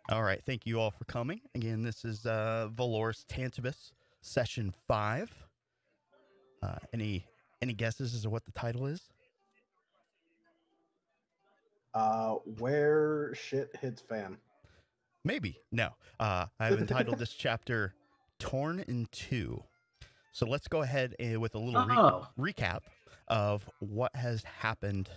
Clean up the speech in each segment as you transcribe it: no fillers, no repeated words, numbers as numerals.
All right, thank you all for coming. Again, this is Valoris Tantibus, session 5. Any guesses as to what the title is? Where shit hits fan. Maybe. No. I've entitled this chapter Torn in Two. So let's go ahead with a little recap of what has happened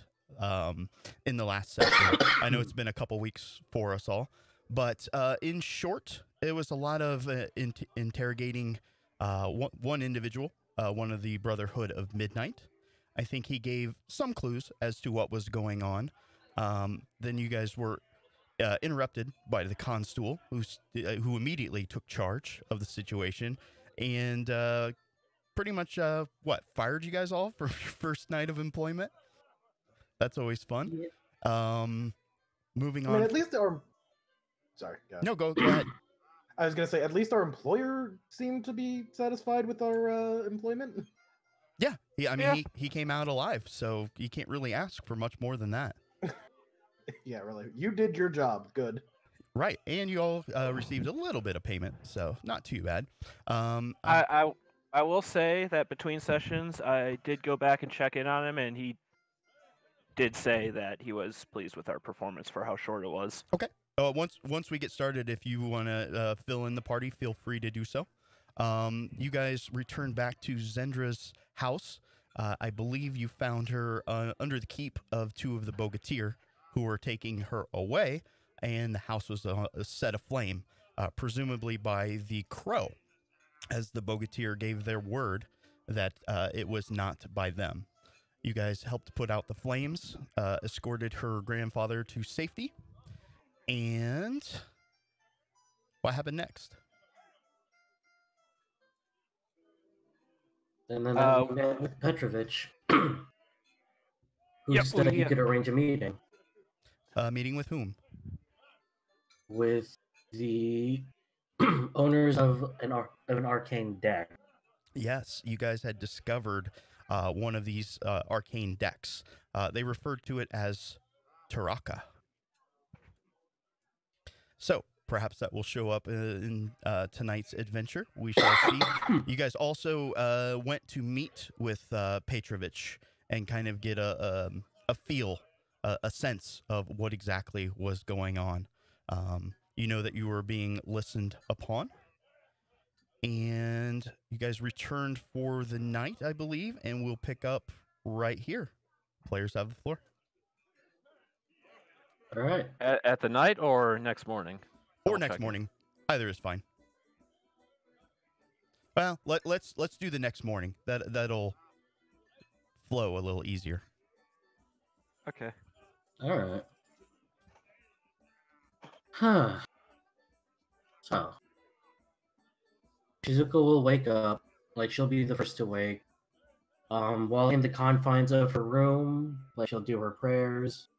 in the last session. I know it's been a couple weeks for us all, but in short, it was a lot of interrogating one individual, one of the Brotherhood of Midnight. I think he gave some clues as to what was going on. Then you guys were interrupted by the constable, who immediately took charge of the situation and pretty much fired you guys all for your first night of employment. That's always fun. Yeah. Moving I on. mean, at least our. Sorry. No, go ahead. I was gonna say, at least our employer seemed to be satisfied with our employment. Yeah, he came out alive, so you can't really ask for much more than that. Yeah, really. You did your job. Good. Right, and you all received a little bit of payment, so not too bad. I will say that between sessions, I did go back and check in on him, and he did say that he was pleased with our performance for how short it was. Okay. Once we get started, if you want to fill in the party, feel free to do so. You guys returned back to Zendra's house. I believe you found her under the keep of two of the Bogatir who were taking her away, and the house was set aflame, presumably by the crow, as the Bogatir gave their word that it was not by them. You guys helped put out the flames, escorted her grandfather to safety, and what happened next? And then we met with Petrovich, who said he could arrange a meeting. Meeting with whom? With the owners of an arcane deck. Yes, you guys had discovered one of these arcane decks. They referred to it as Taraka. So perhaps that will show up in tonight's adventure. We shall see. You guys also went to meet with Petrovich and kind of get a feel, a sense of what exactly was going on. You know that you were being listened upon. And you guys returned for the night, I believe, and we'll pick up right here. Players have the floor. All right. At the night or next morning? Or next morning. Either is fine. Well, let's do the next morning. That'll flow a little easier. Okay. All right. Huh. So, Shizuka will wake up. Like, she'll be the first to wake. While in the confines of her room, like, she'll do her prayers.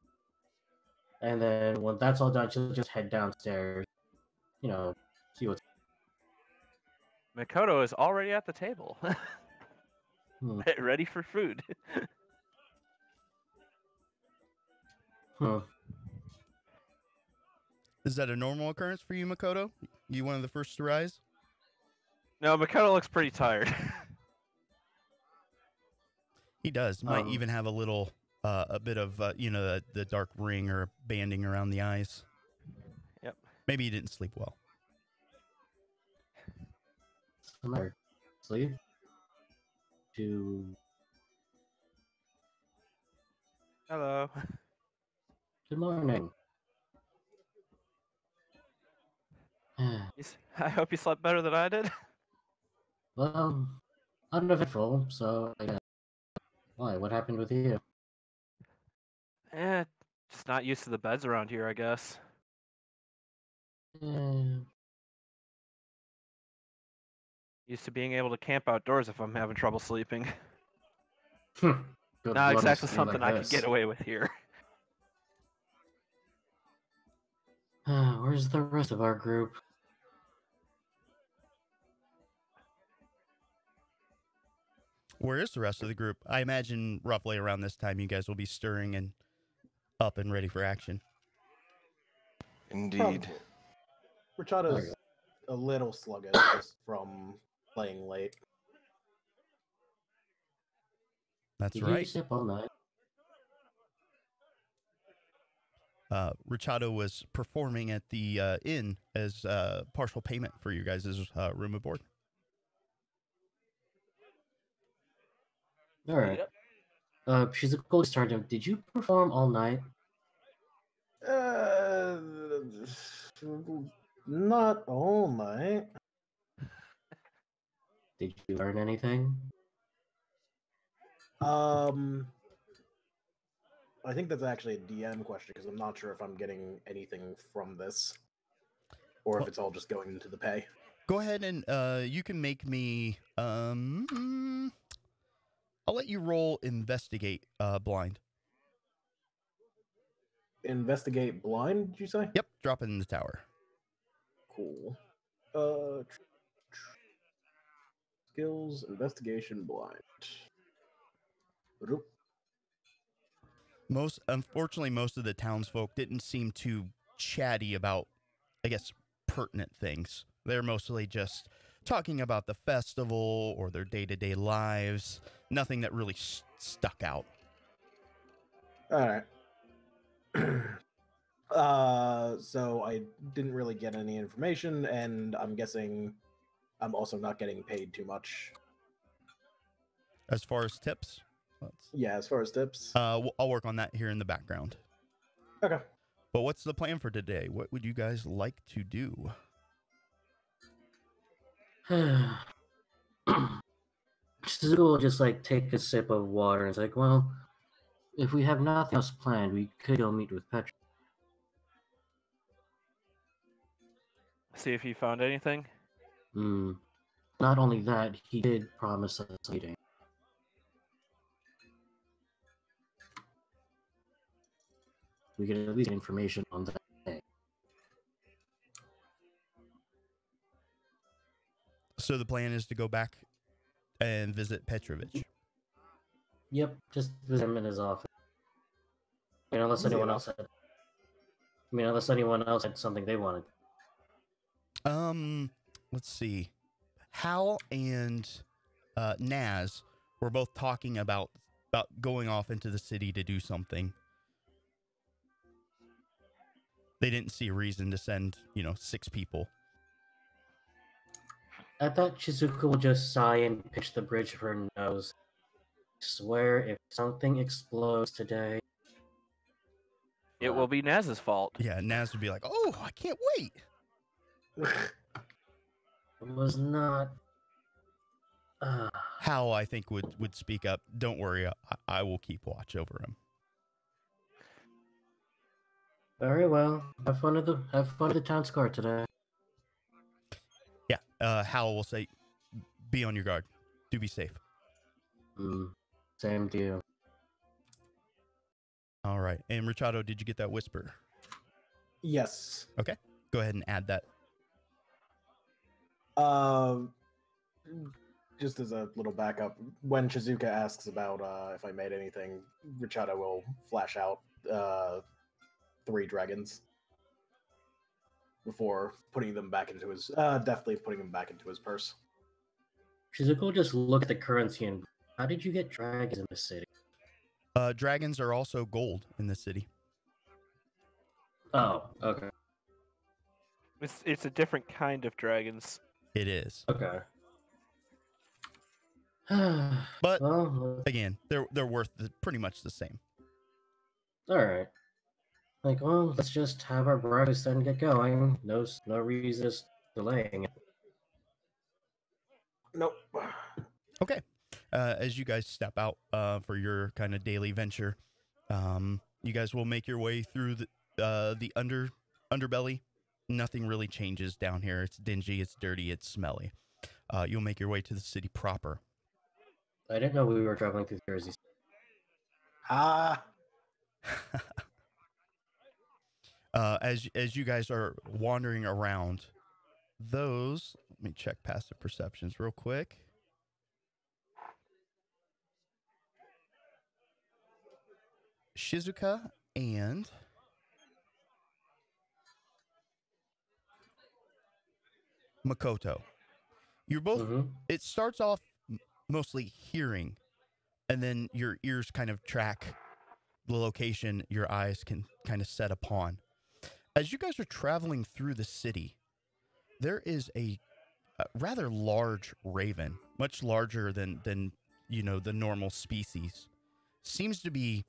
And then when that's all done, she'll just head downstairs. You know, see what's... Makoto is already at the table. Ready for food. Is that a normal occurrence for you, Makoto? You one of the first to rise? No, Makoto looks pretty tired. He does. Might even have a little, a bit of, the dark ring or banding around the eyes. Yep. Maybe he didn't sleep well. Sleep? To... Hello. Good morning. I hope you slept better than I did. Well, uneventful, so I guess. Why? What happened with you? Just not used to the beds around here, I guess. Used to being able to camp outdoors if I'm having trouble sleeping. Not exactly something I could get away with here. Where's the rest of our group? Where is the rest of the group? I imagine roughly around this time you guys will be stirring and up and ready for action. Indeed. Richada's a little sluggish just from playing late. That's Did right. you sip all night? Richado was performing at the inn as partial payment for you guys' room and board. All right. She's a cool sergeant. Did you perform all night? Not all night. Did you learn anything? I think that's actually a DM question because I'm not sure if I'm getting anything from this, or if it's all just going into the pay. Go ahead and you can make me. I'll let you roll investigate blind. Investigate blind, did you say? Yep, drop it in the tower. Cool. Skills, investigation, blind. Unfortunately, most of the townsfolk didn't seem too chatty about, I guess, pertinent things. They're mostly just talking about the festival or their day-to-day lives. Nothing that really stuck out. All right. So I didn't really get any information, and I'm guessing I'm also not getting paid too much. As far as tips? Yeah, as far as tips. I'll work on that here in the background. Okay. But what's the plan for today? What would you guys like to do? Suzuka will just like take a sip of water and it's like, well, if we have nothing else planned, we could go meet with Petra. See if he found anything. Not only that, he did promise us a meeting. We get at least information on that day. So the plan is to go back and visit Petrovich. Yep, just visit him in his office. I mean, unless anyone else had something they wanted. Let's see. Hal and Naz were both talking about going off into the city to do something. They didn't see a reason to send, 6 people. I thought Shizuka would just sigh and pinch the bridge of her nose. I swear, if something explodes today... It will be Naz's fault. Yeah, Naz would be like, oh, I can't wait. It was not... Hal, I think, would speak up. Don't worry, I will keep watch over him. Very well. Have fun at the town square today. Yeah, Hal will say, be on your guard. Do be safe. Same to you. All right. And Richado, did you get that whisper? Yes. Okay. Go ahead and add that. Just as a little backup, when Shizuka asks about if I made anything, Richado will flash out 3 dragons before putting them back into his, definitely putting them back into his purse. Shizuka will just look at the currency and, how did you get dragons in the city? Dragons are also gold in the city. Oh, okay. It's a different kind of dragons. It is. Okay. But well, again, they're worth pretty much the same. All right. Like, well, let's just have our breakfast and get going. No reason delaying it. Nope. Okay. As you guys step out for your kind of daily venture, you guys will make your way through the underbelly. Nothing really changes down here. It's dingy, it's dirty, it's smelly. You'll make your way to the city proper. I didn't know we were traveling through Jersey. As you guys are wandering around, let me check passive perceptions real quick. Shizuka and Makoto. You're both. It starts off mostly hearing, and then your ears kind of track the location your eyes can kind of set upon. As you guys are traveling through the city, there is a rather large raven, much larger than the normal species. Seems to be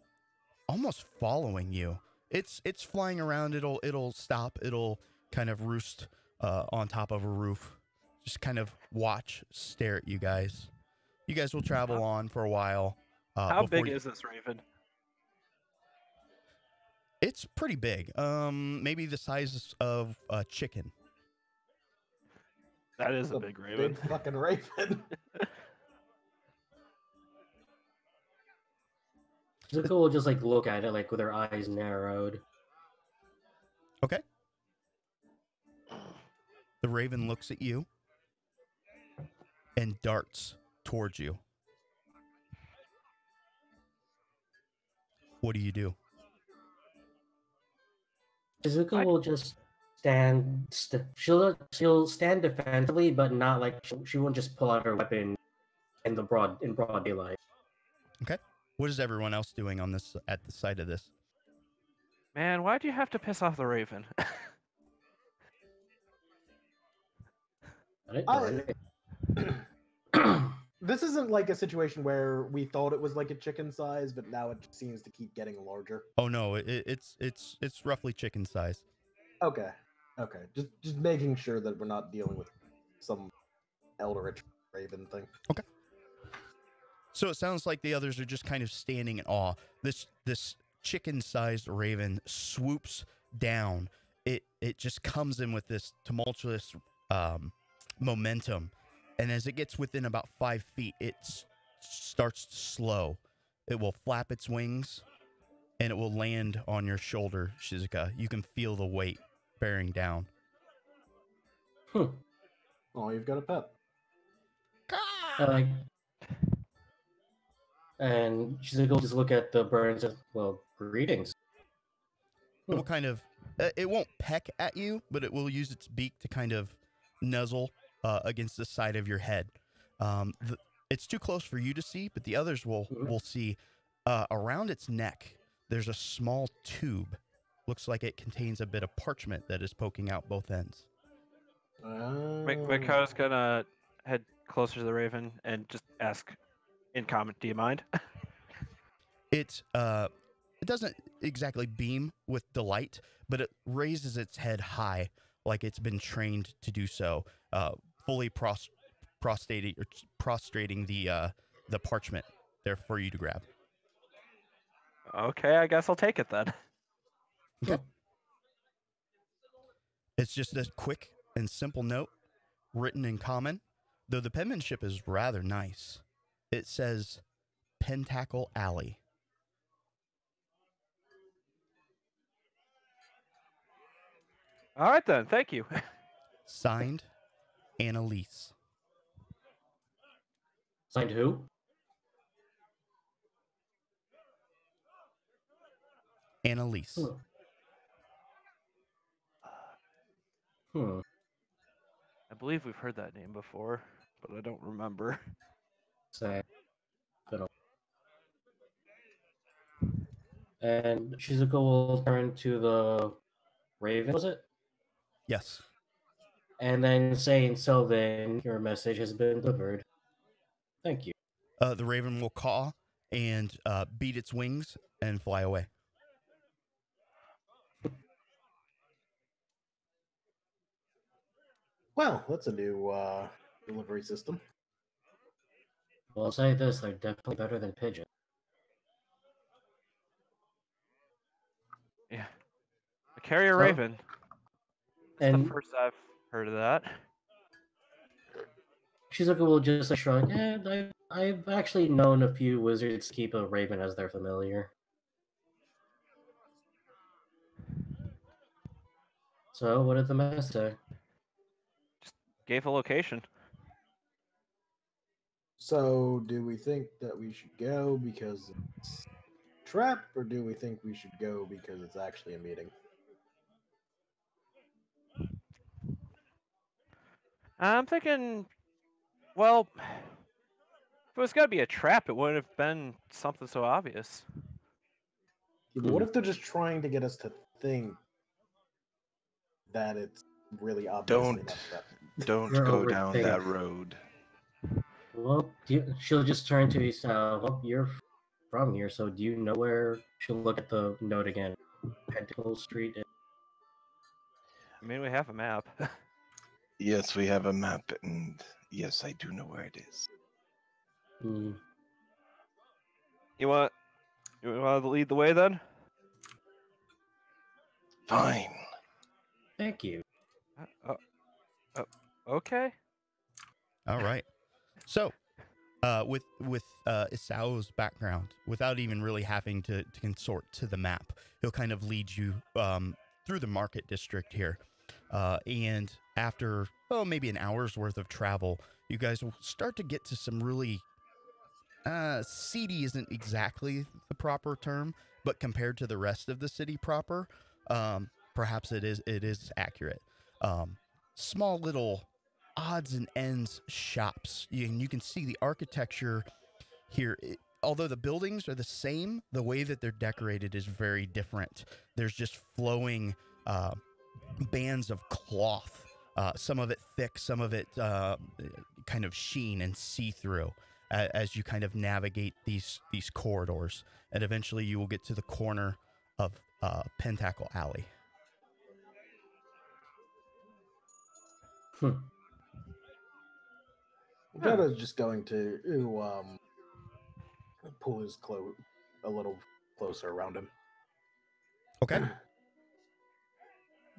almost following you. It's flying around. It'll stop. It'll kind of roost on top of a roof. Just kind of watch, stare at you guys. You guys will travel on for a while. How big is this raven? It's pretty big. Maybe the size of a chicken. That is a big raven. Big fucking raven. Zuko will just like look at it like with her eyes narrowed. Okay. The raven looks at you and darts towards you. What do you do? Zuko will just stand. She'll stand defensively, but not like she won't just pull out her weapon in broad daylight. Okay. What is everyone else doing on this at the side of this? Man, why'd you have to piss off the raven? This isn't like a situation where we thought it was like a chicken size, but now it seems to keep getting larger. Oh no, it's roughly chicken size. Okay. Just making sure that we're not dealing with some eldritch raven thing. Okay. So it sounds like the others are just kind of standing in awe. This chicken-sized raven swoops down. It just comes in with this tumultuous momentum, and as it gets within about 5 feet, it starts to slow. It will flap its wings, and it will land on your shoulder, Shizuka. You can feel the weight bearing down. Oh, you've got a pet. And she's gonna go just look at the birds and, well, greetings. It will kind of, it won't peck at you, but it will use its beak to kind of nuzzle against the side of your head. It's too close for you to see, but the others will see around its neck. There's a small tube. Looks like it contains a bit of parchment that is poking out both ends. Makoto's gonna head closer to the raven and just ask in comment, do you mind? It doesn't exactly beam with delight, but it raises its head high like it's been trained to do so, fully prostrating the parchment there for you to grab. Okay, I guess I'll take it then. Okay. It's just a quick and simple note written in common, though the penmanship is rather nice. It says Pentacle Alley. All right then, thank you. Signed, Annalise. Signed who? Annalise. I believe we've heard that name before, but I don't remember. Say. And Shizuko will turn to the raven, was it? Yes. And then say in Sylvan, your message has been delivered. Thank you. The raven will caw and beat its wings and fly away. Well, that's a new delivery system. Well, I'll say this, they're definitely better than pigeon. Yeah. A carrier raven. That's the first I've heard of that. Shizuka will just shrug. Yeah, I've actually known a few wizards keep a raven as their familiar. So, what did the message say? Just gave a location. So, do we think that we should go because it's a trap, or do we think we should go because it's actually a meeting? I'm thinking, well, if it was gonna be a trap, it wouldn't have been something so obvious. What if they're just trying to get us to think that it's really obviously not a trap? Don't You're go down overthinking. that road. Well, she'll just turn to you. Well, you're from here, so do you know where? She'll look at the note again. Pentacle Street. I mean, we have a map. Yes, we have a map, and yes, I do know where it is. Hmm. You want to lead the way then? Fine. Thank you. Okay. All right. So, with Isao's background, without even really having to consort to the map, he'll kind of lead you through the market district here. And after, maybe an hour's worth of travel, you guys will start to get to some really, seedy isn't exactly the proper term, but compared to the rest of the city proper, perhaps it is accurate. Small little odds and ends shops. You can see the architecture here. Although the buildings are the same, the way that they're decorated is very different. There's just flowing bands of cloth, some of it thick, some of it kind of sheen and see-through as you kind of navigate these corridors. And eventually you will get to the corner of Pentacle Alley. Jodo's just going to pull his cloak a little closer around him. Okay.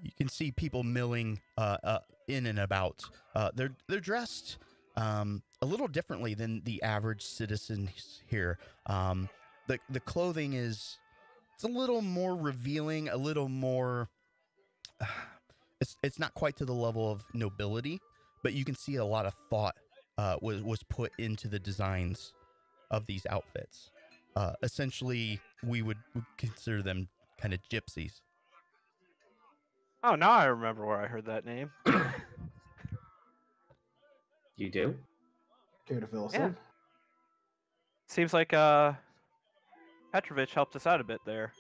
You can see people milling in and about. They're dressed a little differently than the average citizens here. The clothing it's a little more revealing, a little more. It's not quite to the level of nobility, but you can see a lot of thought was put into the designs of these outfits. Essentially, we would consider them kind of gypsies. Oh, now I remember where I heard that name. You do? Care to fill us Yeah. in? Seems like Petrovich helped us out a bit there.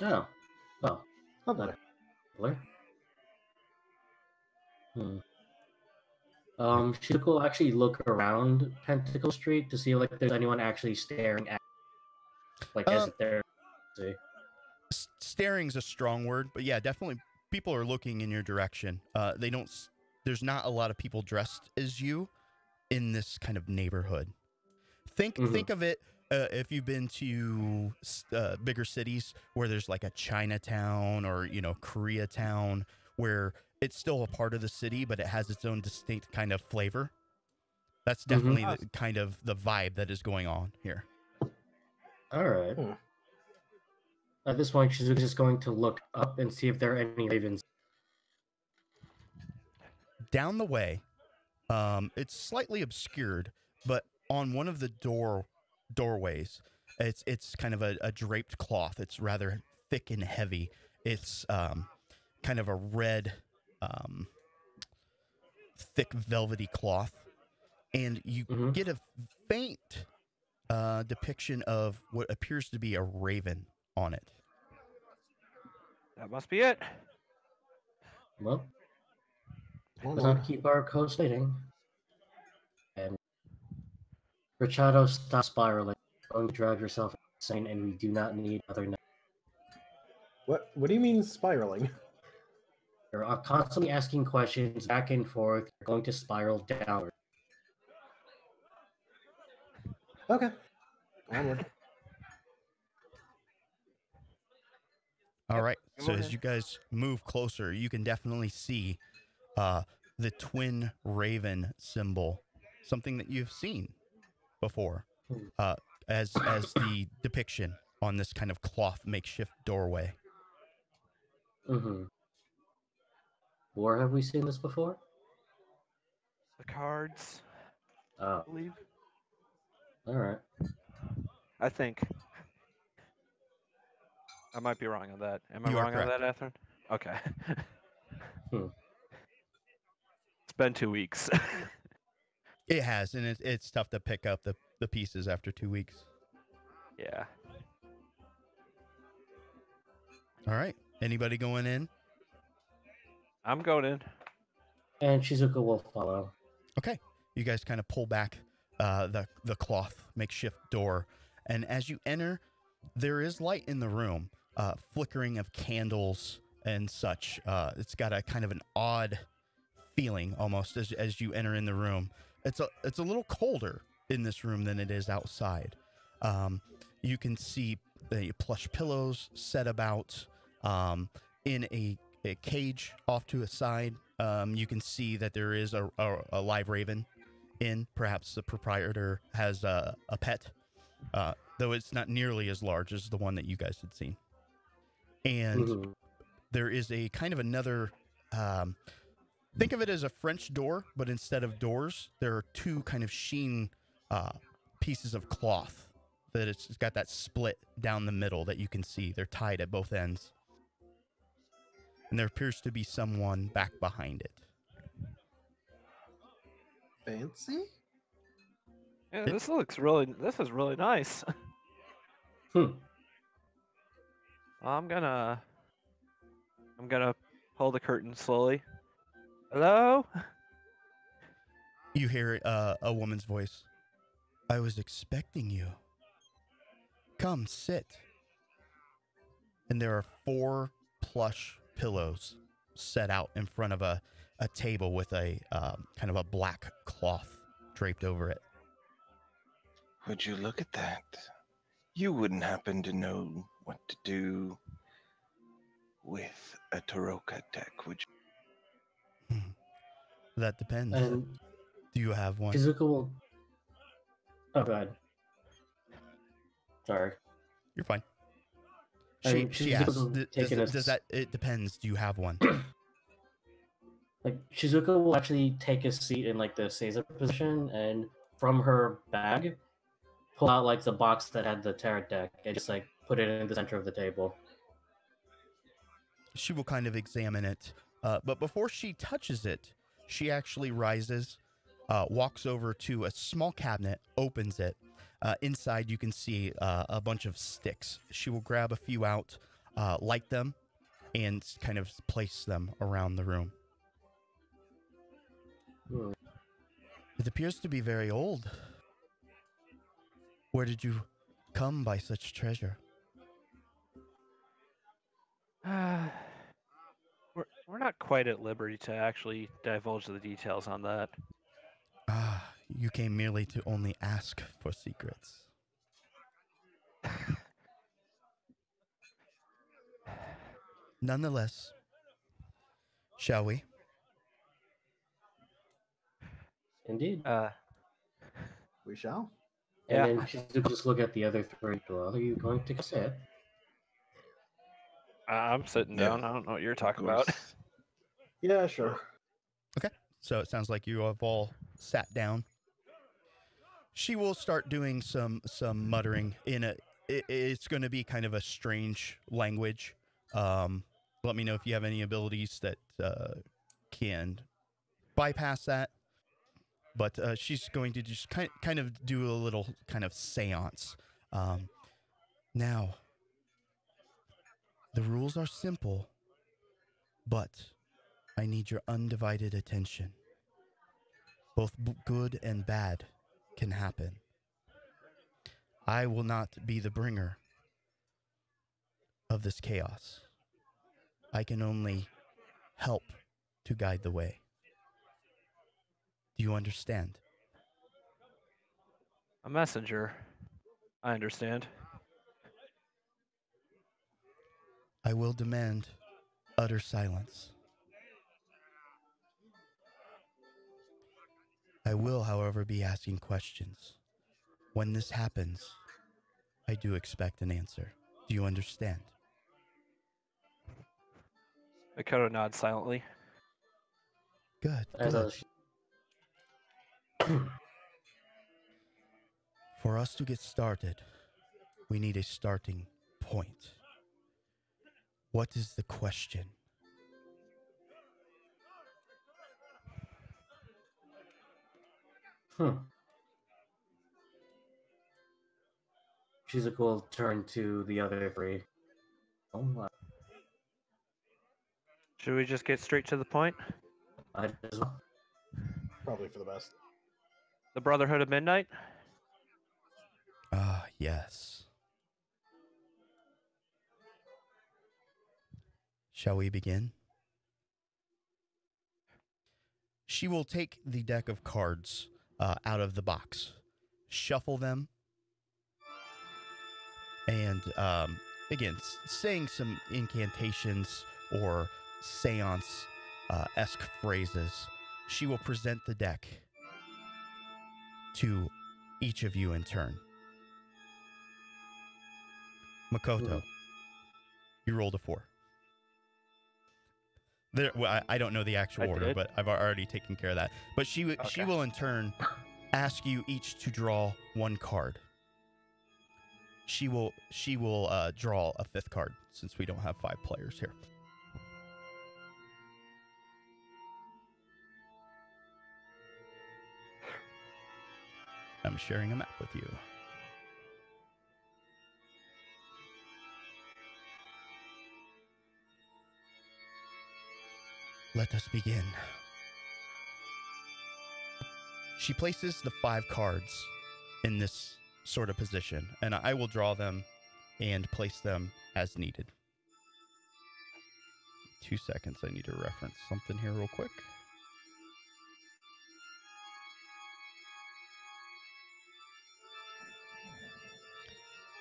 Oh. Well, Lovely. Blair. Shuko will actually look around Pentacle Street to see like if there's anyone actually staring at, like as if they're. See. Staring's a strong word, but yeah, definitely people are looking in your direction. They don't. There's not a lot of people dressed as you in this kind of neighborhood. Think of it. If you've been to bigger cities where there's like a Chinatown or Koreatown, where it's still a part of the city, but it has its own distinct kind of flavor. That's definitely the kind of the vibe that is going on here. All right. At this point, she's just going to look up and see if there are any ravens. Down the way, it's slightly obscured, but on one of the doorways, it's kind of a draped cloth. It's rather thick and heavy. It's kind of a red, thick velvety cloth, and you get a faint depiction of what appears to be a raven on it. That must be it. Well, let's not keep our coast waiting. And Richardo, stop spiraling. You're going to drive yourself insane, and we do not need other. What do you mean spiraling? You're constantly asking questions back and forth. You're going to spiral downward. Okay. Onward. All right. So as you guys move closer, you can definitely see the twin raven symbol, something that you've seen before, as the depiction on this kind of cloth makeshift doorway. Where have we seen this before? The cards, I believe. All right. I think. I might be wrong on that. Am I You are wrong on correct. that, Ethan? Okay. It's been 2 weeks. It has, and it's tough to pick up the pieces after 2 weeks. Yeah. All right. Anybody going in? I'm going in. And Shizuka will follow. Okay. You guys kind of pull back the cloth makeshift door, and as you enter, there is light in the room, flickering of candles and such. It's got a kind of an odd feeling almost as you enter in the room. It's a little colder in this room than it is outside. You can see the plush pillows set about in a cage off to a side. You can see that there is a live raven in. Perhaps the proprietor has a pet, though it's not nearly as large as the one that you guys had seen. And there is a kind of another, think of it as a French door, but instead of doors, there are two kind of sheen pieces of cloth that it's got that split down the middle that you can see. They're tied at both ends. And there appears to be someone back behind it. Fancy? Yeah, this is really nice. I'm gonna pull the curtain slowly. Hello? You hear a woman's voice. I was expecting you. Come, sit. And there are 4 plush pillows set out in front of a table with a kind of a black cloth draped over it. Would you look at that? You wouldn't happen to know what to do with a Taroka deck, would you? That depends. And do you have one? Shizuka will... Oh, go ahead. Sorry. You're fine. She Shizuka asks, will take does that... It depends. Do you have one? Like, Shizuka will actually take a seat in, like, the Seiza position, and from her bag, pull out, like, the box that had the tarot deck, and just, like, put it in the center of the table. She will kind of examine it, but before she touches it, she actually rises, walks over to a small cabinet, opens it. Inside, you can see a bunch of sticks. She will grab a few out, light them, and kind of place them around the room. It appears to be very old. Where did you come by such treasure? We're not quite at liberty to actually divulge the details on that. Ah, you came merely to only ask for secrets. Nonetheless, shall we? Indeed. We shall. And then Shizuka just look at the other 3. Well, are you going to sit? I'm sitting down. I don't know what you're talking about. Yeah, sure. Okay, so it sounds like you have all sat down. She will start doing some muttering in it's going to be kind of a strange language. Let me know if you have any abilities that can bypass that. But she's going to just kind of do a little kind of seance. Now, the rules are simple, but I need your undivided attention. Both good and bad can happen. I will not be the bringer of this chaos. I can only help to guide the way. Do you understand? A messenger. I understand. I will demand utter silence. I will, however, be asking questions. When this happens, I do expect an answer. Do you understand? Makoto nods silently. Good. For us to get started, we need a starting point. What is the question? Shizuka will turn to the other three. Oh, wow. Should we just get straight to the point? Might as well. Probably for the best. The Brotherhood of Midnight? Ah, yes. Shall we begin? She will take the deck of cards out of the box, shuffle them, and again, saying some incantations or seance-esque phrases. She will present the deck to each of you in turn. Makoto, you rolled a 4. Well, I don't know the actual order, but I've already taken care of that. But she will in turn ask you each to draw one card. She will draw a 5th card since we don't have 5 players here. I'm sharing a map with you. Let us begin. She places the 5 cards in this sort of position, and I will draw them and place them as needed. 2 seconds, I need to reference something here real quick.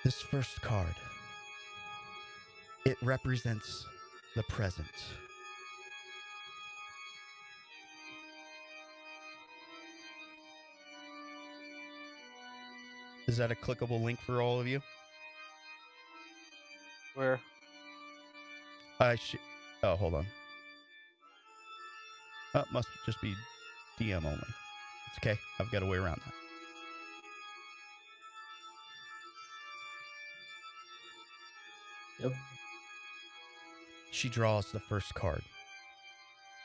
This first card, it represents the present. Is that a clickable link for all of you? Where? Oh, hold on. Must just be DM only. It's okay. I've got a way around that. Yep. She draws the first card.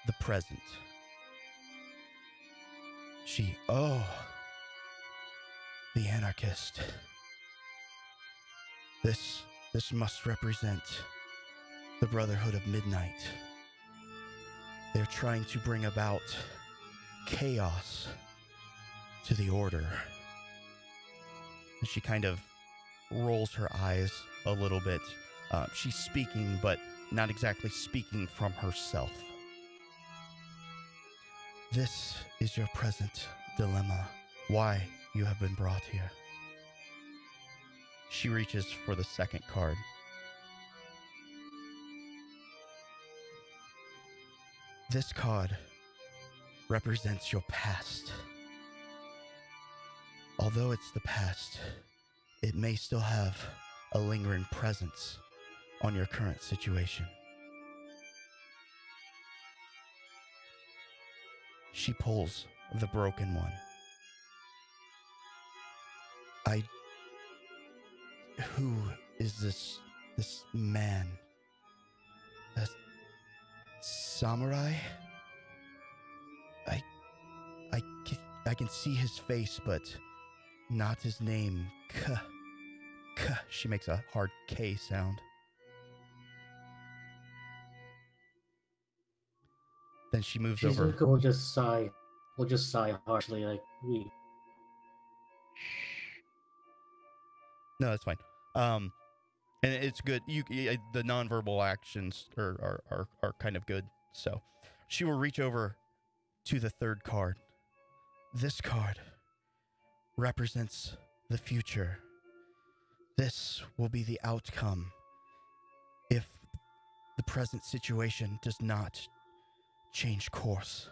The present. The anarchist. This must represent the Brotherhood of Midnight. They're trying to bring about chaos to the order. And she kind of rolls her eyes a little bit. She's speaking, but not exactly speaking from herself. This is your present dilemma. Why you have been brought here. She reaches for the second card. This card represents your past. Although it's the past, it may still have a lingering presence on your current situation. She pulls the broken one. Who is this man? A samurai? I can see his face, but not his name. She makes a hard K sound. Then she moves over. Shizuka will just sigh. We'll just sigh harshly, like we. No, that's fine. And it's good. The nonverbal actions are kind of good. So she will reach over to the third card. This card represents the future. This will be the outcome if the present situation does not change course.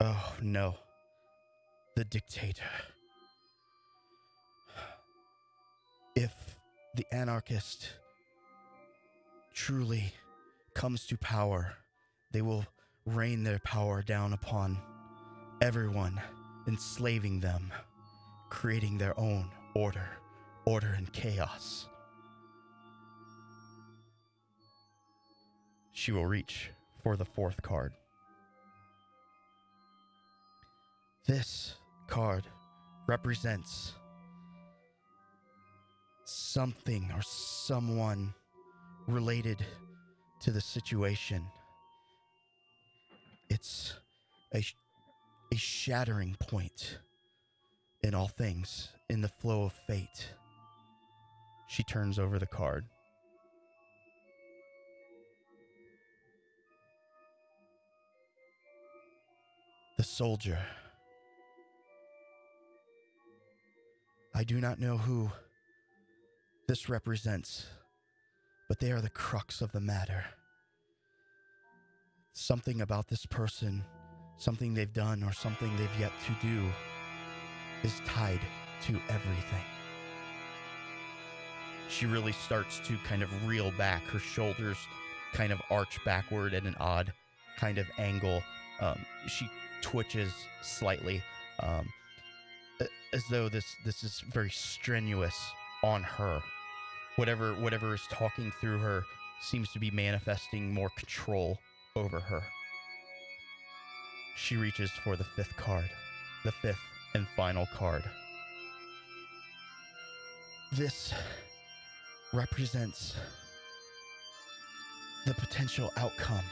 Oh, no. The dictator. If the anarchist truly comes to power, they will rain their power down upon everyone, enslaving them, creating their own order and chaos. She will reach for the 4th card. This card represents something or someone related to the situation. It's a shattering point in all things, in the flow of fate. She turns over the card. The soldier. I do not know who this represents, but they are the crux of the matter. Something about this person, something they've done or something they've yet to do, is tied to everything. She really starts to kind of reel back. Her shoulders kind of arch backward at an odd kind of angle. She twitches slightly, as though this is very strenuous on her. Whatever is talking through her seems to be manifesting more control over her. She reaches for the 5th card, the 5th and final card. This represents the potential outcome.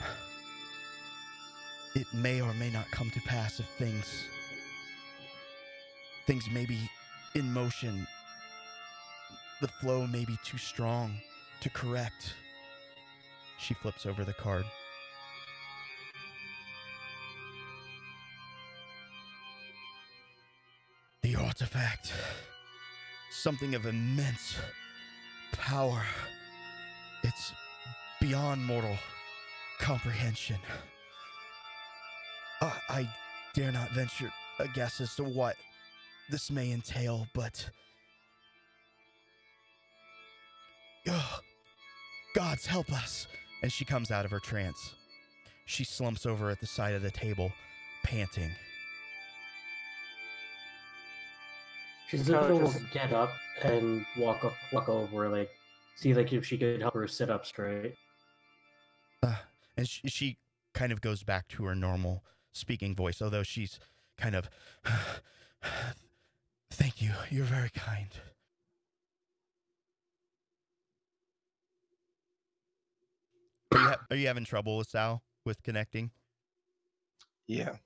It may or may not come to pass if things may be in motion. The flow may be too strong to correct. She flips over the card. The artifact. Something of immense power. It's beyond mortal comprehension. I dare not venture a guess as to what this may entail, but gods help us. And she comes out of her trance. She slumps over at the side of the table, panting. Shizuka will get up and walk over, like, see like if she could help her sit up straight. And she kind of goes back to her normal speaking voice, although she's kind of, thank you, you're very kind. Are you having trouble with Sal, with connecting? Yeah.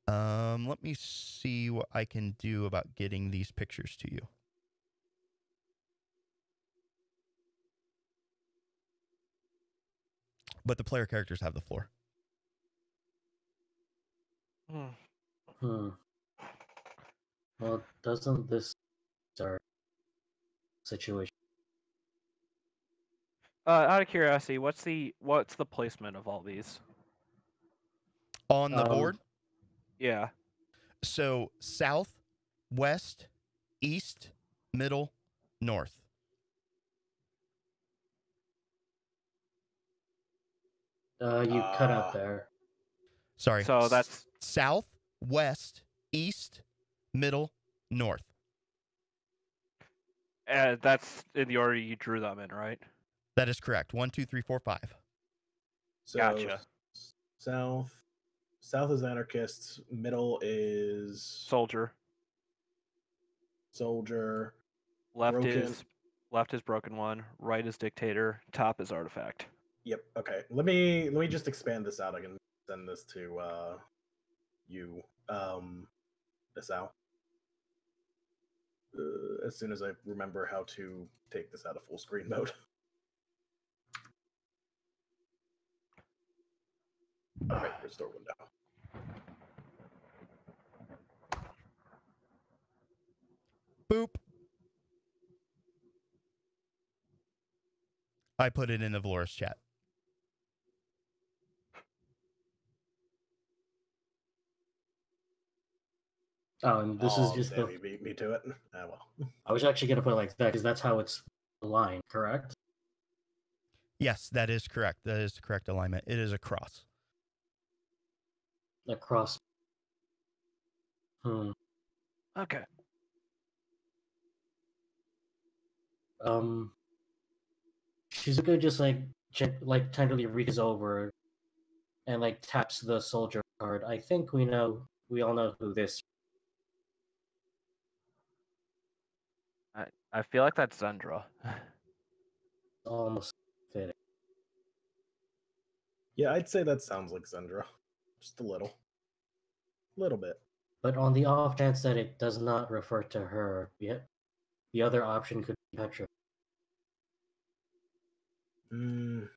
Let me see what I can do about getting these pictures to you. But the player characters have the floor. Well, doesn't this start situation? Out of curiosity, what's the placement of all these? On the board? Yeah. So south, west, east, middle, north. You cut out there. Sorry. So that's south, west, east, middle, north. That's in the order you drew them in, right? That is correct. 1, 2, 3, 4, 5. So Gotcha. South is anarchists. Middle is Soldier. Broken. Left is broken one. Right is dictator. Top is artifact. Yep. Okay. Let me just expand this out. I can send this to you, Sal. As soon as I remember how to take this out of full screen mode. Right, restore window. Boop. I put it in the Valoris chat. Oh, and this is just you beat me to it. Ah, well. I was actually going to put it like that because that's how it's aligned, correct? Yes, that is correct. That is the correct alignment. It is a cross. A cross. Okay. Shizuka just like tenderly reaches over and like taps the soldier card. I think we all know who this. I feel like that's Zendra. Almost fitting. Yeah, I'd say that sounds like Zendra. Just a little. Little bit. But on the off chance that it does not refer to her, the other option could be Petra. Mm.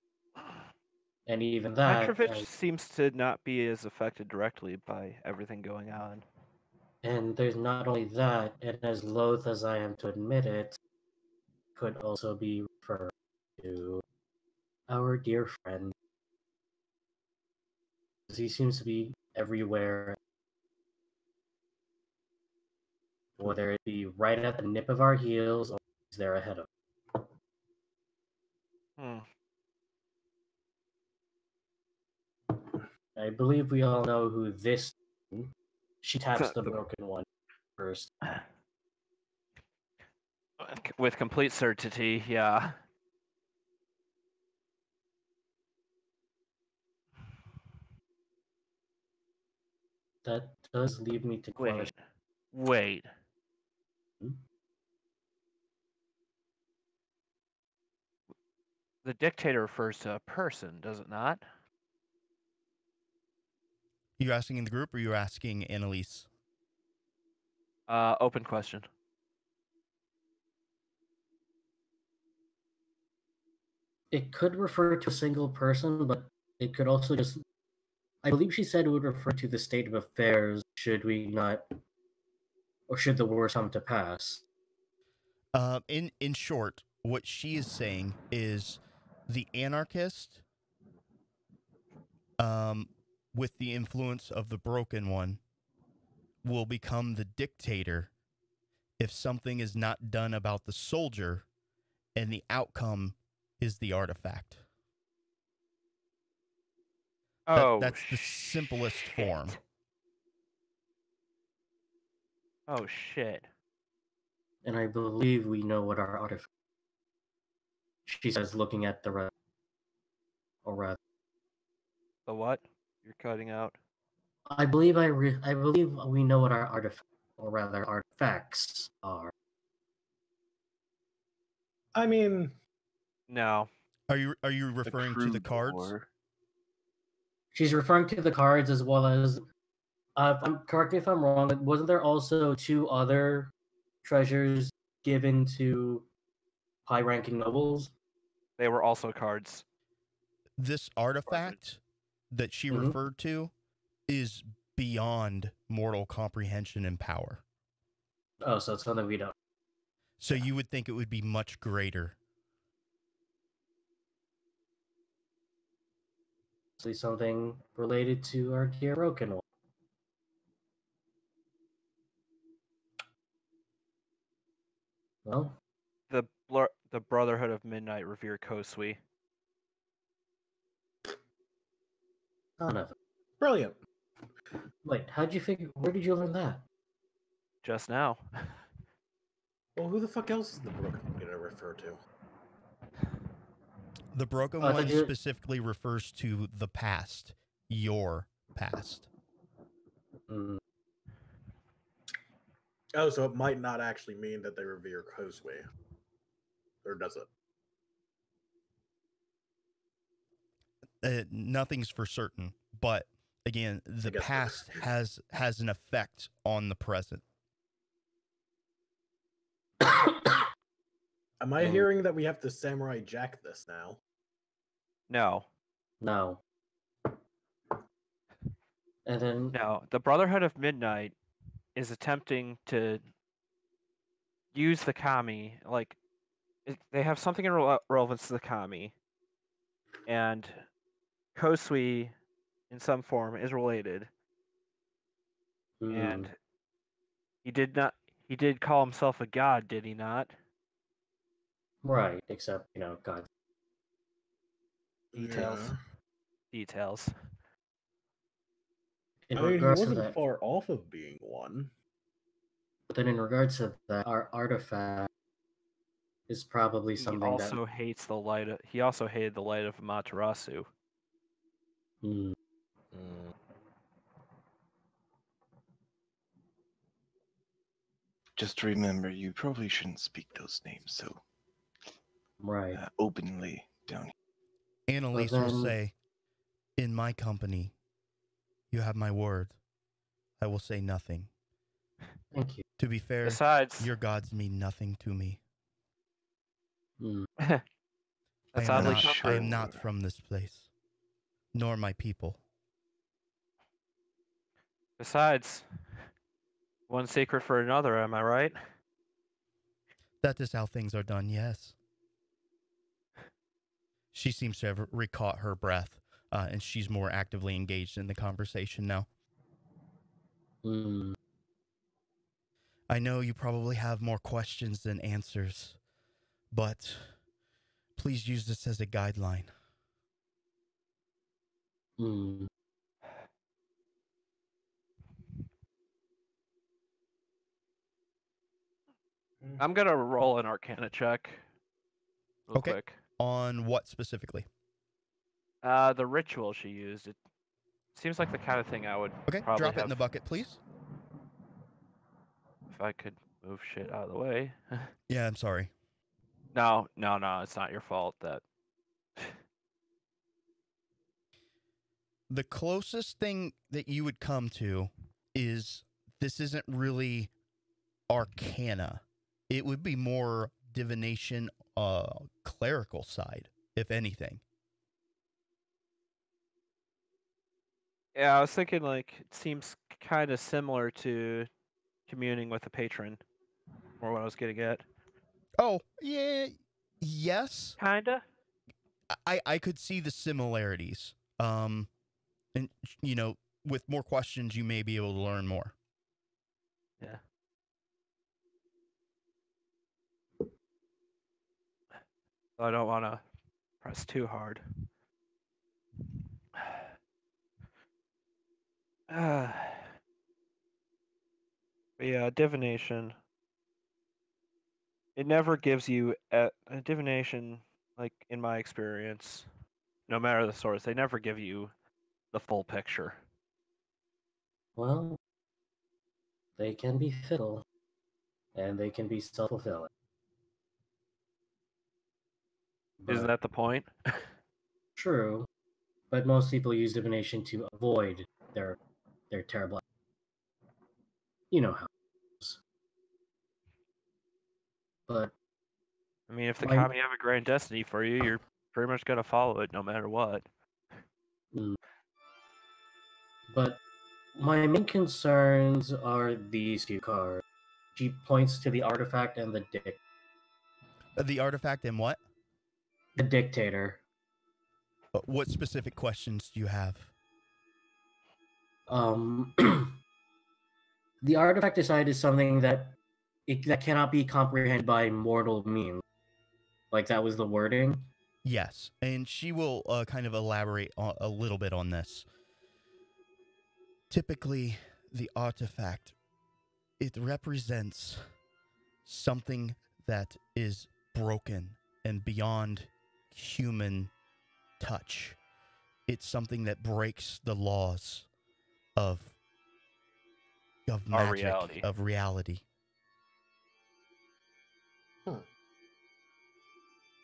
And even that... Petrovich seems to not be as affected directly by everything going on. And there's not only that, and as loath as I am to admit it, could also be referred to our dear friend. He seems to be everywhere, whether it be right at the nip of our heels or he's there ahead of us. I believe we all know who this is. She taps the broken one first. With complete certainty, yeah. That does lead me to question. Wait. The dictator refers to a person, does it not? You asking in the group, or you asking Annalise? Open question. It could refer to a single person, but it could also just... I believe she said it would refer to the state of affairs should we not... or should the worst come to pass. In short, what she is saying is the anarchist, with the influence of the broken one, will become the dictator if something is not done about the soldier, and the outcome is the artifact. That's the simplest form. Oh, shit. And I believe we know what our artifact... She says, looking at the rest. Or rather... The what? You're cutting out. I believe we know what our artifact, or rather artifacts are. I mean... No. Are you referring to the cards? She's referring to the cards as well as... correct me if I'm wrong, wasn't there also 2 other treasures given to high-ranking nobles? They were also cards. This artifact that she referred to is beyond mortal comprehension and power. Oh, so it's something we don't. So you would think it would be much greater. Something related to our dear broken one. Well, the Brotherhood of Midnight revere Kosui. None of it. Brilliant. Wait, where did you learn that? Just now. Well, who the fuck else is the broken one going to refer to? The broken one specifically refers to the past. Your past. Oh, so it might not actually mean that they revere Kosui. Or does it? Nothing's for certain, but again, the past has an effect on the present. Am I hearing that we have to Samurai Jack this now? No. And then... No, the Brotherhood of Midnight is attempting to use the kami, like, they have something in relevance to the kami, and Kosui, in some form, is related. And he did call himself a god, did he not? Right, except, God. Details. He wasn't far off of being one. But then in regards to that, our artifact is probably He something also hates the light. He also hated the light of Amaterasu. that. Just remember, you probably shouldn't speak those names so Right. openly down here. Annalise will say, in my company, you have my word. I will say nothing. Thank you. To be fair, Besides, your gods mean nothing to me. that's I oddly am not from this place, nor my people. Besides, one secret for another, am I right? That is how things are done, yes. She seems to have recaught her breath, and she's more actively engaged in the conversation now. I know you probably have more questions than answers, but please use this as a guideline. I'm gonna roll an Arcana check. Real quick. On what specifically? The ritual she used. It seems like the kind of thing I would probably drop it have in the bucket, please. If I could move shit out of the way. Yeah, I'm sorry. No, it's not your fault. That the closest thing that you would come to is this isn't really Arcana. It would be more divination, clerical side, if anything. Yeah, I was thinking like it seems kind of similar to communing with a patron, or what I was getting at. Oh, yeah, yes. Kinda. I could see the similarities. And you know, with more questions, you may be able to learn more. Yeah. I don't want to press too hard. But yeah, divination. It never gives you a divination, like in my experience, no matter the source, they never give you the full picture. Well, they can be fickle, and they can be self-fulfilling. Isn't that the point? True, but most people use divination to avoid their terrible. You know how it is. But I mean, if the kami have a grand destiny for you, you're pretty much gonna follow it no matter what. But my main concerns are these two cards. She points to the artifact and the The artifact and what? The dictator. What specific questions do you have? The artifact decided is something that that cannot be comprehended by mortal means. Like that was the wording. Yes, and she will kind of elaborate a little bit on this. Typically, the artifact, it represents something that is broken and beyond human touch. It's something that breaks the laws of magic, reality. of reality.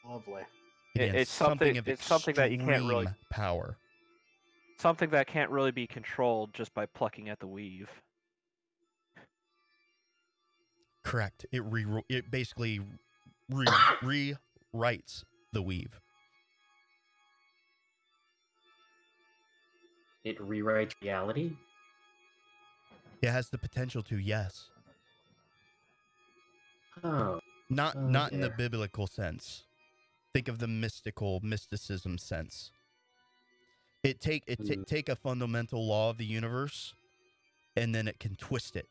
Lovely. Again, It's something. It's something that you can't really power. Something that can't really be controlled just by plucking at the weave. Correct. It basically rewrites the weave. It rewrites reality? It has the potential to, yes. Oh. Not in the biblical sense. Think of the mysticism sense. Take a fundamental law of the universe, and then it can twist it.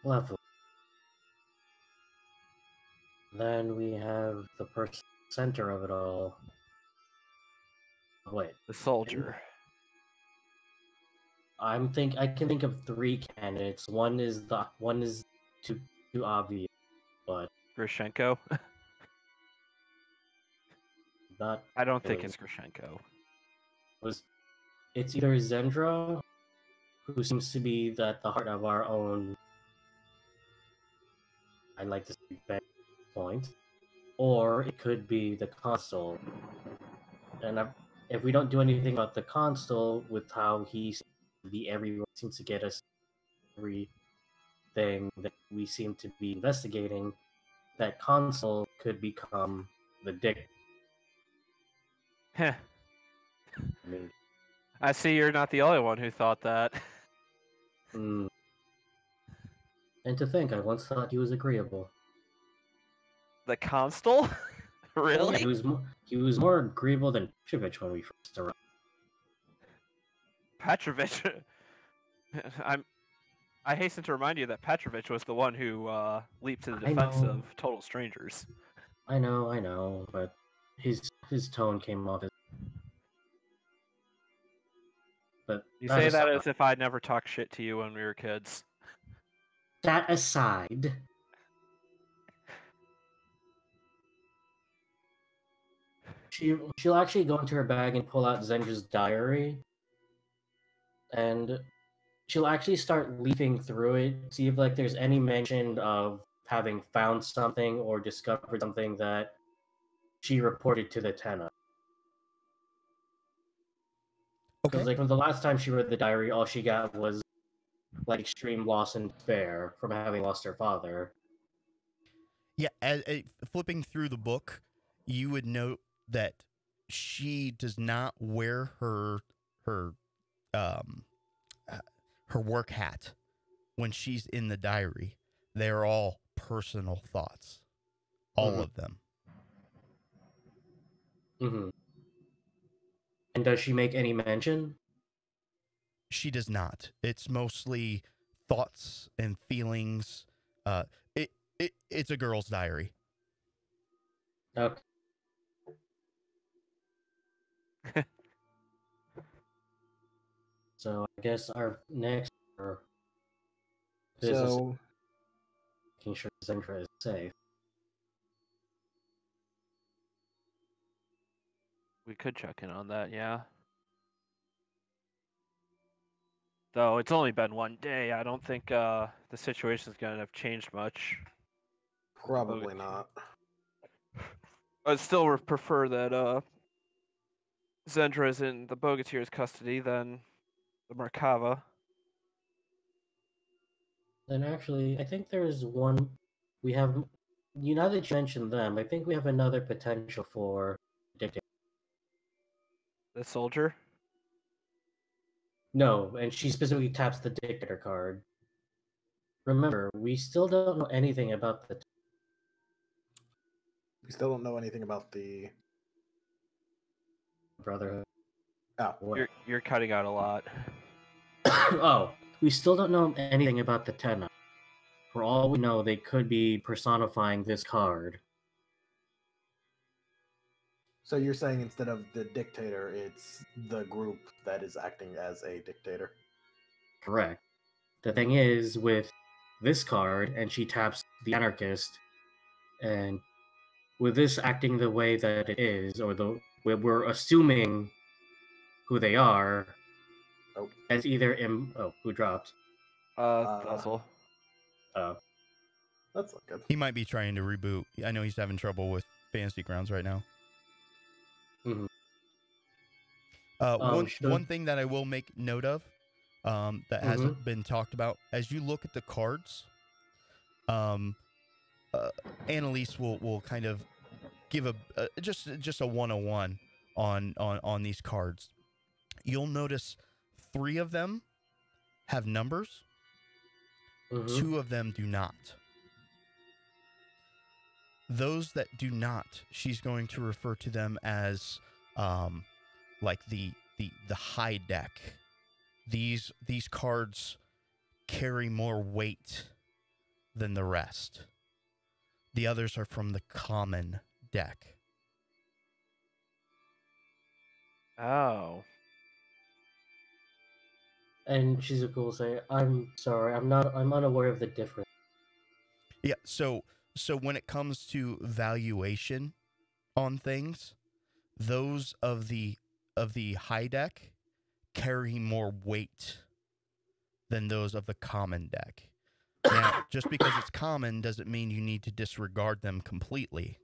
Lovely. Then we have the center of it all. Wait. The soldier. I can think of three candidates. One is too obvious, but Grushenko? not. I don't think really. it's Grushenko. It's either Zendra, who seems to be at the heart of our own, I'd like to say, point, or it could be the console. And if we don't do anything about the console, with how he seems to be everywhere, seems to get us everything that we seem to be investigating, that console could become the dick. Heh. I mean, I see you're not the only one who thought that. and to think, I once thought he was agreeable. The Constable? Really? Yeah, he was more agreeable than Petrovich when we first arrived. Petrovich. I hasten to remind you that Petrovich was the one who leaped to the defense of total strangers. I know, but his tone came off as. But You say that as if I'd never talked shit to you when we were kids. That aside, she'll actually go into her bag and pull out Zendra's diary, and she'll actually start leafing through it, see if like there's any mention of having found something or discovered something that she reported to the Tenna. Because Okay. like from the last time she read the diary, all she got was like extreme loss and despair from having lost her father. Yeah, flipping through the book, you would note that she does not wear her work hat when she's in the diary. They're all personal thoughts, all of them. Mm-hmm. And does she make any mention? She does not. It's mostly thoughts and feelings. It's a girl's diary. Okay. So I guess our next business is making sure Zendra is safe. We could check in on that, yeah. Though it's only been one day, I don't think the situation's gonna have changed much. Probably not. I'd still prefer that Zendra is in the Bogatir's custody than the Merkava. And actually, I think there's one we have. You now that you mentioned them, I think we have another potential for dictator. The soldier? No, and she specifically taps the dictator card. Remember, we still don't know anything about the We still don't know anything about the Brotherhood. Oh, You're cutting out a lot. Oh, we still don't know anything about the Tenna. For all we know, they could be personifying this card. So you're saying instead of the dictator, it's the group that is acting as a dictator? Correct. The thing is, with this card, and she taps the anarchist, and with this acting the way that it is, or we're assuming who they are, as either who dropped? Puzzle. Oh. That's not good. He might be trying to reboot. I know he's having trouble with Fantasy Grounds right now. Mm-hmm. One thing that I will make note of that hasn't been talked about, as you look at the cards, Annalise will kind of give just a 101 on these cards. You'll notice 3 of them have numbers. 2 of them do not. Those that do not, she's going to refer to them as like the high deck. These cards carry more weight than the rest. The others are from the common deck. Oh. And Shizuku will say, "I'm sorry, I'm unaware of the difference." Yeah, so when it comes to valuation on things, those of the high deck carry more weight than those of the common deck. Now, just because it's common doesn't mean you need to disregard them completely.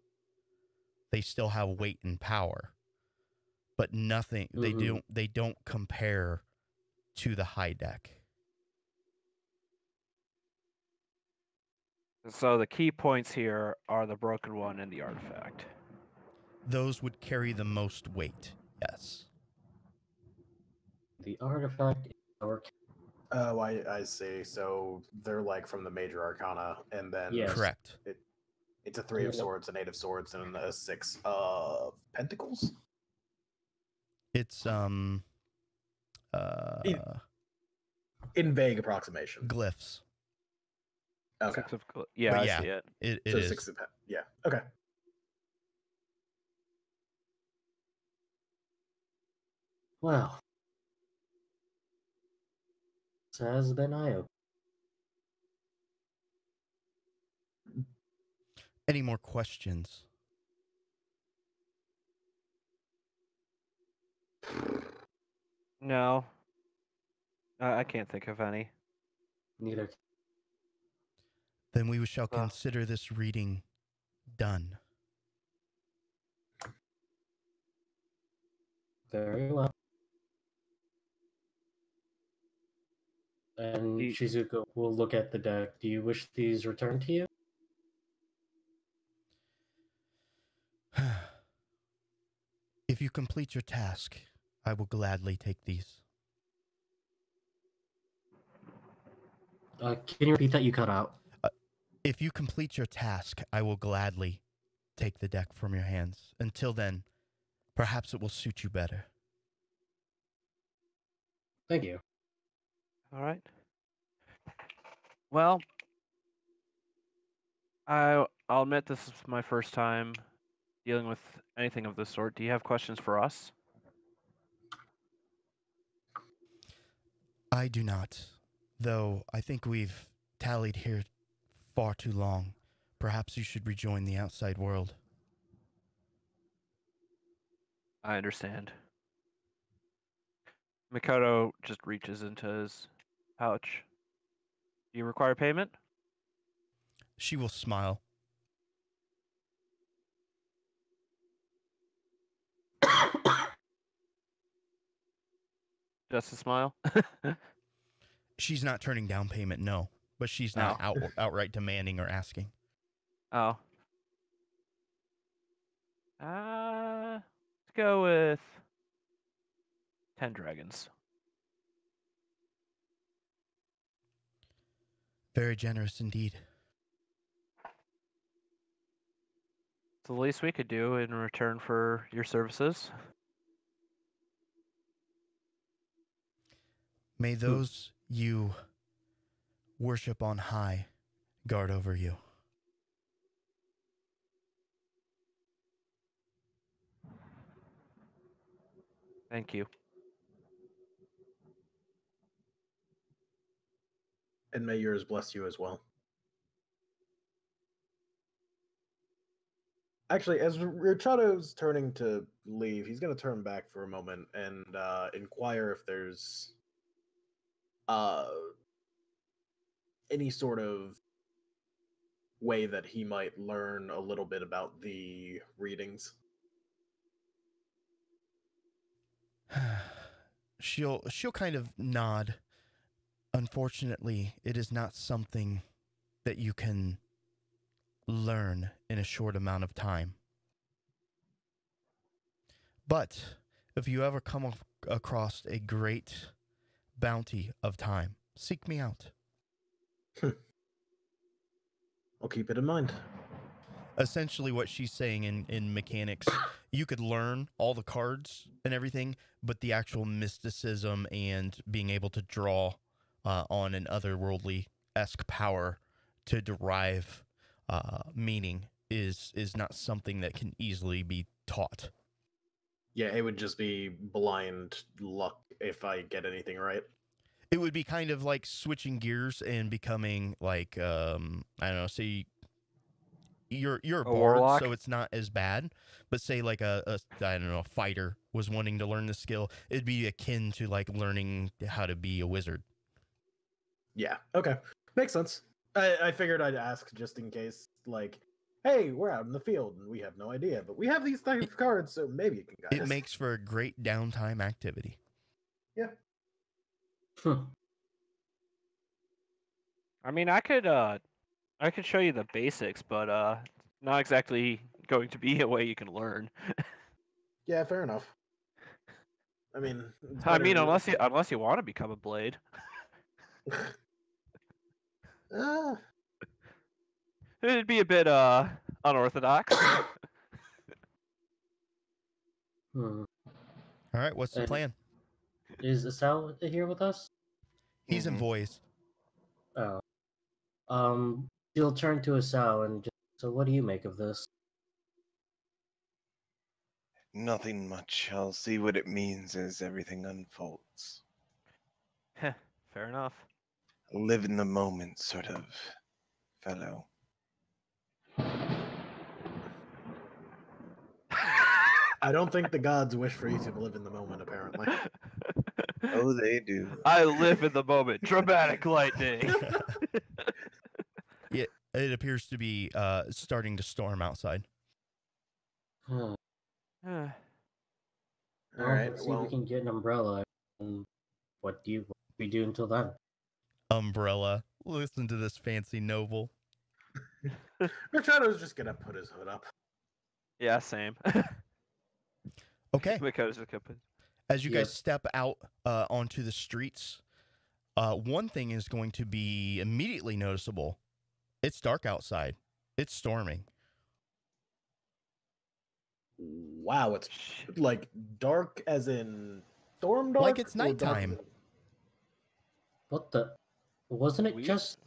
They still have weight and power. But nothing they don't compare to the high deck. So the key points here are the broken one and the artifact. Those would carry the most weight, yes. The artifact is our... Oh, I see. So they're like from the major arcana, and then Yes. Correct. it's a 3 of swords, an 8 of swords, and a 6 of pentacles. It's In vague approximation. Glyphs. Okay. Yeah, yeah, I see it. It So is. 6 of yeah. Okay. Well, this has been eye-opening. Any more questions? No. I can't think of any. Neither. Then we shall consider this reading done. Very well. And Shizuka will look at the deck. Do you wish these returned to you? If you complete your task, I will gladly take these. Can you repeat that? You cut out. If you complete your task, I will gladly take the deck from your hands. Until then, perhaps it will suit you better. Thank you. All right. Well, I'll admit this is my first time dealing with anything of this sort. Do you have questions for us? I do not, though I think we've tallied here far too long. Perhaps you should rejoin the outside world. I understand. Mikoto just reaches into his pouch. Do you require payment? She will smile. Just a smile? She's not turning down payment, no. But she's not outright demanding or asking. Oh. Let's go with 10 dragons. Very generous indeed. It's the least we could do in return for your services. May those you worship on high guard over you. Thank you. And may yours bless you as well. Actually, as Richado's turning to leave, he's going to turn back for a moment and inquire if there's any sort of way that he might learn a little bit about the readings. She'll kind of nod. Unfortunately, it is not something that you can learn in a short amount of time. But if you ever come across a great bounty of time, seek me out. I'll keep it in mind. Essentially what she's saying in mechanics, you could learn all the cards and everything, but the actual mysticism and being able to draw on an otherworldly-esque power to derive meaning is not something that can easily be taught. Yeah, it would just be blind luck if I get anything right. It would be kind of like switching gears and becoming like I don't know, say you're a bard, warlock? so it's not as bad. But say like a I don't know, a fighter was wanting to learn the skill, it'd be akin to like learning how to be a wizard. Yeah. Okay. Makes sense. I figured I'd ask just in case, like, hey, we're out in the field and we have no idea, but we have these type of cards, so maybe you can guide It us. makes for a great downtime activity. Yeah. I mean, I could show you the basics, but not exactly going to be a way you can learn. Yeah, fair enough. I mean, I mean, unless you want to become a blade. It'd be a bit unorthodox. Hmm. All right, what's the plan? Is Estelle here with us? He's in voice. Oh. She'll turn to Estelle and just, so what do you make of this? Nothing much. I'll see what it means as everything unfolds. Fair enough. Live in the moment, sort of fellow. I don't think the gods wish for you to live in the moment, apparently. Oh, they do. I live in the moment. Dramatic lightning. Yeah, it appears to be starting to storm outside. Huh. All right. Let's see if we can get an umbrella. And what do we do until then? Umbrella. Listen to this fancy noble. Machado's just gonna put his hood up. Yeah, same. Okay. As you guys step out onto the streets, one thing is going to be immediately noticeable. It's dark outside. It's storming. Wow, it's like dark as in storm dark? Like it's nighttime. What the? Wasn't it just...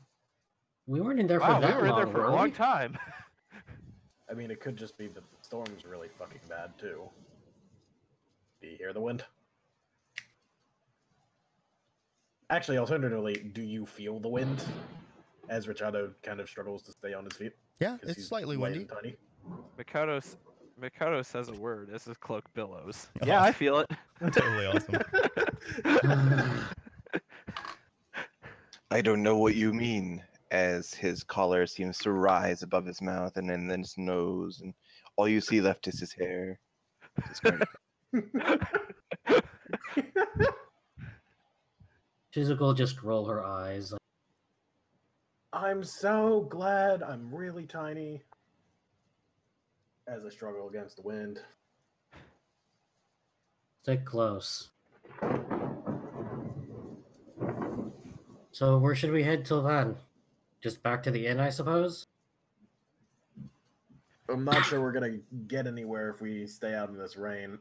We weren't in there for Wow, that we were in there long, for a were long we? time. I mean, it could just be that the storm's really fucking bad, too. Do you hear the wind? Actually, alternatively, do you feel the wind? As Richardo kind of struggles to stay on his feet. Yeah, it's slightly windy. Tiny. Mikoto says a word as his cloak billows. Yeah, I feel it. Totally awesome. I don't know what you mean, as his collar seems to rise above his mouth and then his nose, and all you see left is his hair. Shizuka will just roll her eyes. I'm so glad I'm really tiny. As I struggle against the wind. Stick close. So where should we head till then? Just back to the inn, I suppose? I'm not sure we're gonna get anywhere if we stay out in this rain.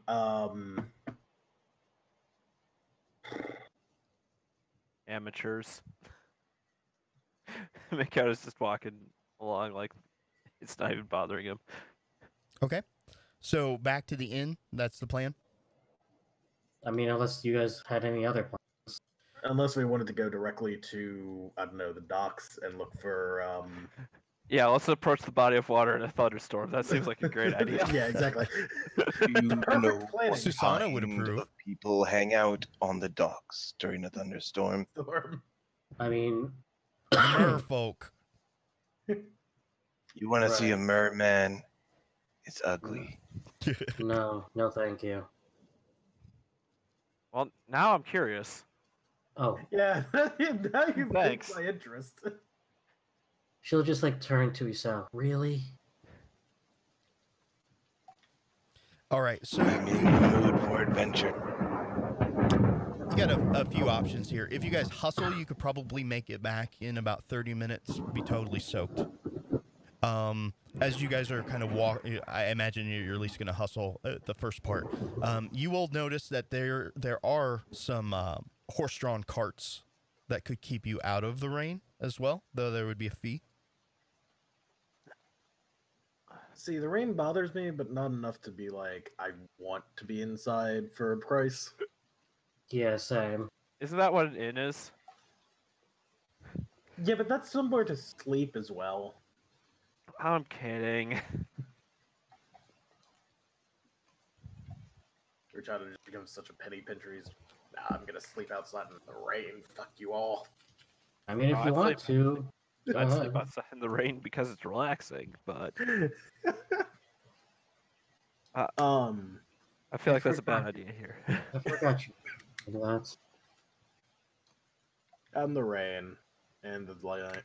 Amateurs. Mikoto's just walking along like it's not even bothering him. Okay. So back to the inn. That's the plan. I mean, unless you guys had any other plans. Unless we wanted to go directly to, I don't know, the docks and look for... Yeah, let's approach the body of water in a thunderstorm. That seems like a great idea. Yeah, exactly. You know what Susanna would kind approve. of people hang out on the docks during a thunderstorm. I mean... Merfolk. You want to see a merman? It's ugly. No, thank you. Well, now I'm curious. Oh. Yeah, now you Thanks. piqued my interest. She'll just like turn to Isao. Really? All right, so I'm in the mood for adventure. you got a few options here. If you guys hustle, you could probably make it back in about 30 minutes, be totally soaked. As you guys are kind of I imagine you're at least going to hustle the first part. You will notice that there are some horse-drawn carts that could keep you out of the rain as well, though there would be a fee. See, the rain bothers me, but not enough to be like, I want to be inside for a price. Yeah, same. Isn't that what an inn is? Yeah, but that's somewhere to sleep as well. I'm kidding. Rachado just becomes such a penny pincher. He's, nah, I'm gonna sleep outside in the rain. Fuck you all. I mean, if Oh, you I'd want to, go I'd sleep ahead. outside in the rain because it's relaxing, but I feel like that's a bad idea here. I forgot you. That's And the rain, and the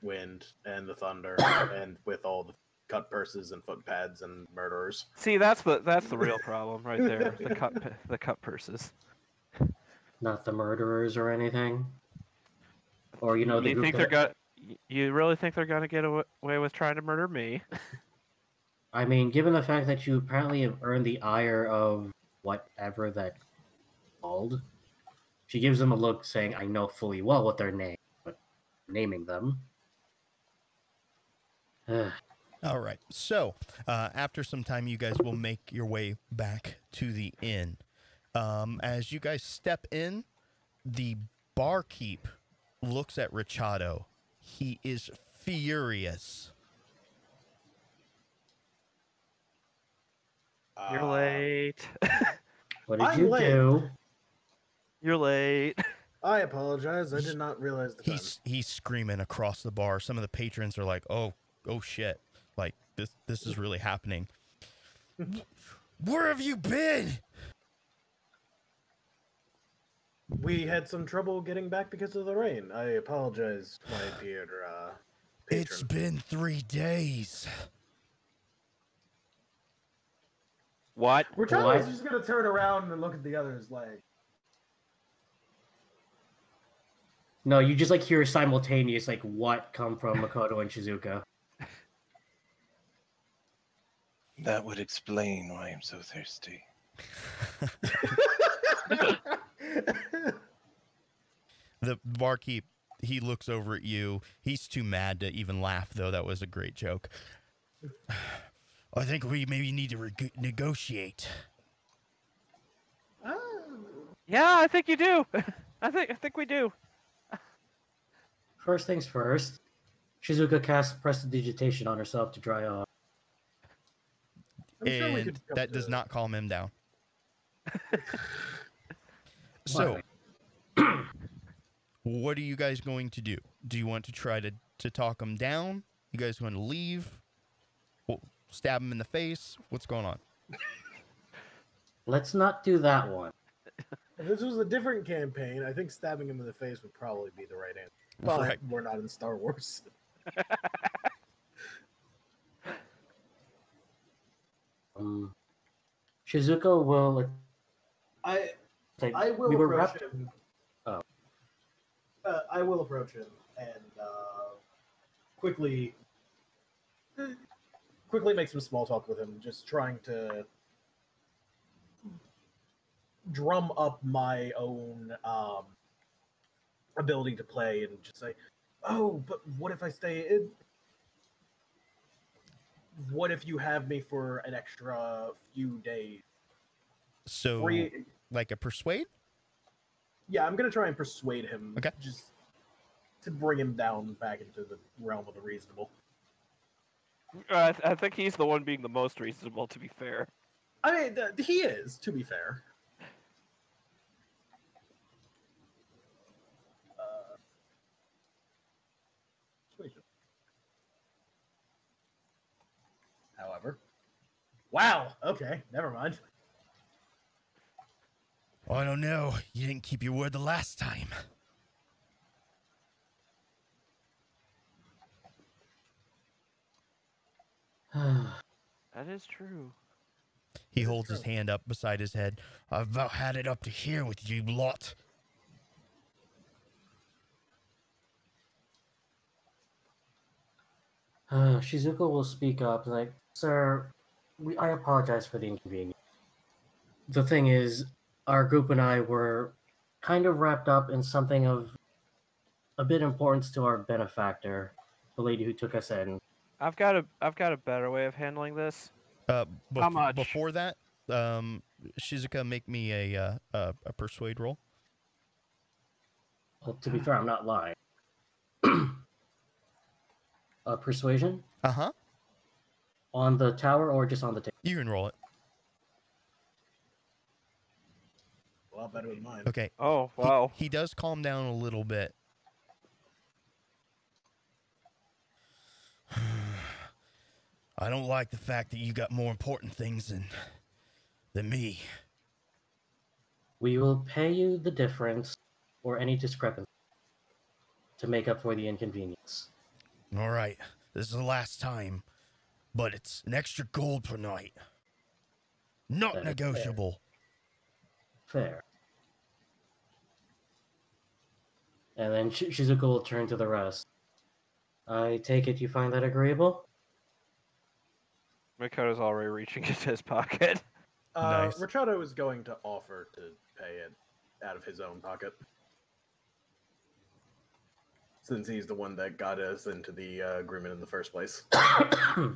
wind, and the thunder, and with all the cut purses and foot pads and murderers. See, that's the real problem right there. The cut purses. not the murderers or anything. Or, you know, the You group think that... You really think they're gonna get away with trying to murder me? I mean, given the fact that you apparently have earned the ire of whatever that called, she gives them a look saying, I know fully well what they're named, but naming them. All right. So, after some time, you guys will make your way back to the inn. As you guys step in, the barkeep looks at Richado. He is furious. You're late. What did I'm you late. do? You're late. I apologize. I did not realize the time. He's screaming across the bar. Some of the patrons are like, "Oh shit! Like this is really happening." Where have you been? We had some trouble getting back because of the rain. I apologize, my dear patron. It's been 3 days. What? Rachado's just gonna turn around and look at the others like. No, you just like hear simultaneous like what come from Makoto and Shizuka. That would explain why I'm so thirsty. The barkeep, he looks over at you. He's too mad to even laugh, though. That was a great joke. I think we maybe need to negotiate. Yeah, I think you do. I think we do. First things first, Shizuka casts prestidigitation on herself to dry off. I'm sure we And could come that does to- not calm him down. So, what are you guys going to do? Do you want to try to talk him down? You guys going to leave? Well, stab him in the face? What's going on? Let's not do that one. If this was a different campaign, I think stabbing him in the face would probably be the right answer. But Right. we're not in Star Wars. Shizuka will. I Like, will we were approach wrapped. him. Oh. I will approach him and quickly make some small talk with him, just trying to drum up my own ability to play and just say, "Oh, but what if I stay in? What if you have me for an extra few days?" So, like a persuade? Yeah, I'm gonna try and persuade him. Okay. Just to bring him down back into the realm of the reasonable. I think he's the one being the most reasonable, to be fair. I mean, he is, to be fair. Persuasion. However. Wow, okay, never mind. I don't know. You didn't keep your word the last time. That is true. He holds his hand up beside his head. I've about had it up to here with you lot. Shizuka will speak up, like, "Sir, I apologize for the inconvenience. The thing is, our group and I were kind of wrapped up in something of a bit importance to our benefactor, the lady who took us in. I've got a better way of handling this. How much? Before that, Shizuka, make me a persuade roll. Well, to be fair, I'm not lying. Persuasion? Uh-huh. On the tower or just on the table? You can roll it. A lot better than mine. Okay. Oh, wow. He does calm down a little bit. I don't like the fact that you got more important things than me. We will pay you the difference or any discrepancy to make up for the inconvenience. All right. This is the last time, but it's an extra gold per night. Not That is negotiable. Fair. And then Shizuka will turn to the rest. I take it you find that agreeable? Makoto's already reaching into his pocket. Nice. Richardo is going to offer to pay it out of his own pocket. Since he's the one that got us into the agreement in the first place. All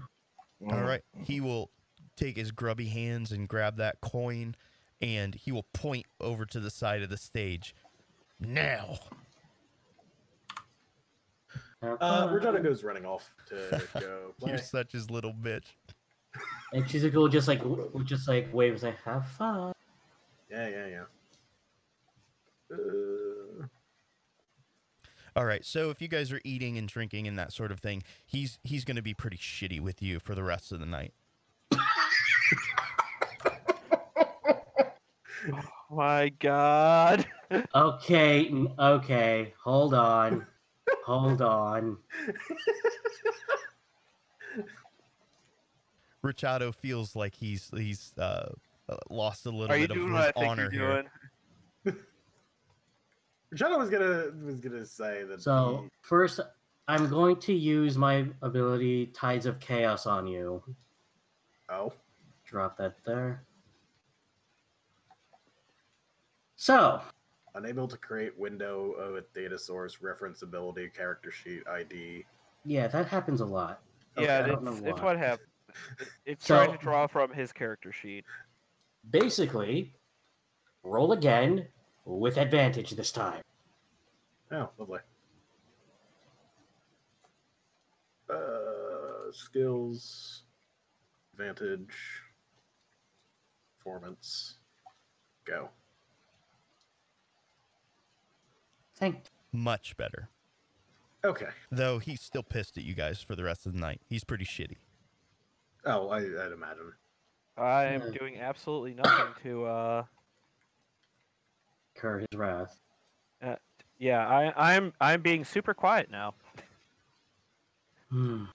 right. He will take his grubby hands and grab that coin, and he will point over to the side of the stage. Now. Richardo goes running off to go play. You're such his little bitch. And Shizuka will just like wave and say, "Have fun." Yeah. All right. So if you guys are eating and drinking and that sort of thing, he's going to be pretty shitty with you for the rest of the night. Oh my god. Okay. Hold on. Richardo feels like he's lost a little Are you bit of doing his what I think honor you're here. doing? Richardo was gonna say that. So first, I'm going to use my ability Tides of Chaos on you. Oh. Drop that there. So. Unable to create window with data source, reference ability, character sheet, ID. Yeah, that happens a lot. Yeah, I don't know it's why. what happened. It's So- trying to draw from his character sheet. Basically, roll again with advantage this time. Oh, lovely. Skills, advantage, performance, go. Much better. Okay. Though he's still pissed at you guys for the rest of the night. He's pretty shitty. Oh, I'd imagine. I'm Yeah. doing absolutely nothing to Incur his wrath. yeah, I'm being super quiet now. And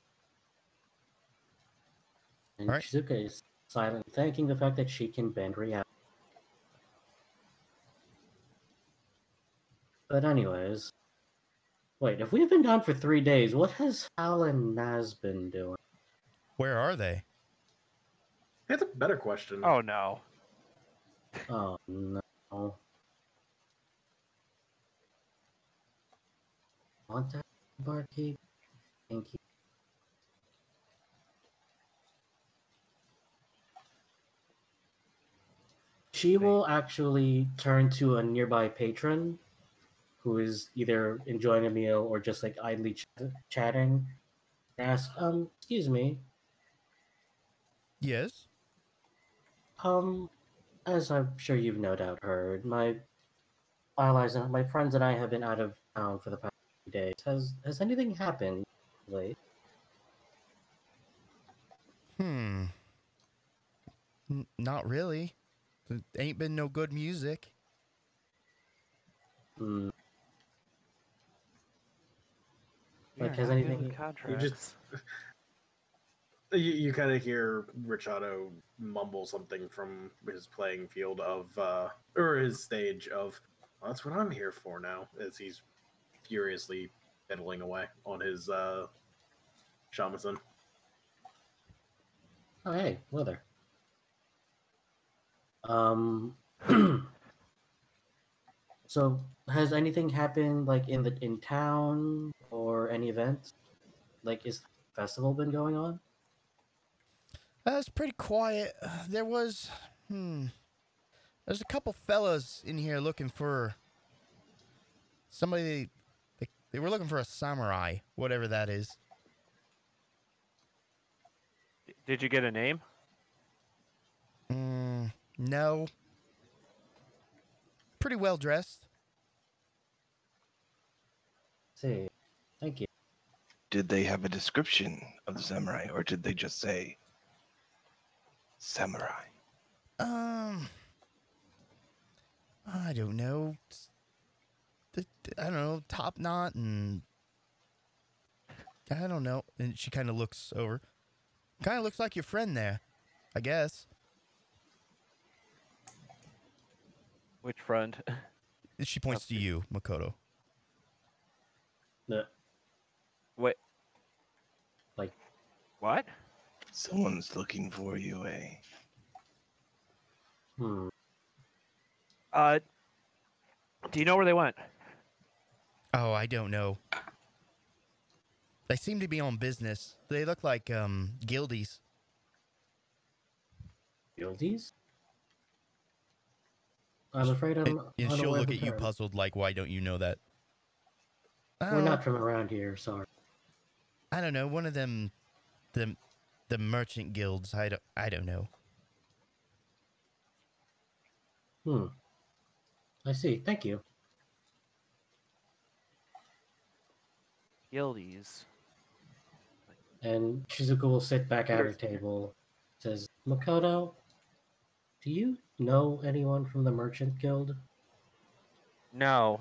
Alright. Shizuka is silent, thanking the fact that she can bend reality. But anyways, wait, if we've been gone for 3 days, what has Hal and Naz been doing? Where are they? That's a better question. Oh no. Oh no. Want that, barkeep? Thank you. She will actually turn to a nearby patron who is either enjoying a meal or just like idly chatting and ask, excuse me, Yes? as I'm sure you've no doubt heard, my allies and my friends and I have been out of town for the past few days. Has anything happened lately? Not really. There ain't been no good music. Hmm. We Like, are has not good anything- with you contracts. You kind of hear Richardo mumble something from his playing field of, or his stage of, well, that's what I'm here for now, as he's furiously fiddling away on his shamisen. Oh, hey, weather. So, has anything happened like in town or any event? Like, is the festival been going on? It's pretty quiet. There's a couple fellas in here looking for Somebody, they were looking for a samurai, whatever that is. Did you get a name? No. Pretty well dressed. See, thank you. Did they have a description of the samurai, or did they just say samurai? I don't know. I don't know, top knot, and I don't know. And she kind of looks over. Kind of looks like your friend there, I guess. Which friend? She points to you, Makoto. Wait. Like, what? Someone's looking for you, eh? hmm. Do you know where they went? Oh, I don't know. They seem to be on business. They look like guildies. Guildies? I'm afraid I'm And she'll unaware of look the at you term. puzzled, like, why don't you know that? We're not from around here, sorry. I don't know. One of them, the merchant guilds. I don't know. I see. Thank you. Guildies. And Shizuka will sit back at her table. Says, Makoto, do you know anyone from the Merchant Guild? No.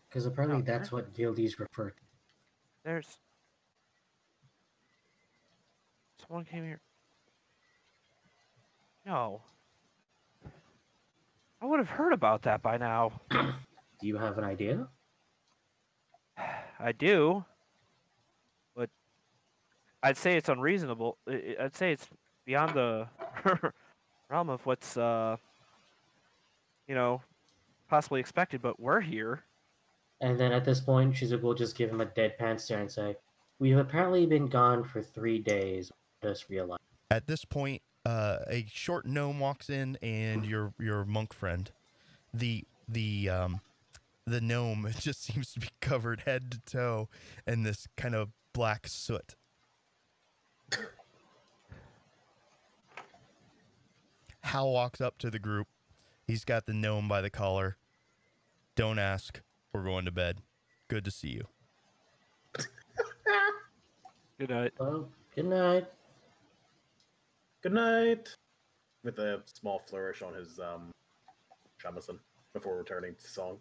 Because apparently No, that's what guildies refer to. There's... Someone came here. No. I would have heard about that by now. Do you have an idea? I do. But I'd say it's unreasonable. I'd say it's beyond the realm of what's, possibly expected, but we're here. And then at this point, Shizuka will just give him a deadpan stare and say, we've apparently been gone for 3 days. Just realize. At this point, a short gnome walks in, and your monk friend, the gnome just seems to be covered head to toe in this kind of black soot. Hal walks up to the group. He's got the gnome by the collar. Don't ask. We're going to bed. Good to see you. Good night. Well, good night. Good night. With a small flourish on his shamisen before returning to song.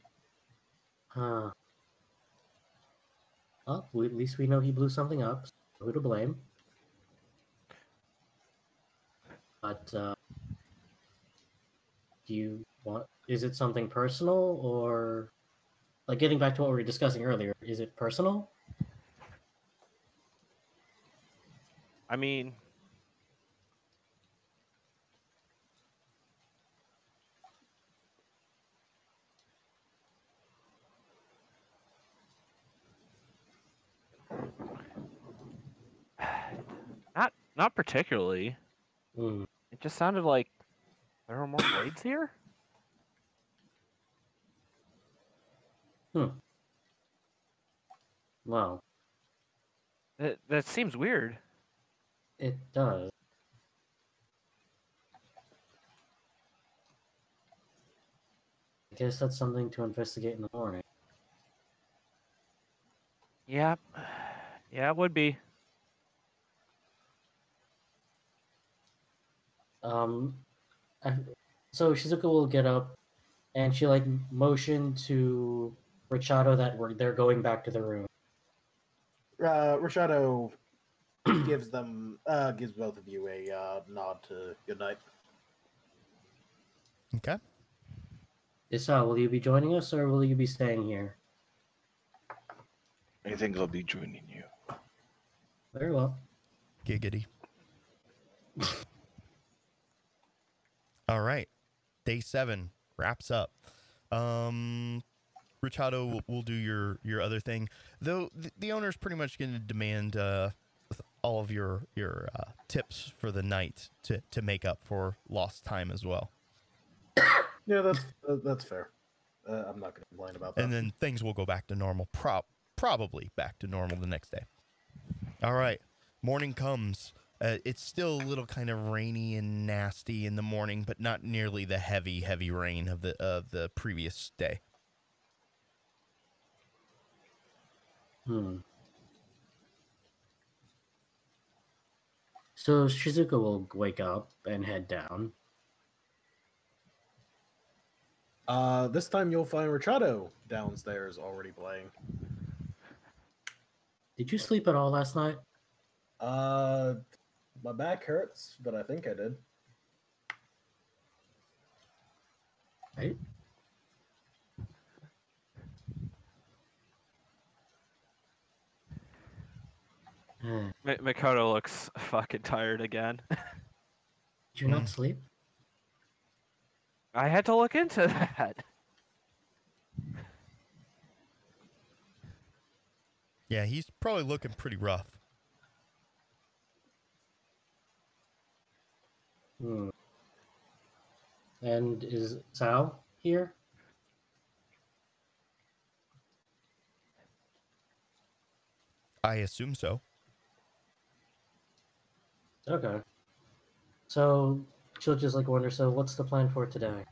Huh. Well, at least we know he blew something up. So who to blame? But, do you want... Is it something personal, or... Like, getting back to what we were discussing earlier, is it personal? I mean... Not particularly. Hmm. It just sounded like there were more blades here? Well, That seems weird. it does. I guess that's something to investigate in the morning. Yeah. Yeah, it would be. So Shizuka will get up, and she motion to Richado that they're going back to the room. Rashado gives both of you a nod to good night. Okay. Issa, will you be joining us, or will you be staying here? I think I'll be joining you. Very well. Giggity. All right. Day 7 wraps up. Richado will do your other thing, though the owner's pretty much going to demand all of your tips for the night to make up for lost time as well. Yeah, that's fair. I'm not going to complain about that. And then things will go back to normal, probably back to normal the next day. All right, morning comes. It's still a little kind of rainy and nasty in the morning, but not nearly the heavy rain of the previous day. So Shizuka will wake up and head down. This time you'll find Richado downstairs already playing. Did you sleep at all last night? My back hurts, but I think I did. Right? Makoto looks fucking tired again. Did you not sleep? I had to look into that. Yeah, he's probably looking pretty rough. And is Sao here? I assume so. Okay. So she'll just like wonder, so what's the plan for today?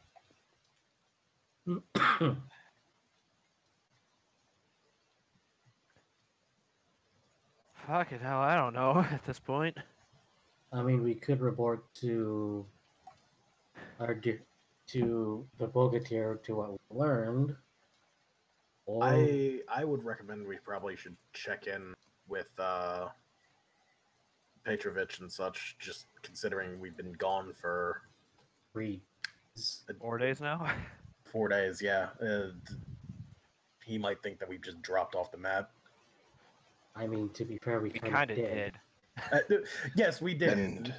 Fucking hell, I don't know at this point. I mean, we could report to to the Bogatir to what we learned. Or I would recommend we probably should check in with Petrovich and such, just considering we've been gone for 3 4 days now. 4 days. Yeah, he might think that we've just dropped off the map. I mean, to be fair, we We kind kind of of did. did. Yes, we did. And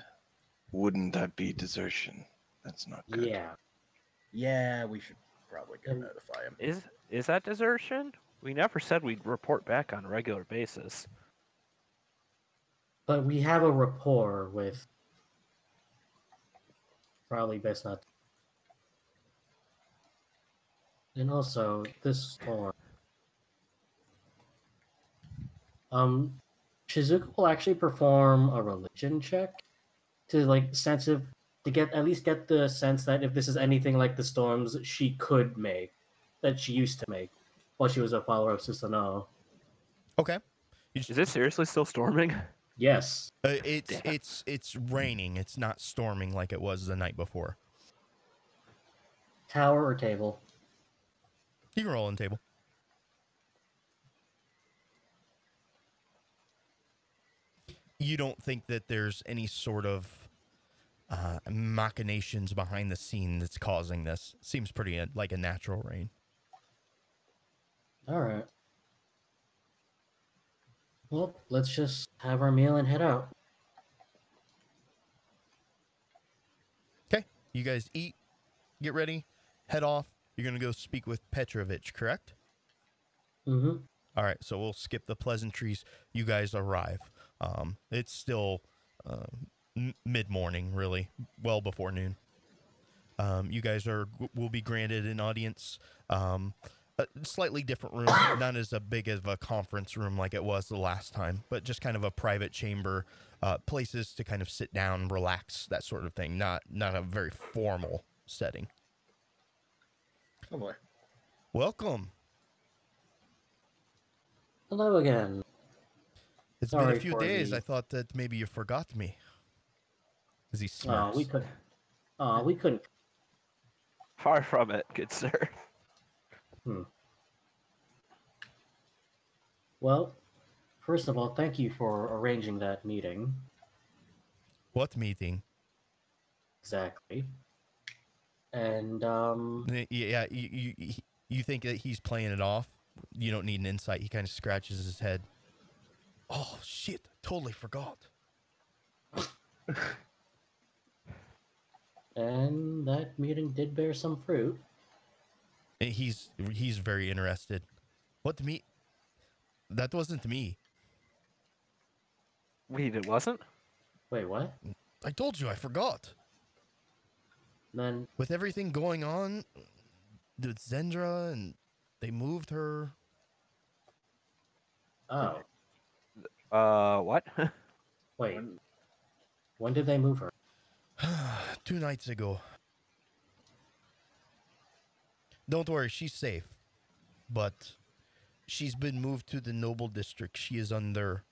wouldn't that be desertion? That's not good. Yeah. Yeah, we should probably go notify him. Is that desertion? We never said we'd report back on a regular basis. But we have a rapport with. Probably best not. And also, this storm. Shizuka will actually perform a religion check to at least get the sense that if this is anything like the storms she could make, that she used to make while she was a follower of Susanoo. Okay. Is it seriously still storming? Yes. It's raining. It's not storming like it was the night before. Tower or table? You can roll on table. You don't think that there's any sort of machinations behind the scene that's causing this? Seems pretty like a natural rain. All right. Well, let's just have our meal and head out. Okay. You guys eat, get ready, head off. You're going to go speak with Petrovich, correct? Mm-hmm. All right. So we'll skip the pleasantries. You guys arrive. It's still mid-morning, really, well before noon. You guys will be granted an audience. A slightly different room, not as big of a conference room like it was the last time, but just kind of a private chamber, places to kind of sit down, relax, that sort of thing. Not a very formal setting. Oh boy. Welcome. Hello again. It's Sorry been a few for days. the- I thought that maybe you forgot me. As he smirks. We couldn't. Far from it, good sir. Well, first of all, thank you for arranging that meeting. What meeting? Exactly. And Yeah, you think that he's playing it off? You don't need an insight. He kind of scratches his head. Oh shit! Totally forgot. And that meeting did bear some fruit. And he's very interested. What me? That wasn't me. Wait, it wasn't? Wait, what? I told you I forgot. Then With everything going on, with Zendra, and they moved her. Oh, What? wait. When did they move her? 2 nights ago. Don't worry, she's safe. But she's been moved to the Noble District. She is under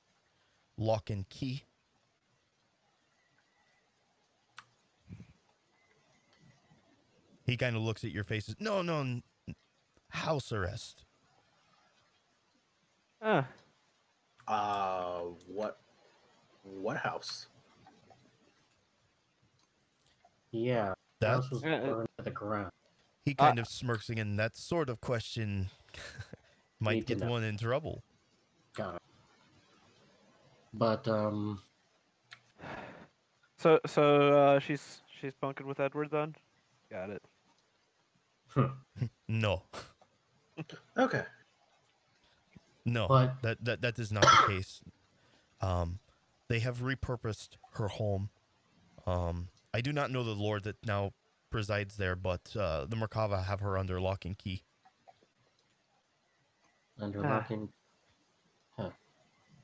lock and key. He kind of looks at your faces. No, house arrest. Huh. What house? Yeah, the That house was burned to the ground. he kind of smirks again. That sort of question might Need to get know. one in trouble. Got it. But So she's bunking with Edward then? Got it. No. Okay. No. But- that is not the case. They have repurposed her home. I do not know the lord that now presides there, but the Merkava have her under lock and key. under Ah. locking.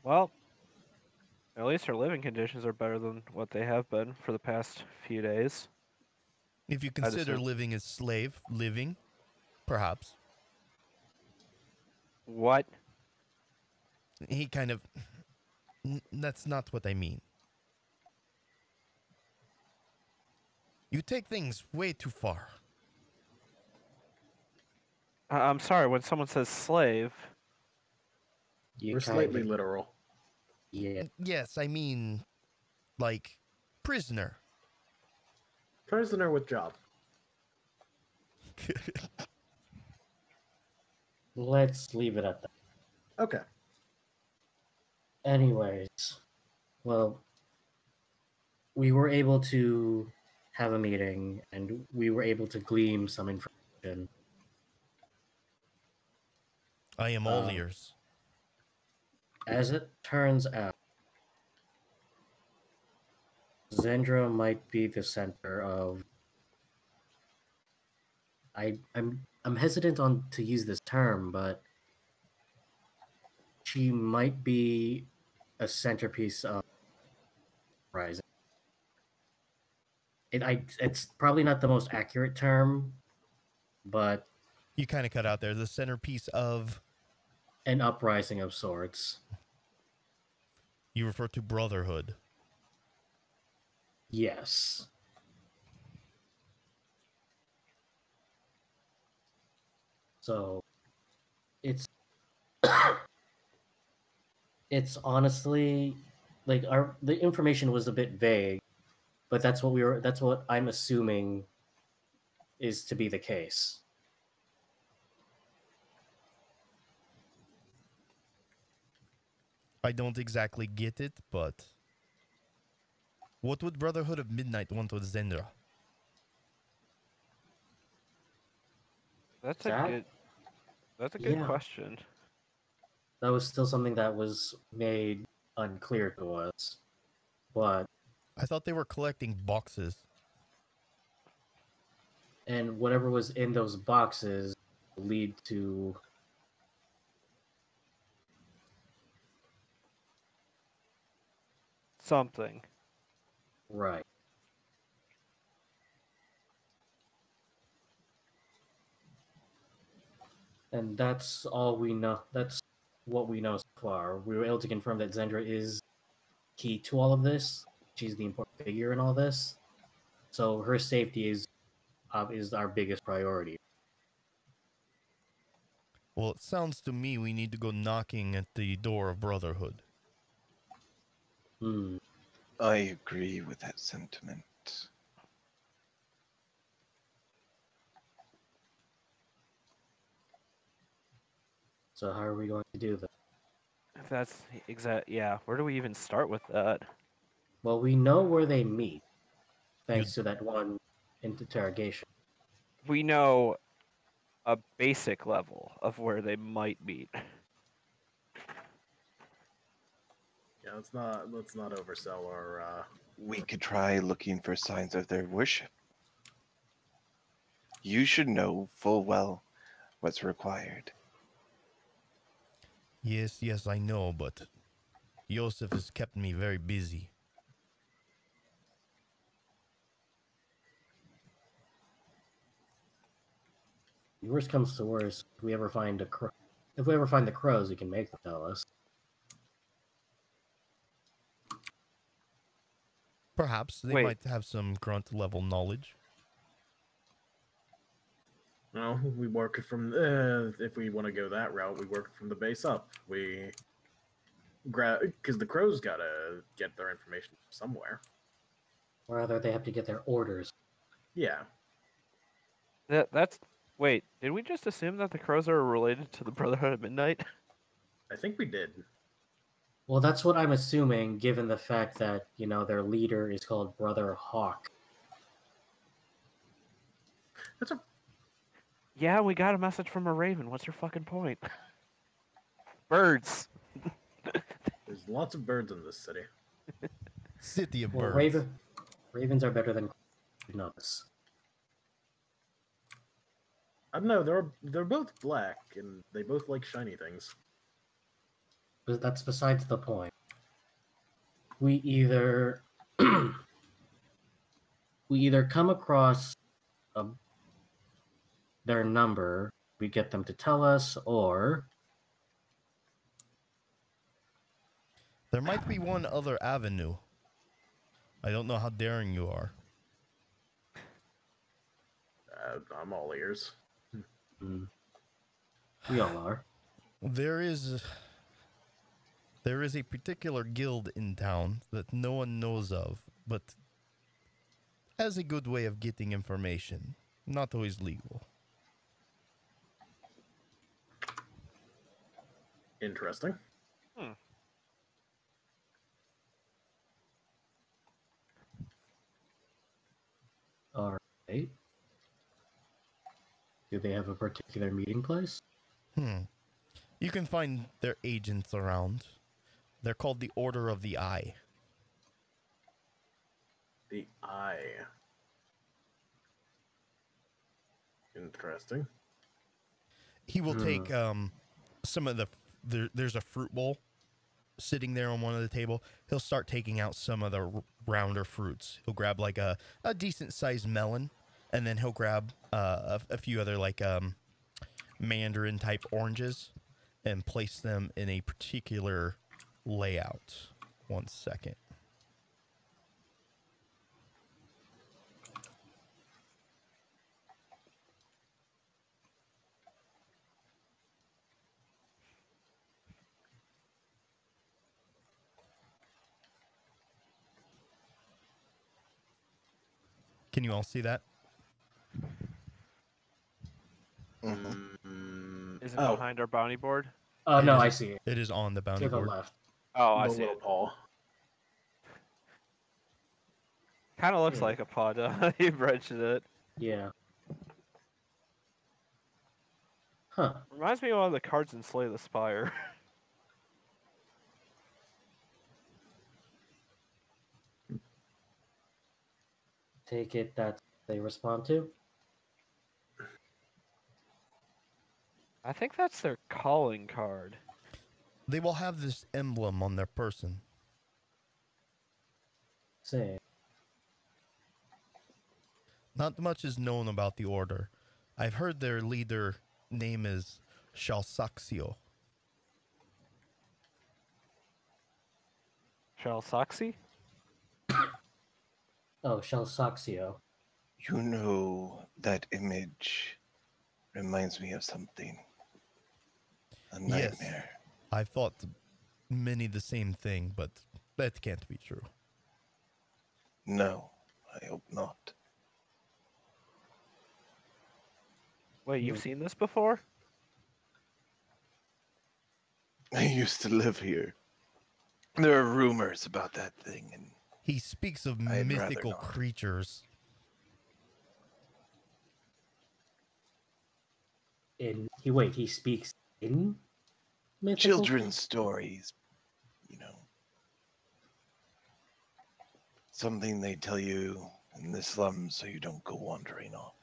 Well, at least her living conditions are better than what they have been for the past few days. If you consider assume- living as slave living, perhaps. What? He kind of... That's not what I mean. You take things way too far. I'm sorry, when someone says slave, You We're kinda- slightly literal. Yeah. Yes, I mean, like, prisoner. Prisoner with job. Let's leave it at that. Okay. Anyways, well, we were able to have a meeting and we were able to glean some information. I am all ears. As it turns out, Zendra might be the center of. I'm hesitant on to use this term, but she might be a centerpiece of Rising. It's probably not the most accurate term, but You kind of cut out there. The centerpiece of... an uprising of sorts. You refer to Brotherhood. Yes. So, it's it's honestly like the information was a bit vague, but that's what I'm assuming is to be the case. I don't exactly get it, but... What would Brotherhood of Midnight want with Zendra? that's That- a good yeah. question. That was still something that was made unclear to us. But I thought they were collecting boxes. and whatever was in those boxes lead to Something. right. And that's all we know. That's what we know so far. We were able to confirm that Zendra is key to all of this. She's the important figure in all this. So her safety is our biggest priority. Well, it sounds to me we need to go knocking at the door of Brotherhood. Hmm. I agree with that sentiment. So how are we going to do that? If that's yeah, where do we even start with that? Well, we know where they meet, thanks to that one interrogation. We know a basic level of where they might meet. Yeah, let's not oversell our We could try looking for signs of their worship. You should know full well what's required. Yes, I know, but Joseph has kept me very busy. Worst comes to worst, if we ever find the crows, we can make them tell us. Perhaps they might have some grunt level knowledge. No, we work it from if we want to go that route, we work it from the base up. We grab because the crows gotta get their information somewhere. Or rather, they have to get their orders. Yeah. That's. Wait, did we just assume that the crows are related to the Brotherhood of Midnight? I think we did. Well, that's what I'm assuming, given the fact that, their leader is called Brother Hawk. That's a Yeah, we got a message from a raven. What's your fucking point? Birds. There's lots of birds in this city. City of Well, birds. Ravens are better than nuts. I don't know. They're both black and they both like shiny things. But that's besides the point. We either come across their number, we get them to tell us, or There might be one other avenue. I don't know how daring you are. I'm all ears. We all are. There is a particular guild in town that no one knows of, but has a good way of getting information. Not always legal. Interesting. All right. Do they have a particular meeting place? You can find their agents around. They're called the Order of the Eye. The eye. Interesting. He will take some of there's a fruit bowl sitting there on one of the table. He'll start taking out some of the rounder fruits. He'll grab like a decent sized melon, and then he'll grab a few other like mandarin type oranges and place them in a particular layout. 1 second. Can you all see that? Is it behind our bounty board? Oh, no, I see it. It is on the bounty To the board. left. Oh, I The see little it. paw. Kind of looks like a paw, though. You mentioned it. Yeah. Huh. Reminds me of one of the cards in Slay the Spire. Take it that they respond to? I think that's their calling card. They will have this emblem on their person. Say. Not much is known about the order. I've heard their leader name is Shalsaxio. Shalsaxi? Oh, Shalsaxio. You know, that image reminds me of something. A nightmare. Yes, I've thought many the same thing, but that can't be true. No, I hope not. Wait, you've seen this before? I used to live here. There are rumors about that thing, and He speaks of I'd rather mythical not. creatures. He speaks in mythical? children's stories, you know. Something they tell you in the slums so you don't go wandering off.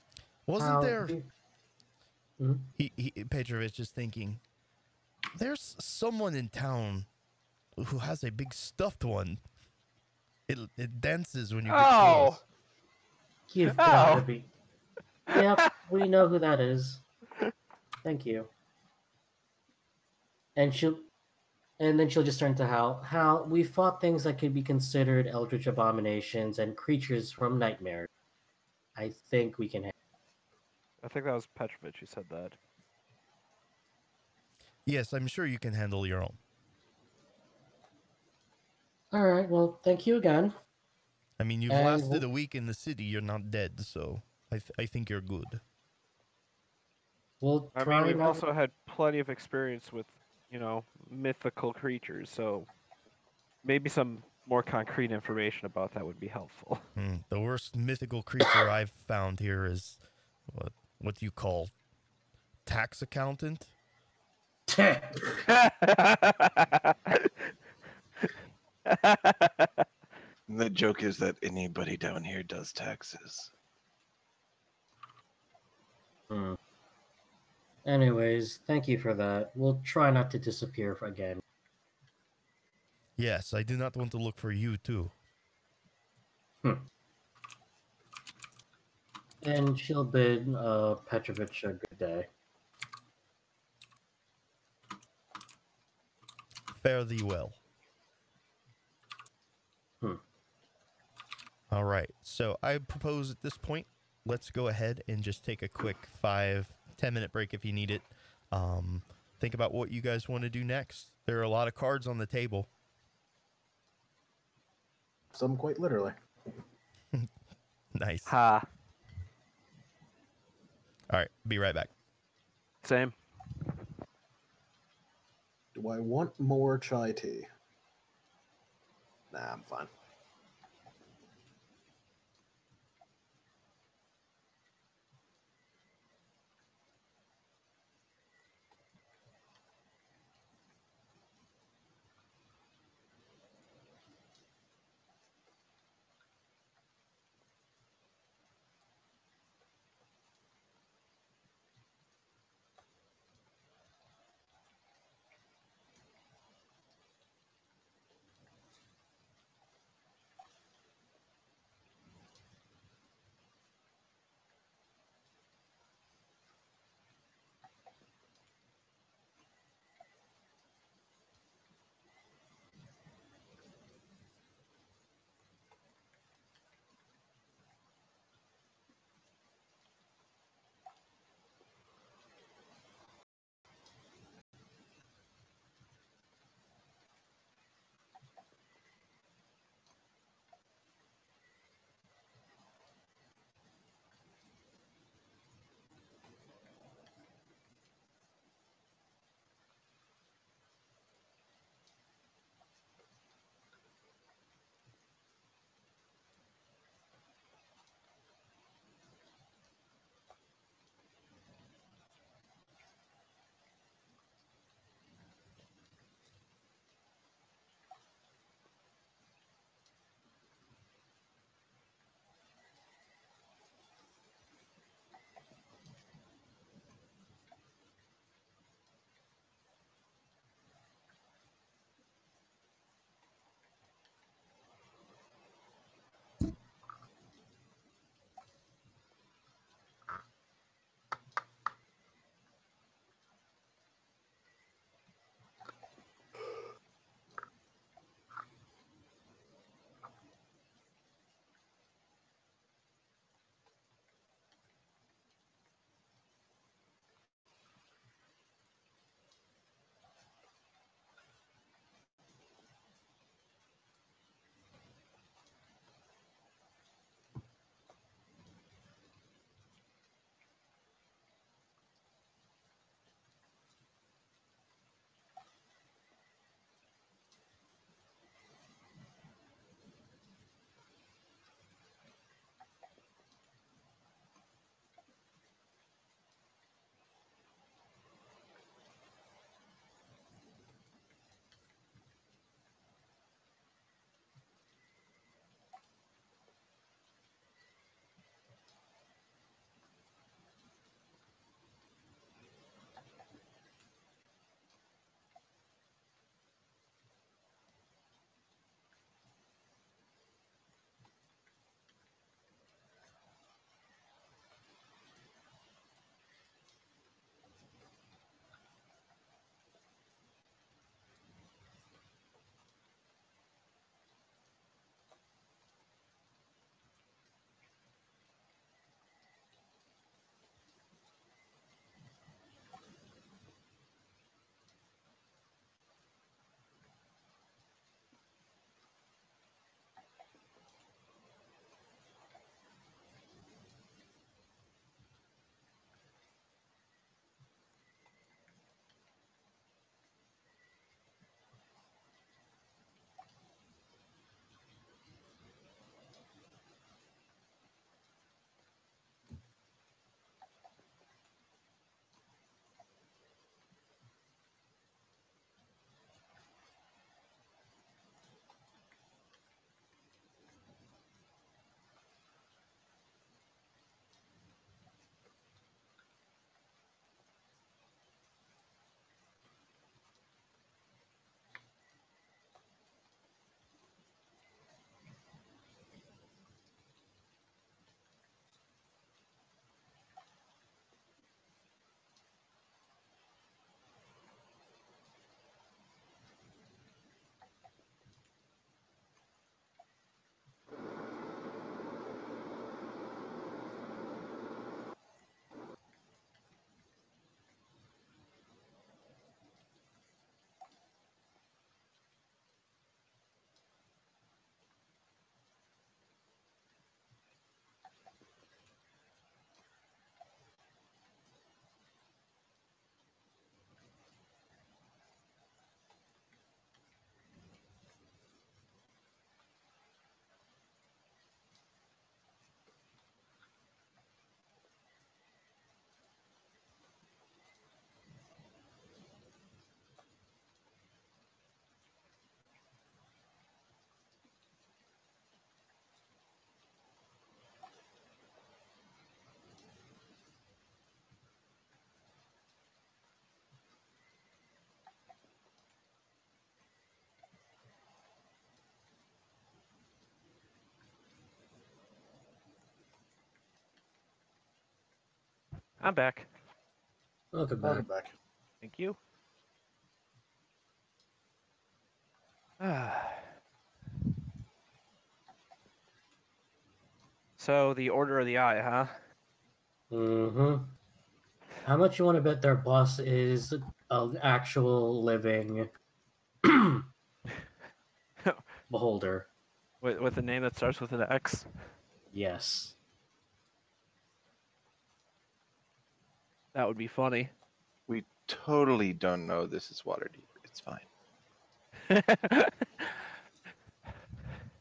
Wasn't there? Mhm. Petrovich is thinking, there's someone in town who has a big stuffed one. It dances when you get close. You've got to be. Yep, we know who that is. Thank you. And then she'll just turn to Hal. Hal, we fought things that could be considered eldritch abominations and creatures from nightmares. I think we can. I think that was Petrovich who said that. Yes, I'm sure you can handle your own. All right. Well, thank you again. I mean, you've lasted a week in the city. You're not dead, so I think you're good. We'll I mean, we've also had plenty of experience with, mythical creatures, so maybe some more concrete information about that would be helpful. The worst mythical creature I've found here is what do you call tax accountant? The joke is that anybody down here does taxes. Anyways, thank you for that. We'll try not to disappear again. Yes, I do not want to look for you, too. And she'll bid Petrovich a good day. Fare thee well. All right, so I propose at this point, let's go ahead and just take a quick 5-10 minute break if you need it. Think about what you guys want to do next. There are a lot of cards on the table. Some quite literally. Nice. Ha. All right, be right back. Same. Do I want more chai tea? Nah, I'm fine. I'm back. Welcome Welcome back. back. Thank you. So the Order of the Eye, huh? Mm-hmm. How much you want to bet their boss is an actual living beholder? With a name that starts with an X? Yes. That would be funny. We totally don't know this is Waterdeep. It's fine.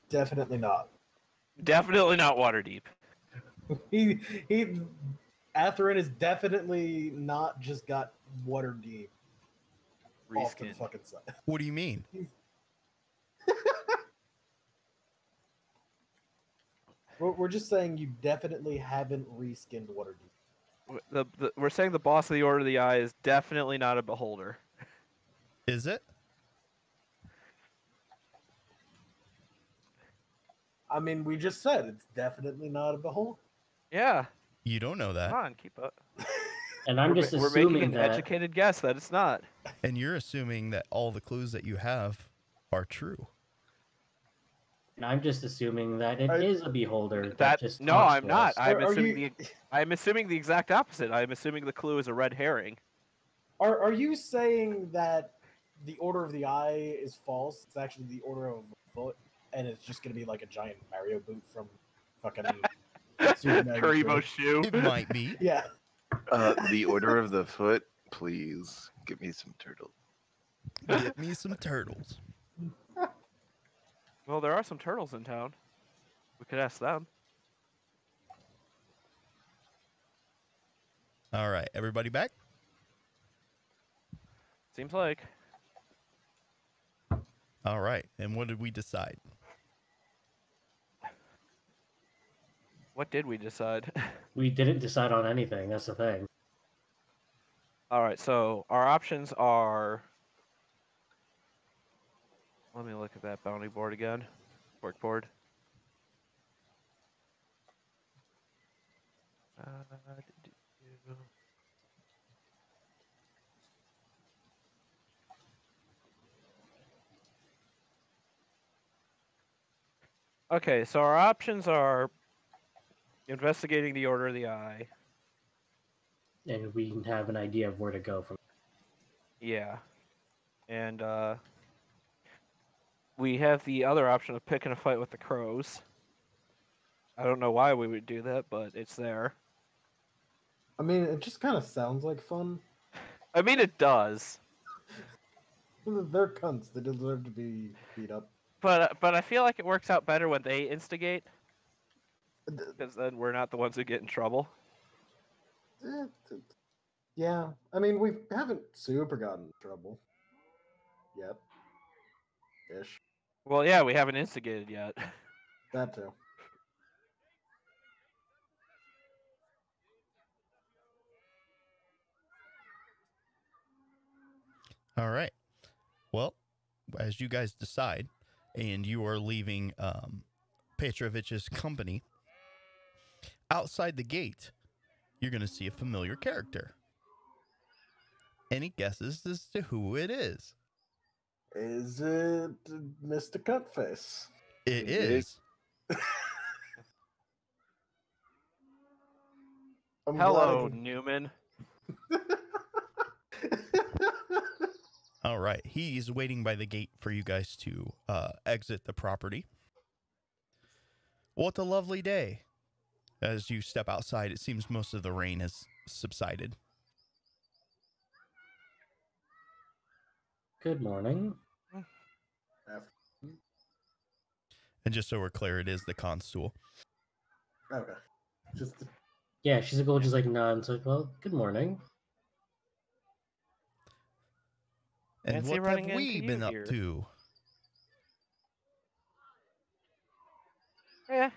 Definitely not. Definitely not Waterdeep. He Atherin is definitely not just got water deep off to the Reskinned. fucking side. What do you mean? We're just saying you definitely haven't reskinned water deep. We're saying the boss of the Order of the Eye is definitely not a beholder. Is it? I mean, we just said it's definitely not a beholder. Yeah. You don't know that. Come on, keep up. And I'm just We're making assuming an that. educated guess that it's not. And you're assuming that all the clues that you have are true. And I'm just assuming that it is a beholder. That just no, talks I'm to not. us. I'm assuming the exact opposite. I'm assuming the clue is a red herring. Are you saying that the Order of the Eye is false? It's actually the Order of Foot, and it's just gonna be like a giant Mario boot from fucking Super Mario Turbo 3. shoe. It might be. Yeah. The Order of the Foot, please give me some turtle. Get me some turtles. Well, there are some turtles in town. We could ask them. All right, everybody back? Seems like. All right, and what did we decide? What did we decide? We didn't decide on anything. That's the thing. All right, so our options are. Let me look at that bounty board again. Work board. Okay, so our options are investigating the Order of the Eye. And we can have an idea of where to go from. Yeah. And we have the other option of picking a fight with the crows. I don't know why we would do that, but it's there. I mean, it just kind of sounds like fun. I mean, it does. They're cunts. They deserve to be beat up. But I feel like it works out better when they instigate, because then we're not the ones who get in trouble. Yeah, I mean, we haven't super gotten in trouble yet. Ish. Well, yeah, we haven't instigated yet. That too. All right. Well, as you guys decide, and you are leaving Petrovich's company, outside the gate, you're going to see a familiar character. Any guesses as to who it is? Is it Mr. Cutface? It is. Hello, Newman. All right. He's waiting by the gate for you guys to exit the property. What a lovely day. As you step outside, it seems most of the rain has subsided. Good morning. And just so we're clear, it is the constable. Okay. Just Yeah, she's a gold, just like nods. Like, well, good morning. And Fancy what have running we into been you up here. to? Yeah,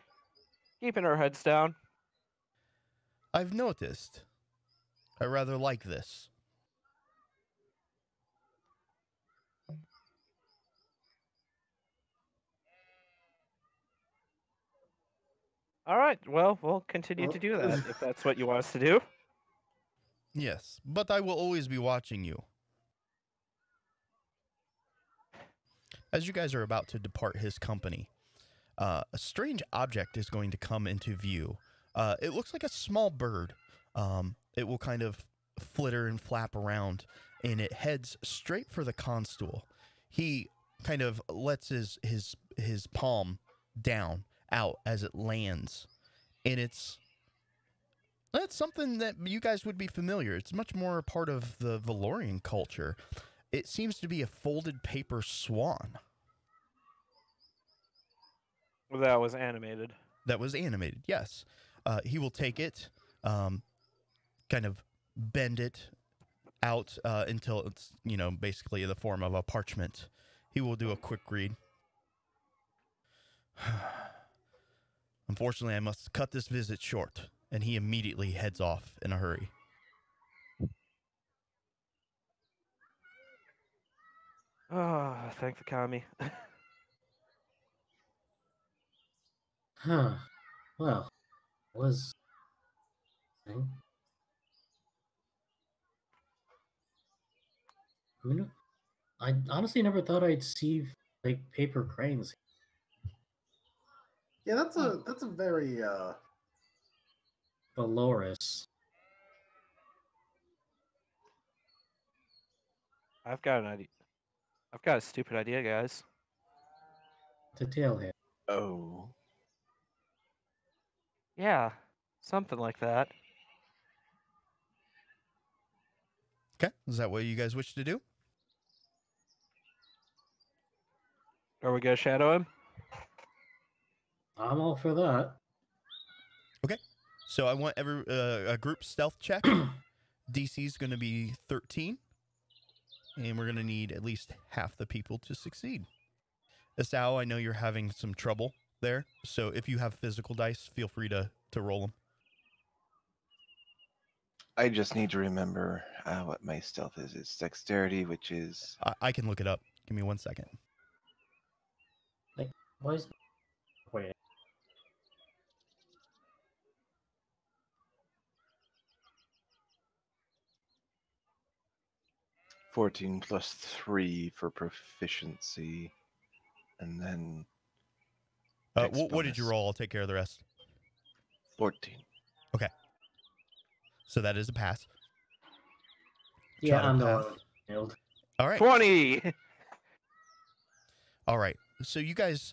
keeping our heads down. I've noticed. I rather like this. All right, well, we'll continue to do that if that's what you want us to do. Yes, but I will always be watching you. As you guys are about to depart his company, a strange object is going to come into view. It looks like a small bird. It will kind of flitter and flap around, and it heads straight for the constable. He kind of lets his palm down out as it lands, and that's something that you guys would be familiar. It's much more a part of the Valorian culture. It seems to be a folded paper swan. That was animated. That was animated, yes. He will take it, kind of bend it out until it's, basically in the form of a parchment. He will do a quick read. Unfortunately, I must cut this visit short, and he immediately heads off in a hurry. Oh, thank the kami. Huh. Well, was. Who knew? I honestly never thought I'd see like paper cranes. Yeah, that's a very Valoris. I've got an idea. I've got a stupid idea, guys. To tail him. Oh. Yeah, something like that. Okay, is that what you guys wish to do? Are we gonna shadow him? I'm all for that. Okay, so I want a group stealth check. DC is going to be 13, and we're going to need at least half the people to succeed. Asao, I know you're having some trouble there, so if you have physical dice, feel free to roll them. I just need to remember what my stealth is. It's dexterity, which is... I can look it up. Give me 1 second. Like, why is... Wait. 14 plus 3 for proficiency. And then... what did you roll? I'll take care of the rest. 14. Okay. So that is a pass. Yeah, Try to I'm pass. the one. All right. 20! All right. So you guys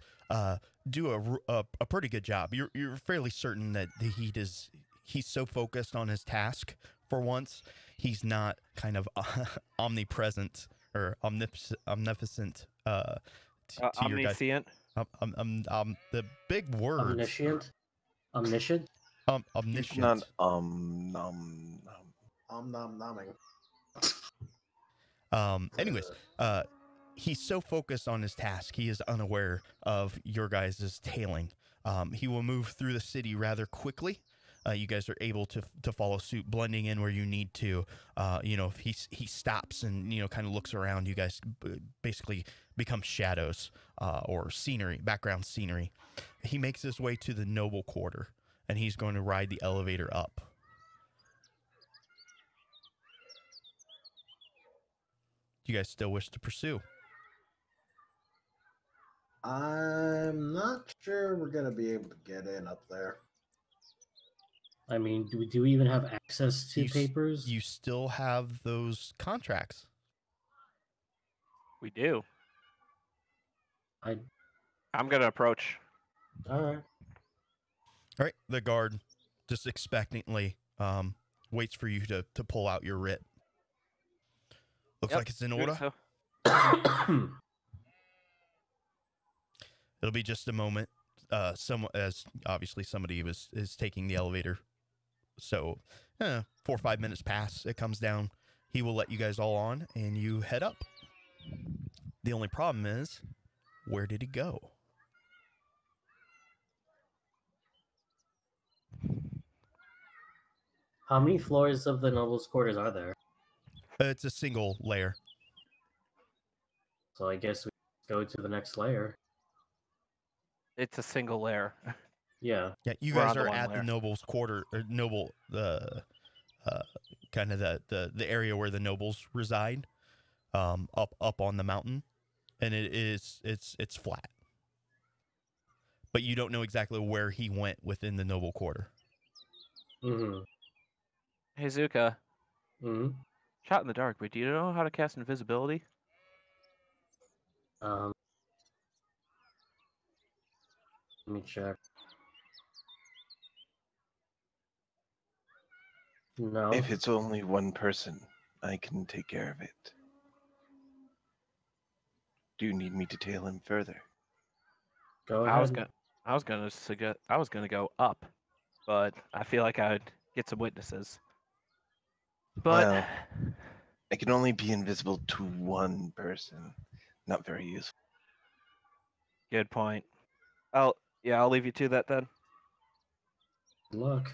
do a pretty good job. You're fairly certain that he's so focused on his task for once, he's not kind of omnipresent or omnificent to your guys. Omniscient? The big word. Omniscient? Omniscient? Omniscient. He's not nom-nomming. Anyways, he's so focused on his task, he is unaware of your guys' tailing. He will move through the city rather quickly. You guys are able to follow suit, blending in where you need to. If he stops and kind of looks around, you guys basically become shadows or scenery, background scenery. He makes his way to the noble quarter, and he's going to ride the elevator up. Do you guys still wish to pursue? I'm not sure we're gonna be able to get in up there. I mean, do we even have access to papers? You still have those contracts. We do. I'm gonna approach. all right. All right. The guard just expectantly waits for you to pull out your writ. Looks like it's in order. So. It'll be just a moment. As obviously somebody is taking the elevator. So 4 or 5 minutes pass. It comes down. He will let you guys all on, and you head up. The only problem is, where did he go? How many floors of the noble's quarters are there? It's a single layer. So I guess we go to the next layer. It's a single layer. Yeah. Yeah, you We're guys on are one at layer. the noble's quarter, or noble kind of the area where the nobles reside, up on the mountain, and it's flat. But you don't know exactly where he went within the noble quarter. Mm-hmm. Hey, Zuka. Mm-hmm. Shot in the dark, but do you know how to cast invisibility? Let me check. No. If it's only one person, I can take care of it. Do you need me to tail him further? Go I was ahead. gonna go up, but I feel like I'd get some witnesses. But Well, I can only be invisible to one person. Not very useful. good point. I'll leave you to that then. Good luck.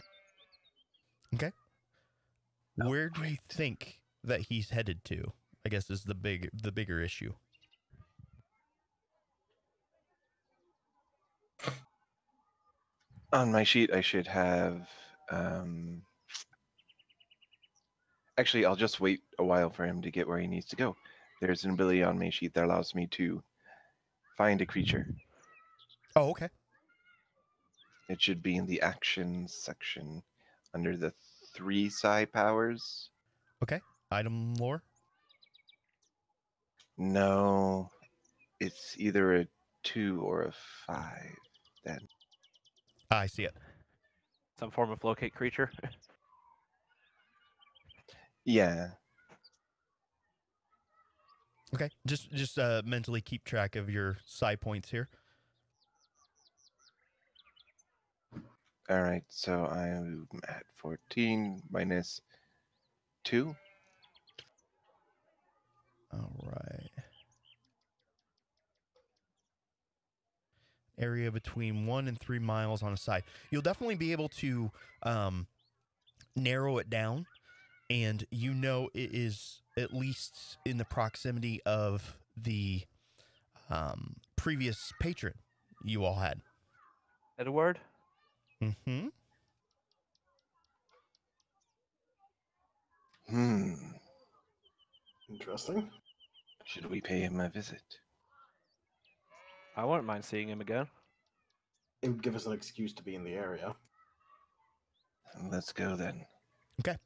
Okay. Oh, Where do you great. think that he's headed to? I guess is the bigger issue. On my sheet, I should have. Actually, I'll just wait a while for him to get where he needs to go. There's an ability on my sheet that allows me to find a creature. Oh, okay. It should be in the actions section under the 3 psi powers. Okay. Item lore. No, it's either a 2 or a 5. Then I see it. Some form of locate creature. yeah. Okay. Just mentally keep track of your psi points here. All right, so I'm at 14 minus 2. All right. Area between 1 and 3 miles on a side. You'll definitely be able to narrow it down, and you know it is at least in the proximity of the previous patron you all had. Edward? Mm-hmm. Interesting. Should we pay him a visit? I wouldn't mind seeing him again. It would give us an excuse to be in the area. Let's go then. Okay.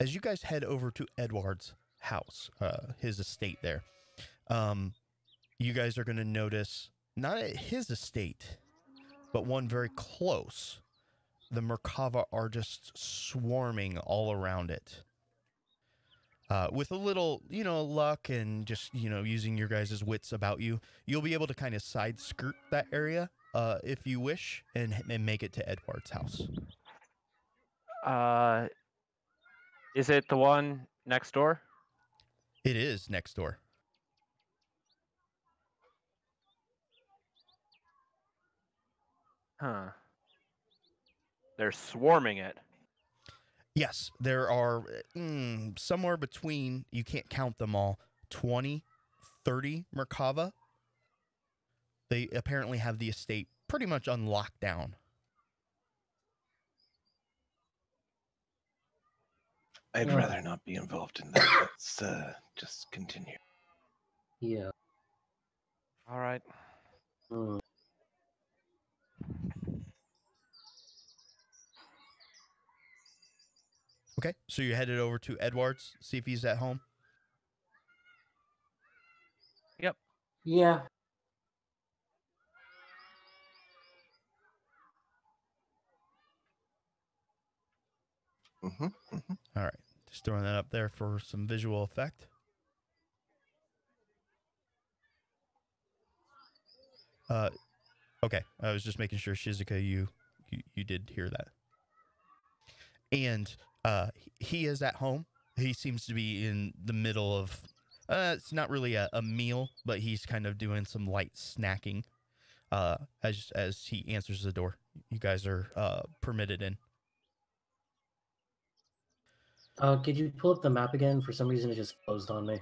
As you guys head over to Edward's house, his estate there, you guys are going to notice, not at his estate, but one very close. The Merkava are just swarming all around it. With a little, luck and just, using your guys' wits about you, you'll be able to kind of side skirt that area, if you wish, and make it to Edward's house. Is it the one next door? It is next door. Huh. They're swarming it. Yes, there are somewhere between, you can't count them all, 20, 30 Merkava. They apparently have the estate pretty much on lockdown. I'd rather not be involved in that. Let's just continue. Yeah. All right. Okay, so you're headed over to Edward's, see if he's at home. Yep. Yeah. Mm-hmm, mm-hmm. All right, just throwing that up there for some visual effect. Okay, I was just making sure, Shizuka, you did hear that. And he is at home. He seems to be in the middle of, it's not really a meal, but he's kind of doing some light snacking as he answers the door. You guys are permitted in. Could you pull up the map again? For some reason, it just closed on me.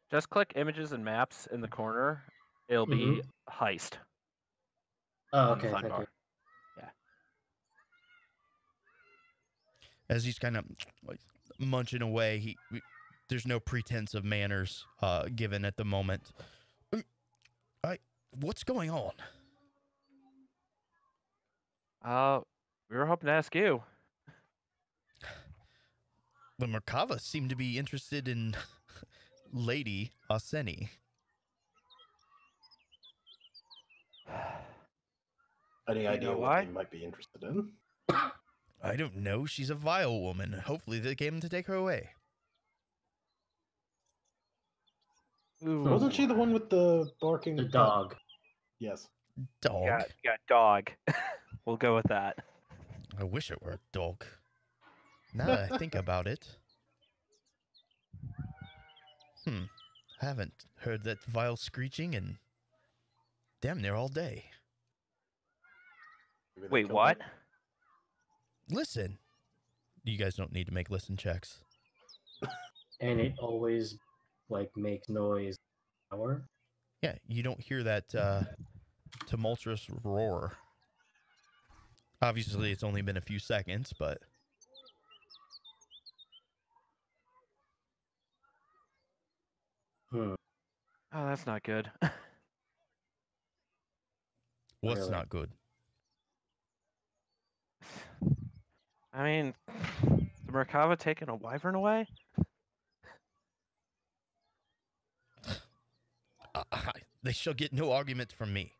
Just click images and maps in the corner. It'll be heist. Oh, on the okay. Thank sidebar. you. Yeah. As he's kind of like munching away. There's no pretense of manners given at the moment. What's going on? We were hoping to ask you. The Merkava seemed to be interested in Lady Aseni. Any idea what why? they might be interested in? I don't know. She's a vile woman. Hopefully they came to take her away. Ooh. Wasn't she the one with the barking The pet? dog. Yes. Dog? Yeah, dog. We'll go with that. I wish it were a dog. Now that I think about it. I haven't heard that vile screeching in damn near all day. Maybe they Wait, killed what? it. Listen. You guys don't need to make listen checks. And it always, like, makes noise. Hour? Yeah, you don't hear that tumultuous roar. Obviously, it's only been a few seconds, but... Hmm. Oh, that's not good. What's Really? not good? I mean, the Merkava taking a wyvern away? They shall get no argument from me.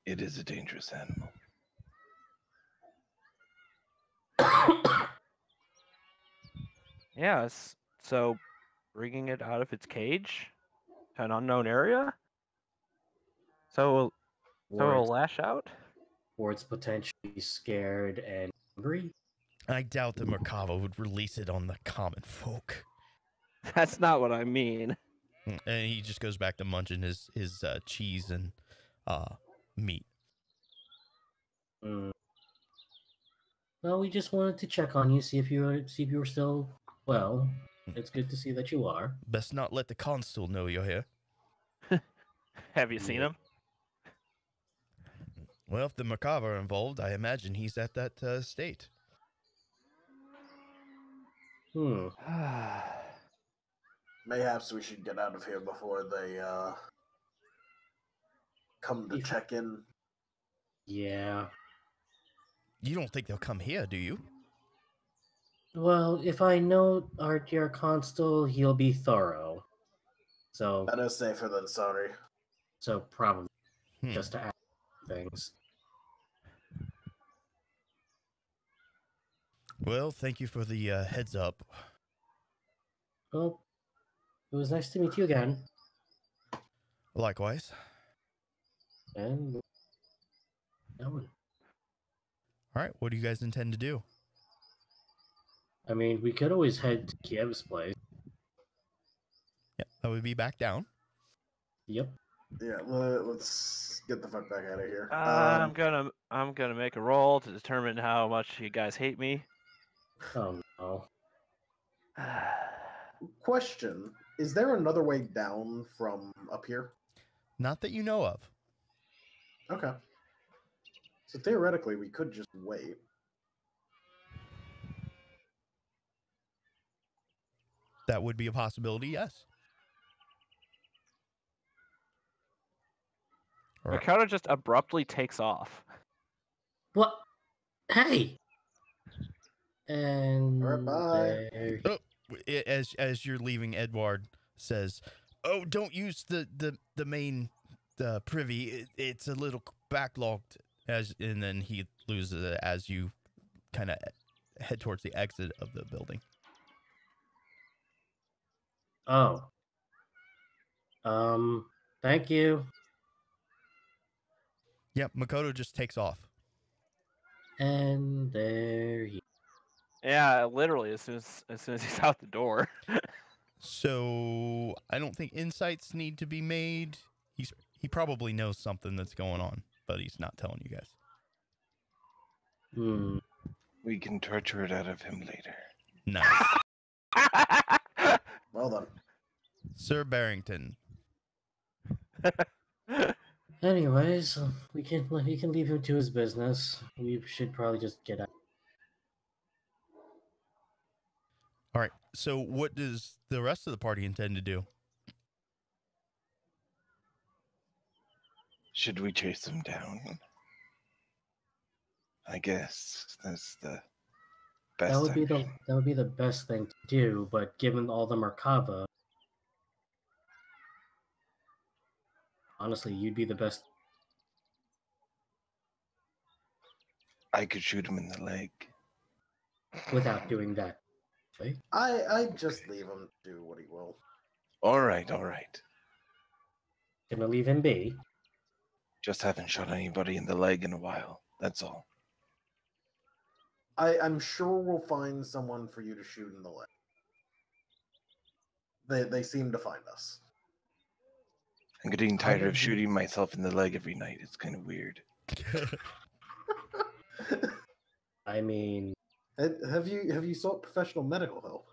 It is a dangerous animal. Yes. So, bringing it out of its cage to an unknown area? So it'll lash out? Or it's potentially scared and hungry. I doubt the Merkava would release it on the common folk. That's not what I mean. And he just goes back to munching his cheese and meat. Well, we just wanted to check on you, see if you were still well. It's good to see that you are. Best not let the consul know you're here. Have you seen him? Well, if the Merkava are involved, I imagine he's at that state. Mayhaps we should get out of here before they come to check in. Yeah. You don't think they'll come here, do you? Well, if I know our dear consul, he'll be thorough. So Better safer than sorry. So probably just to ask things. Well, thank you for the heads up. Well, it was nice to meet you again. Likewise. And all right, what do you guys intend to do? I mean, we could always head to Kiev's place. Yeah, that would be back down. Yep. Yeah, let's get the fuck back out of here. I'm gonna make a roll to determine how much you guys hate me. Oh no. Question: is there another way down from up here? Not that you know of. Okay. So theoretically, we could just wait. That would be a possibility, yes. Ricardo just abruptly takes off. What? Hey! And all right, bye. Oh, as you're leaving, Edward says, "Oh, don't use the main privy. It's a little backlogged." And then he loses it as you kind of head towards the exit of the building. Oh. Thank you. Yep, Makoto just takes off. And there he... Yeah, literally as soon as he's out the door. So I don't think insights need to be made. He probably knows something that's going on, but he's not telling you guys. We can torture it out of him later. Nice. Well done. Sir Barrington. Anyways, we can leave him to his business. We should probably just get out. All right. So what does the rest of the party intend to do? Should we chase them down? I guess that's the best. That would be the best thing to do, but given all the Merkava, honestly, you'd be the best. I could shoot him in the leg. Without doing that. Right? I just leave him do what he will. All right, all right. Gonna leave him be. Just haven't shot anybody in the leg in a while. That's all. I'm sure we'll find someone for you to shoot in the leg. They seem to find us. I'm getting tired of shooting myself in the leg every night. It's kind of weird. I mean, have you sought professional medical help?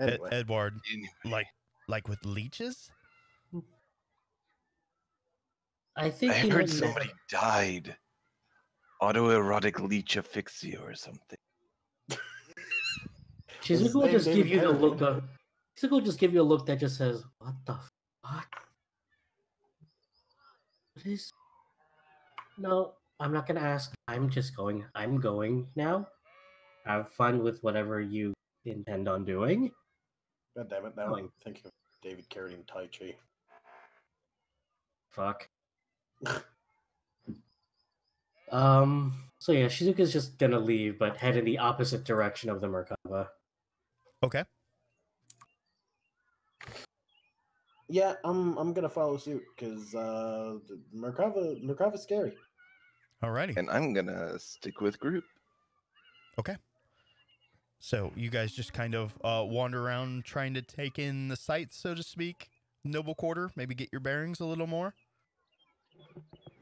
Anyway. Edward, like with leeches? I think I heard somebody died. Autoerotic leech asphyxia or something. Shizuku will just give you the look of. Shizuku will just give you a look that just says, "What the fuck? What is?" No, I'm not gonna ask. I'm just going. I'm going now. Have fun with whatever you intend on doing. God damn it! Now I'm thinking of David Carradine Tai Chi. Fuck. So yeah, Shizuka's just gonna leave, but head in the opposite direction of the Merkava. Okay. Yeah, I'm gonna follow suit because Merkava's scary. Alrighty. And I'm gonna stick with group. Okay. So you guys just kind of wander around trying to take in the sights, so to speak. Noble Quarter, maybe get your bearings a little more.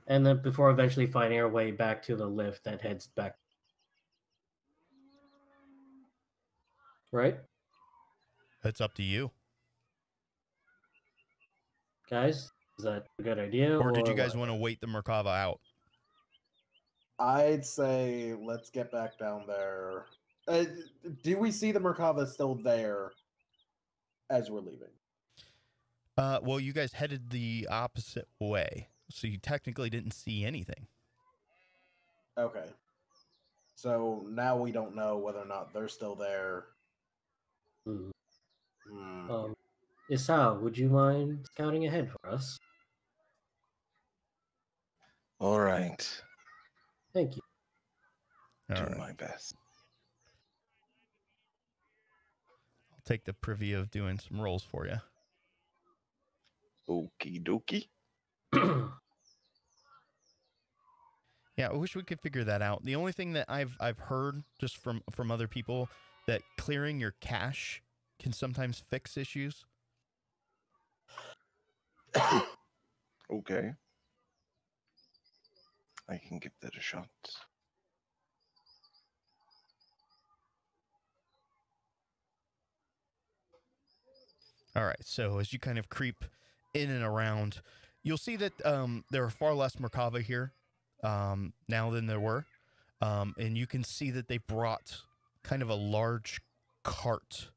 And then before eventually finding our way back to the lift that heads back. Right? It's up to you. Guys, is that a good idea? Or did you guys want to wait the Merkava out? I'd say let's get back down there. Do we see the Merkava still there as we're leaving? Well, you guys headed the opposite way, so you technically didn't see anything. Okay. So now we don't know whether or not they're still there. Isao, would you mind scouting ahead for us? All right. Thank you. Do my best. I'll take the privy of doing some rolls for you. Okie dokie. Yeah, I wish we could figure that out. The only thing that I've heard just from other people that clearing your cache can sometimes fix issues. Okay. I can give that a shot. All right, so as you kind of creep in and around, you'll see that there are far less Merkava here now than there were. And you can see that they brought kind of a large cart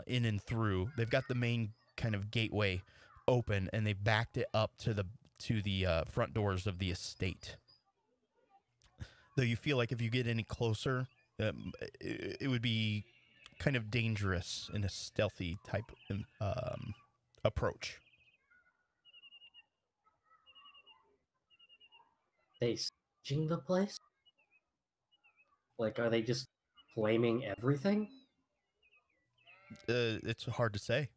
in and through. They've got the main kind of gateway open, and they backed it up to the front doors of the estate. Though you feel like if you get any closer, it would be kind of dangerous in a stealthy type approach. They sieging the place? Like, are they just flaming everything? It's hard to say.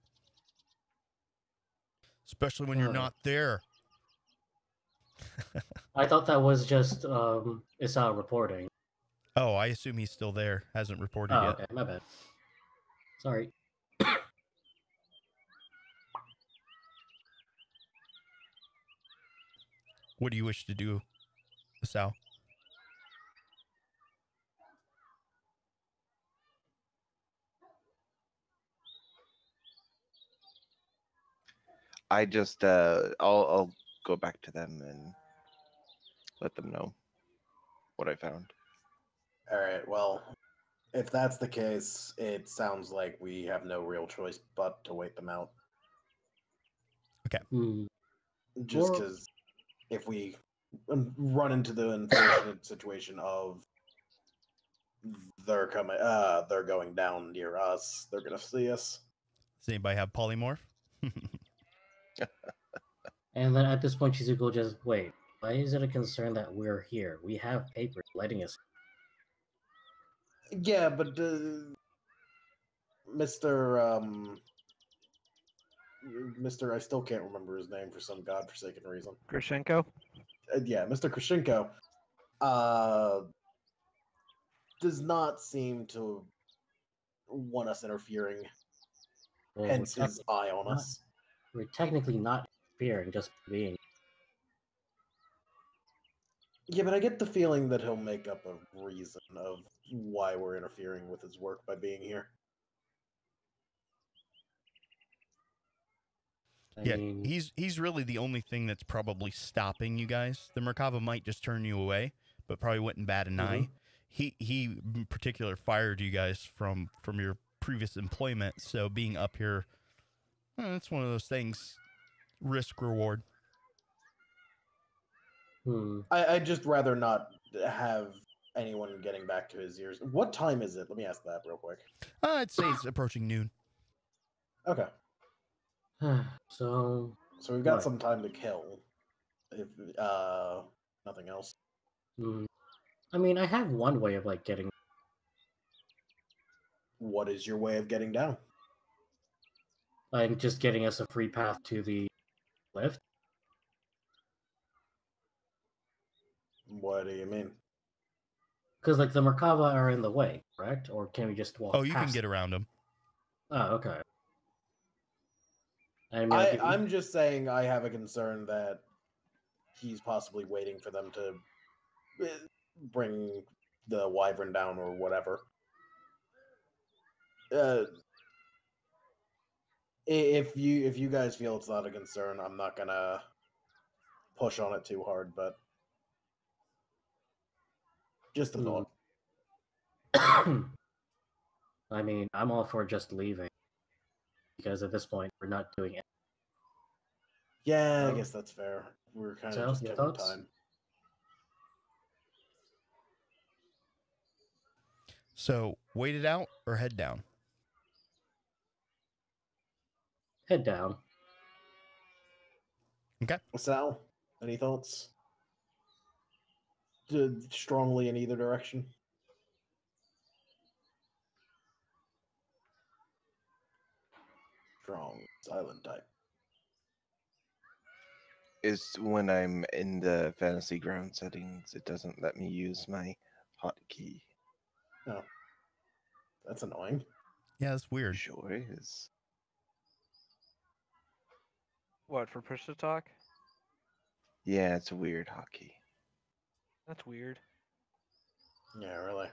Especially when you're not there. I thought that was just Isao reporting. Oh, I assume he's still there. Hasn't reported yet. Okay, my bad. Sorry. What do you wish to do, Sal? I just I'll go back to them and let them know what I found. All right, well, if that's the case, it sounds like we have no real choice but to wait them out. Okay. Just because if we run into the unfortunate situation of they're going down near us, they're gonna see us. Does anybody have polymorph? And then at this point, Shizuko will just wait. Why is it a concern that we're here? We have papers letting us. Yeah, but Mr. I still can't remember his name for some godforsaken reason. Grushenko? Yeah, Mr. Krashenko does not seem to want us interfering. Well, Hence his eye on us. We're technically not fearing, just being. Yeah, but I get the feeling that he'll make up a reason of why we're interfering with his work by being here. I mean, he's really the only thing that's probably stopping you guys. The Merkava might just turn you away, but probably wouldn't bat an eye. He in particular fired you guys from your previous employment, so being up here, it's one of those things, risk reward. I'd just rather not have anyone getting back to his ears. What time is it? Let me ask that real quick. I'd say it's approaching noon. Okay. So we've got some time to kill, if nothing else. I mean, I have one way of getting. What is your way of getting down? I'm just getting us a free path to the lift. What do you mean? Because the Merkava are in the way, correct? Or can we just walk? Oh, you can get around them. Oh, okay. I mean, I'm just saying I have a concern that he's possibly waiting for them to bring the wyvern down or whatever. If you guys feel it's not a concern, I'm not gonna push on it too hard, but just a thought. I mean, I'm all for just leaving because at this point we're not doing it. Yeah, I guess that's fair. We're kind of just killing time. So, wait it out or head down? Head down. Okay. Sal, any thoughts? Strongly in either direction? Strong, silent type. Is when I'm in the fantasy ground settings, it doesn't let me use my hotkey. Oh. That's annoying. Yeah, that's weird. Sure is. What, for push to talk? Yeah, it's a weird hotkey. That's weird. Yeah, really.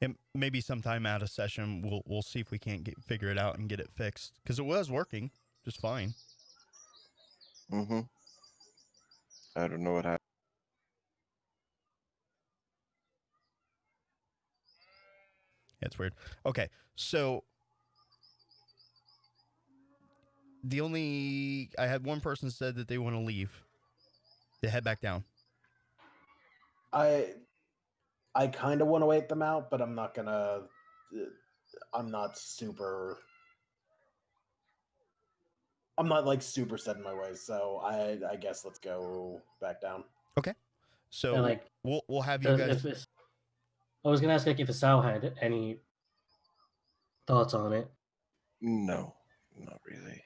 And maybe sometime out of session, we'll see if we can't figure it out and get it fixed. Because it was working just fine. I don't know what happened. It's weird. Okay, so I had one person said that they want to leave. They head back down. I kind of want to wait them out, but I'm not gonna. I'm not super super set in my ways, so I guess let's go back down. Okay, so we'll have you guys. I was gonna ask if Asao had any thoughts on it. No, not really.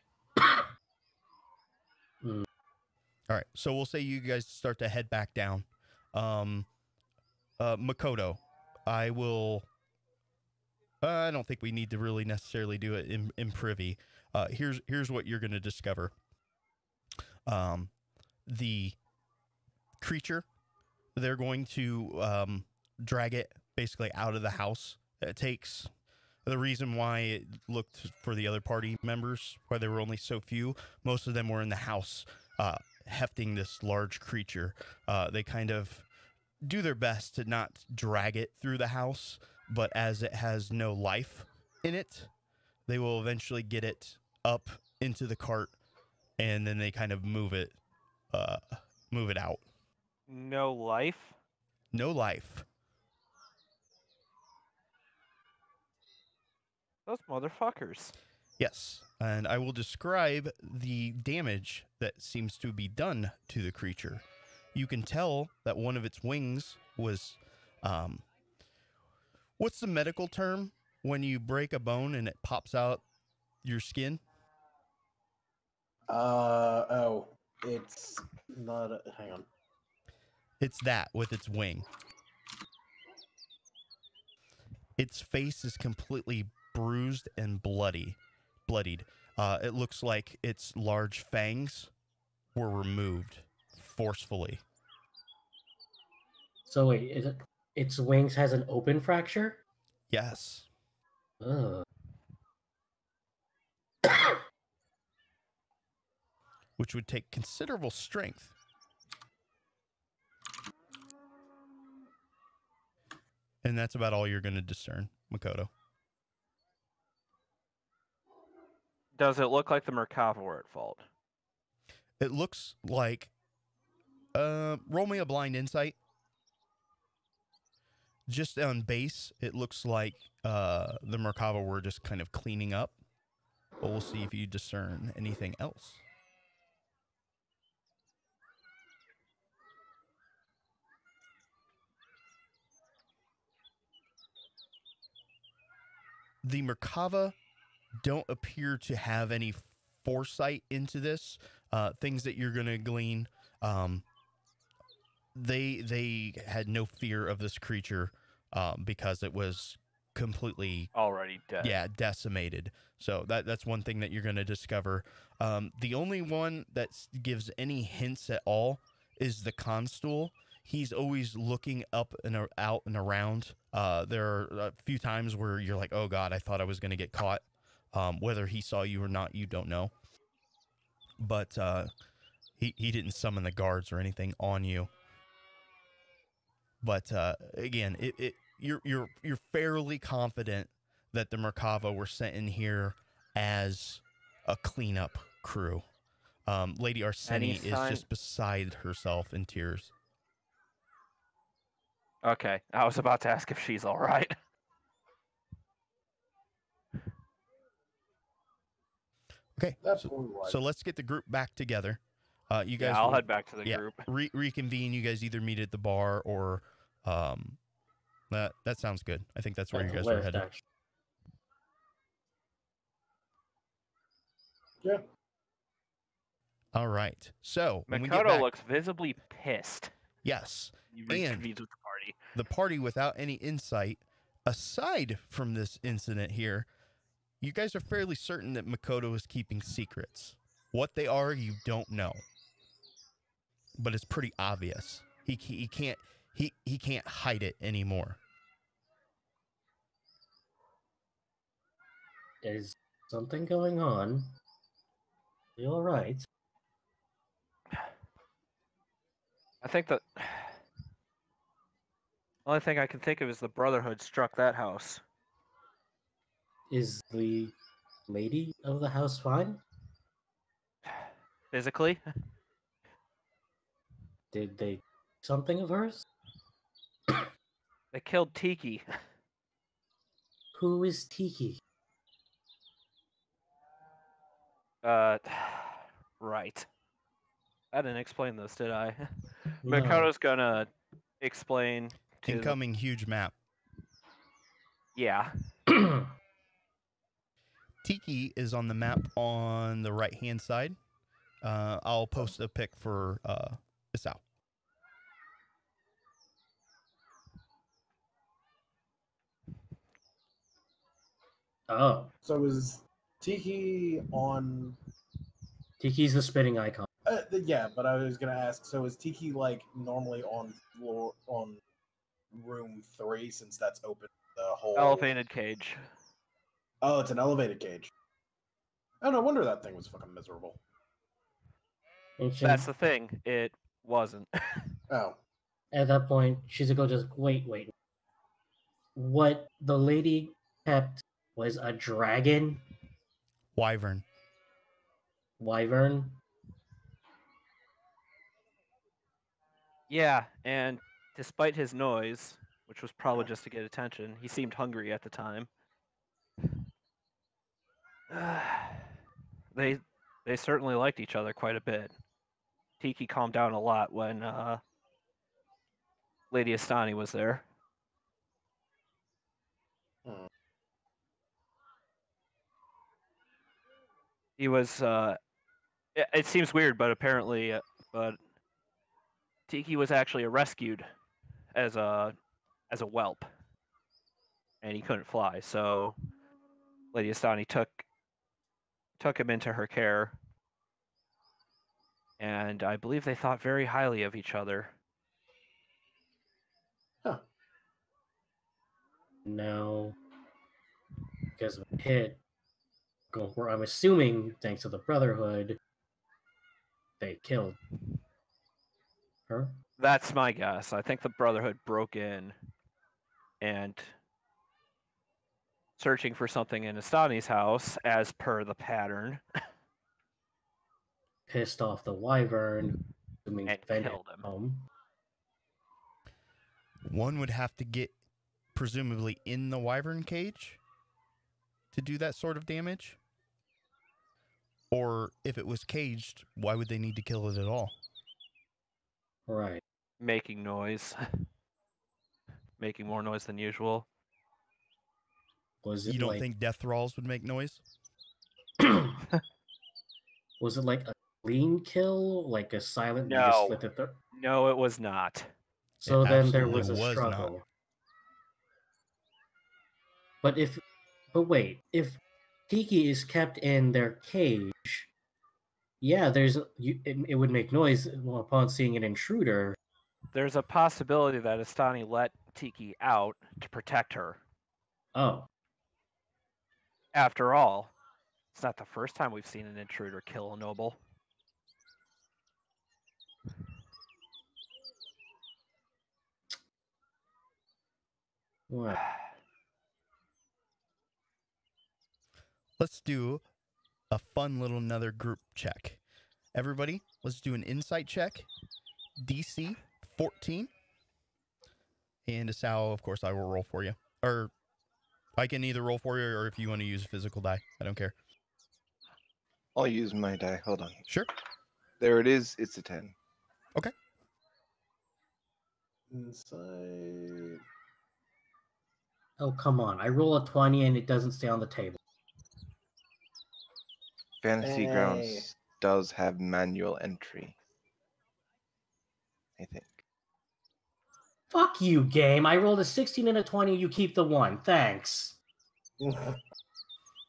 All right, so we'll say you guys start to head back down. Makoto, I don't think we need to really necessarily do it in privy. Here's what you're going to discover. The creature, they're going to drag it basically out of the house. It takes the reason why it looked for the other party members, why there were only so few. Most of them were in the house, hefting this large creature. They kind of do their best to not drag it through the house, but as it has no life in it, they will eventually get it up into the cart, and then they kind of move it out. No life? No life. Those motherfuckers. Yes, and I will describe the damage that seems to be done to the creature. You can tell that one of its wings was, what's the medical term when you break a bone and it pops out your skin? It's not. Hang on. It's that with its wing. Its face is completely bruised and bloodied. It looks like its large fangs were removed forcefully. So wait, is it, its wings has an open fracture? Yes. Ugh. Which would take considerable strength. And that's about all you're going to discern, Makoto. Does it look like the Merkava were at fault? It looks like... roll me a blind insight. Just on base, it looks like the Merkava were just kind of cleaning up. But we'll see if you discern anything else. The Merkava don't appear to have any foresight into this. Things that you're going to glean. They had no fear of this creature because it was completely Already dead. Yeah, decimated. So that's one thing that you're going to discover. The only one that gives any hints at all is the constable. He's always looking up and out and around. There are a few times where you're like, oh God, I thought I was going to get caught. Whether he saw you or not, you don't know. But he didn't summon the guards or anything on you. But again, you're fairly confident that the Merkava were sent in here as a cleanup crew. Lady Arseni is just beside herself in tears. Okay, I was about to ask if she's all right. Okay, so let's get the group back together. You guys, I'll head back to the group. Reconvene. You guys either meet at the bar or that sounds good. I think that's where you guys were headed. Yeah. All right. So Makoto looks visibly pissed. Yes. He reconvenes with the party. The party without any insight, aside from this incident here, you guys are fairly certain that Makoto is keeping secrets. What they are, you don't know. But it's pretty obvious. He can't hide it anymore. Is something going on? You all right? I think the only thing I can think of is the Brotherhood struck that house. Is the lady of the house fine? Physically? Did they something of hers? They killed Tiki. Who is Tiki? Right. I didn't explain this, did I? No. Makoto's gonna explain to Incoming huge map. Yeah. Tiki is on the map on the right-hand side. I'll post a pic for Isao. Oh. So is Tiki on? Tiki's the spinning icon. Yeah, but I was gonna ask. So is Tiki like normally on room 3 since that's open the whole Elevated cage. Oh, it's an elevated cage. Oh, no wonder that thing was fucking miserable. Ancient. That's the thing. It wasn't. Oh. At that point, Shizuko just wait. What the lady kept was a dragon Wyvern. wyvern. Yeah, and despite his noise, which was probably just to get attention, he seemed hungry at the time. they they certainly liked each other quite a bit. Tiki calmed down a lot when Lady Astani was there. He was. It seems weird, but apparently, but Tiki was actually rescued as a whelp, and he couldn't fly. So Lady Astani took him into her care, and I believe they thought very highly of each other. Huh. No, because of a hit, where I'm assuming, thanks to the Brotherhood, they killed her. That's my guess. I think the Brotherhood broke in and searching for something in Astani's house, as per the pattern, Pissed off the wyvern, assuming and Ven killed him. home. One would have to get presumably in the wyvern cage to do that sort of damage. Or if it was caged, why would they need to kill it at all? Right. Making noise. Making more noise than usual. Was it You don't like, think death thralls would make noise? was it like a clean kill, like a silent? You just No. slit the throat? No, it was not. So It then there absolutely was a was not. struggle. But wait, if Tiki is kept in their cage, yeah, it would make noise upon seeing an intruder. There's a possibility that Astani let Tiki out to protect her. Oh, After all, it's not the first time we've seen an intruder kill a noble. what? Let's do a fun little another group check. Everybody, let's do an insight check. DC 14. And Asao, of course, I will roll for you. Or I can either roll for you or if you want to use a physical die. I don't care. I'll use my die. Hold on. Sure. There it is. It's a 10. Okay. Insight. Oh, come on. I roll a 20 and it doesn't stay on the table. Fantasy Hey. Grounds does have manual entry, I think. Fuck you, game. I rolled a 16 and a 20. You keep the 1. Thanks.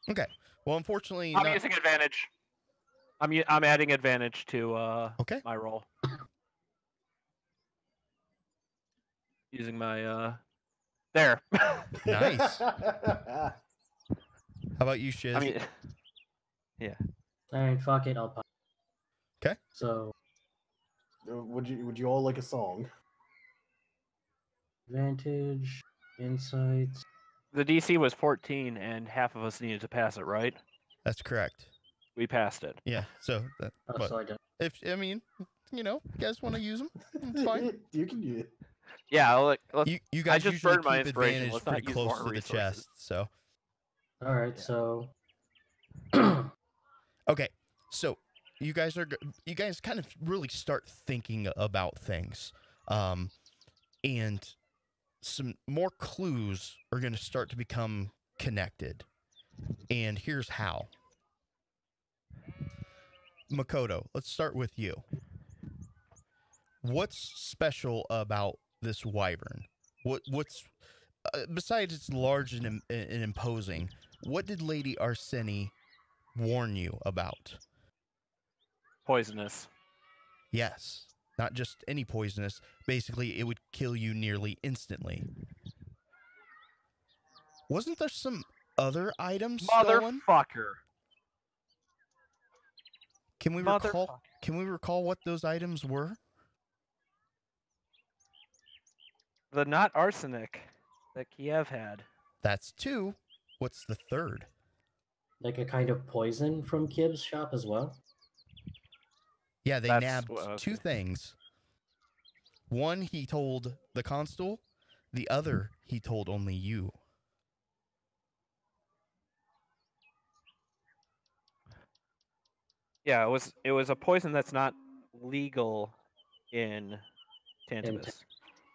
Okay. Well, unfortunately, I'm using advantage. I'm adding advantage to Okay. my roll. Using my there. Nice. How about you, Shiz? I mean, yeah. Alright, fuck it. I'll pop. 'Kay. So, Would you all like a song? advantage, insights. The DC was 14, and half of us needed to pass it, right? That's correct. We passed it. Yeah. So, that, Oh, but so I don't. if I mean, you know, you guys want to use them, it's fine. You can use it. Yeah, let's, You guys just usually burned my keep inspiration. advantage Let's not pretty use close more to the resources. chest. So, Alright, Yeah. so. okay. So you guys kind of really start thinking about things, and some more clues are going to start to become connected. And here's how. Makoto, let's start with you. What's special about this wyvern? What's besides it's large and imposing? What did Lady Arseni warn you about? Poisonous. Yes, not just any poisonous. Basically, it would kill you nearly instantly. Wasn't there some other items stolen? Motherfucker. Can we recall what those items were? the not arsenic that Kiev had. That's 2. What's the third? Like a kind of poison from Kibb's shop as well? Yeah, they That's- nabbed well, okay. 2 things. One he told the constable, the other he told only you. Yeah, it was a poison that's not legal in Tantibus.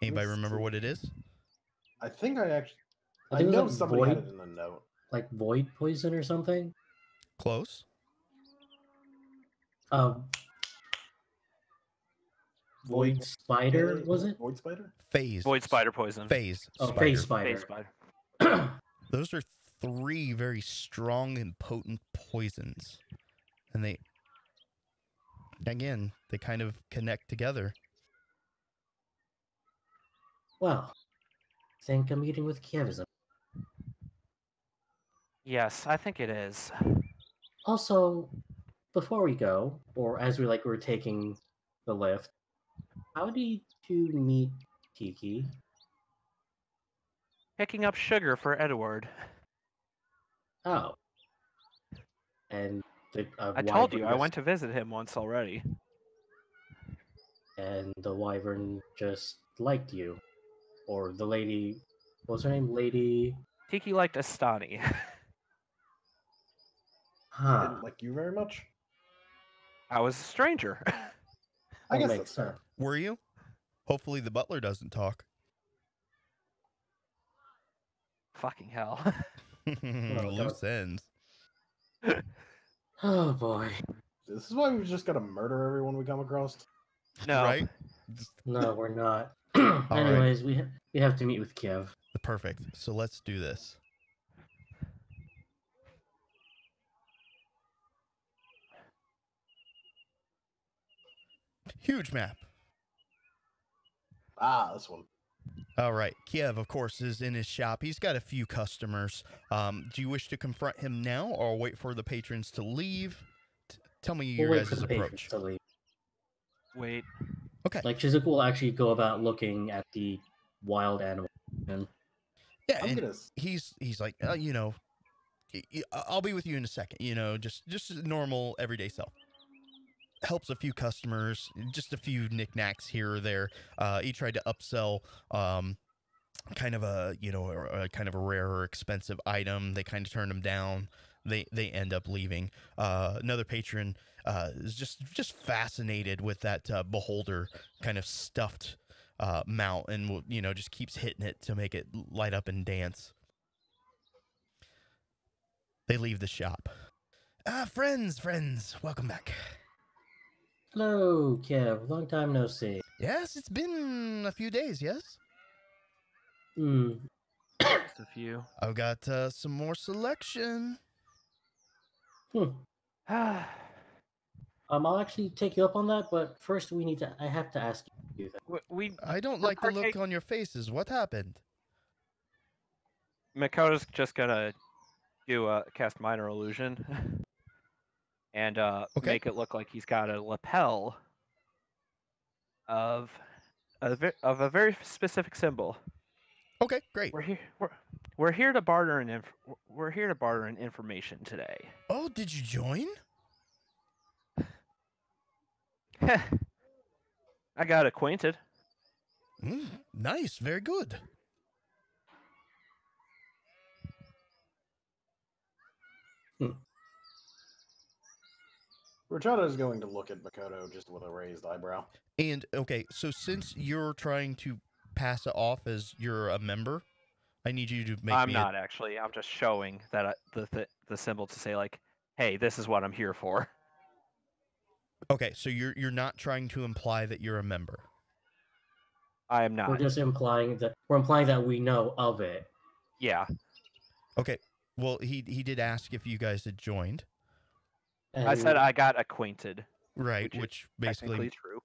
Anybody remember what it is? I think I actually. I I think it was know like somebody had void, it in the note. like void poison or something. Close. Void spider, was it? Void spider? Phase. Void spider poison. Phase. Oh, spider. phase spider. Phase spider. Those are 3 very strong and potent poisons. And they kind of connect together. Well, I think a meeting with Kiev is. Yes, I think it is. Also, before we go, or as we're taking the lift, how did you meet Tiki? Picking up sugar for Edward. Oh. And I told you, I went to visit him once already. And the wyvern just liked you. Or the lady, what's her name? Lady... Tiki liked Astani. Huh. Didn't like you very much. I was a stranger. I guess makes that's fair. sense. Were you? Hopefully the butler doesn't talk. Fucking hell. Loose ends. Oh boy. This is why we just gotta murder everyone we come across. No. Right? No, we're not. right. Anyways, we have to meet with Kiev. Perfect. So let's do this. Huge map. Ah, this one. All right. Kiev, of course, is in his shop. He's got a few customers. Do you wish to confront him now or wait for the patrons to leave? Tell me your We'll wait for guys' the patrons approach. to leave. Wait. Okay. Like, Shizuku will actually go about looking at the wild animal. And Yeah, I'm and gonna. he's like, I'll be with you in a second. Just normal everyday self. Helps a few customers, just a few knickknacks here or there. He tried to upsell kind of a rare or expensive item. They kind of turned him down. They end up leaving. Another patron is just fascinated with that beholder kind of stuffed mount, and just keeps hitting it to make it light up and dance. They leave the shop. Friends, welcome back. hello, Kiev. Long time no see. Yes, it's been a few days, yes? Just a few. I've got some more selection. I'll actually take you up on that, but first I have to ask you that. I don't like the look on your faces. What happened? Makoto's just gonna do a cast minor illusion and make it look like he's got a lapel of a very specific symbol. Okay, great. We're here to barter information today. Oh, did you join? I got acquainted. Nice, very good. Rachado is going to look at Makoto just with a raised eyebrow. And okay, so since you're trying to pass it off as you're a member, I need you to make. I'm not actually. I'm just showing that the symbol to say like, hey, this is what I'm here for. Okay, so you're not trying to imply that you're a member. I am not. We're just implying that we know of it. Yeah. Okay. Well, he did ask if you guys had joined. And I said I got acquainted. Right, which basically true.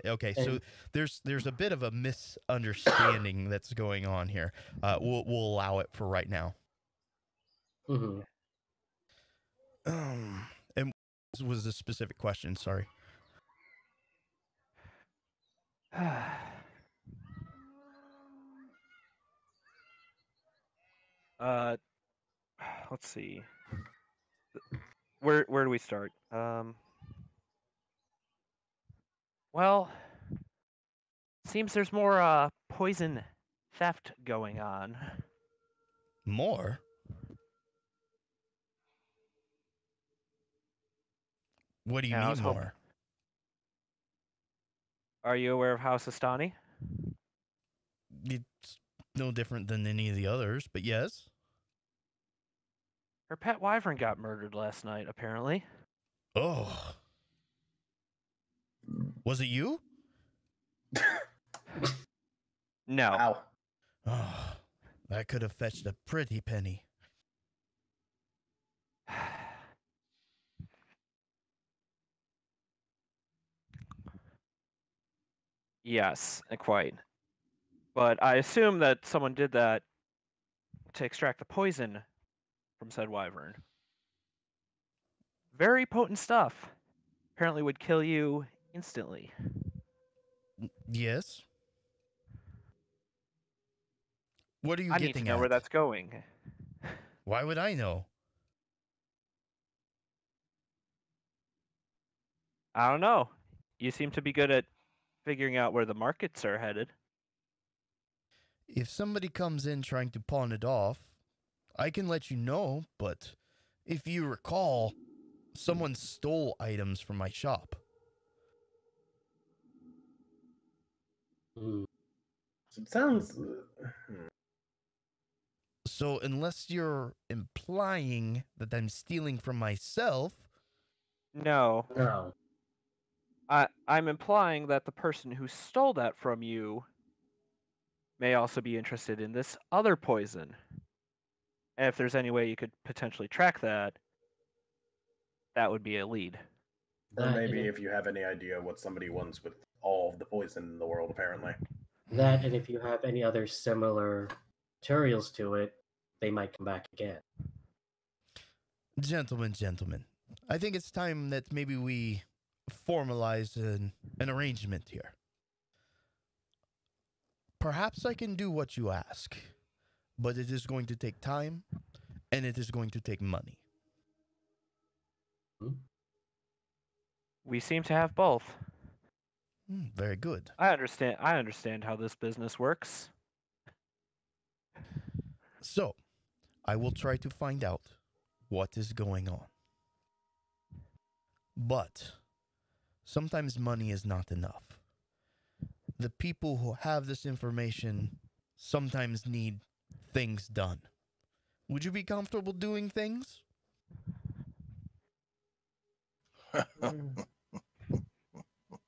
Okay, so there's a bit of a misunderstanding that's going on here. We'll allow it for right now. Mm-hmm. And what was the specific question? Sorry. Uh, let's see. Where do we start? Well, seems there's more poison theft going on. More? What do you And I mean was hoping. more? Are you aware of House Astani? It's no different than any of the others, but yes. Her pet wyvern got murdered last night, apparently. Oh. Was it you? No. Wow. Oh, that could have fetched a pretty penny. Yes, quite. But I assume that someone did that to extract the poison from said wyvern. Very potent stuff. Apparently would kill you instantly. Yes. What are you I need to getting know at? where that's going. Why would I know? I don't know. You seem to be good at figuring out where the markets are headed. If somebody comes in trying to pawn it off, I can let you know, but if you recall, someone stole items from my shop. Mm. It sounds. So unless you're implying that I'm stealing from myself, No. No. I'm implying that the person who stole that from you may also be interested in this other poison. And if there's any way you could potentially track that, that would be a lead. Or That maybe and if you have any idea what somebody wants with all of the poison in the world, apparently. that, and if you have any other similar materials to it, they might come back again. Gentlemen, I think it's time that maybe we formalize an arrangement here. Perhaps I can do what you ask, but it is going to take time, and it is going to take money. We seem to have both. Very good. I understand how this business works. So, I will try to find out what is going on. But sometimes money is not enough. The people who have this information sometimes need things done. Would you be comfortable doing things?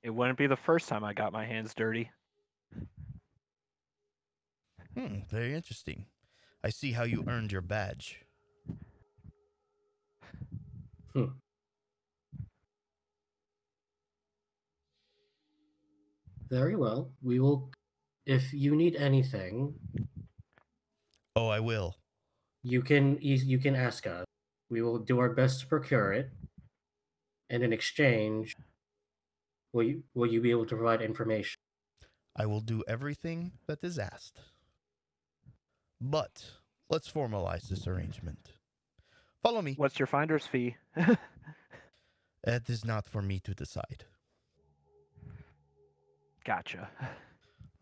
It wouldn't be the first time I got my hands dirty. Very interesting. I see how you earned your badge. Very well. We will. If you need anything, Oh, I will. you can ask us. We will do our best to procure it, and in exchange, will you be able to provide information? I will do everything that is asked. But let's formalize this arrangement. Follow me. What's your finder's fee? It is not for me to decide. Gotcha.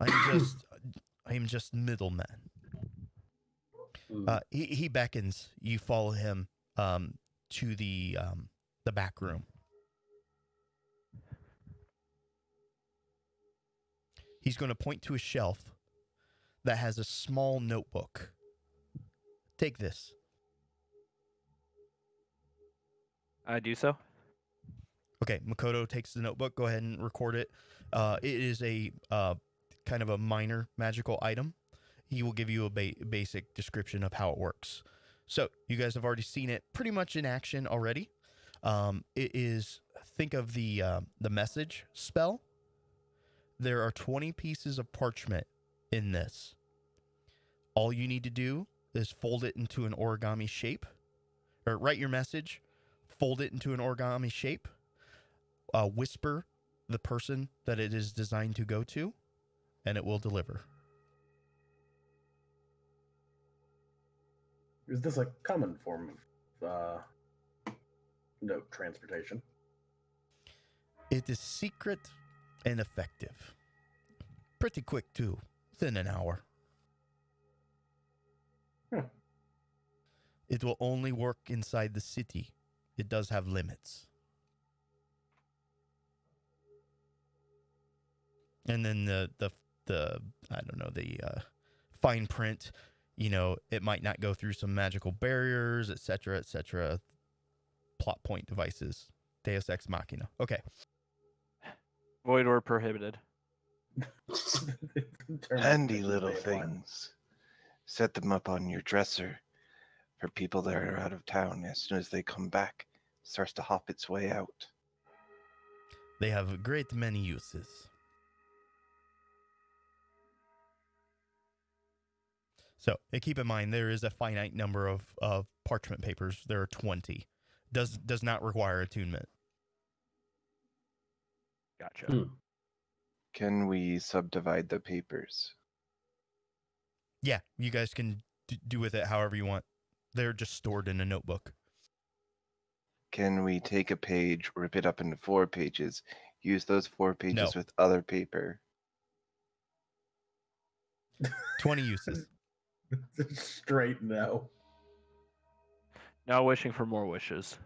I am just middleman. He beckons. You follow him to the back room. He's going to point to a shelf that has a small notebook. Take this. I do so. Okay, Makoto takes the notebook. Go ahead and record it. It is a kind of a minor magical item. He will give you a basic description of how it works. So you guys have already seen it pretty much in action already. It is, think of the message spell. There are 20 pieces of parchment in this. All you need to do is fold it into an origami shape, or write your message, fold it into an origami shape, whisper the person that it is designed to go to, and it will deliver. Is this a common form of note transportation? It is secret and effective. Pretty quick, too. Within an hour. It will only work inside the city. It does have limits. And then the I don't know, the fine print, you know, it might not go through some magical barriers, etc., etc. Plot point devices. Deus Ex Machina. Okay. Void or prohibited. Handy little things. Set them up on your dresser for people that are out of town. As soon as they come back, it starts to hop its way out. They have a great many uses. So keep in mind, there is a finite number of parchment papers. There are 20. Does not require attunement. Gotcha. Can we subdivide the papers? Yeah, you guys can do with it however you want. They're just stored in a notebook. Can we take a page, rip it up into 4 pages, use those 4 pages No. with other paper? 20 uses. Straight no. Now wishing for more wishes.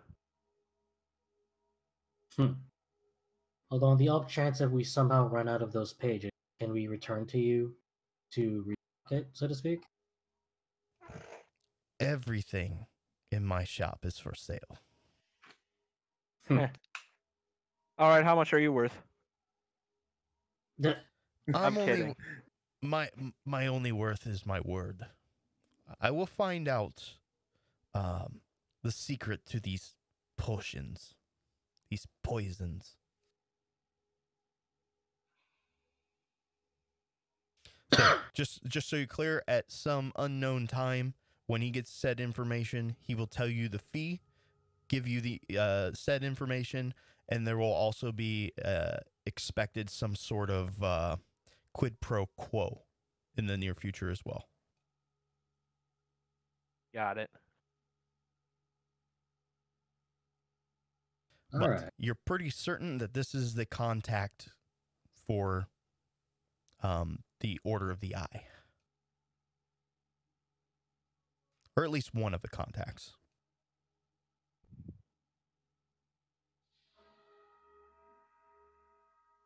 Although on the off chance that we somehow run out of those pages, can we return to you to restock it, so to speak? Everything in my shop is for sale. All right, how much are you worth? I'm only kidding. my only worth is my word. I will find out the secret to these potions, these poisons. So just so you're clear, at some unknown time, when he gets said information, he will tell you the fee, give you the said information, and there will also be expected some sort of quid pro quo in the near future as well. Got it. All But right. you're pretty certain that this is the contact for the Order of the Eye. Or at least one of the contacts.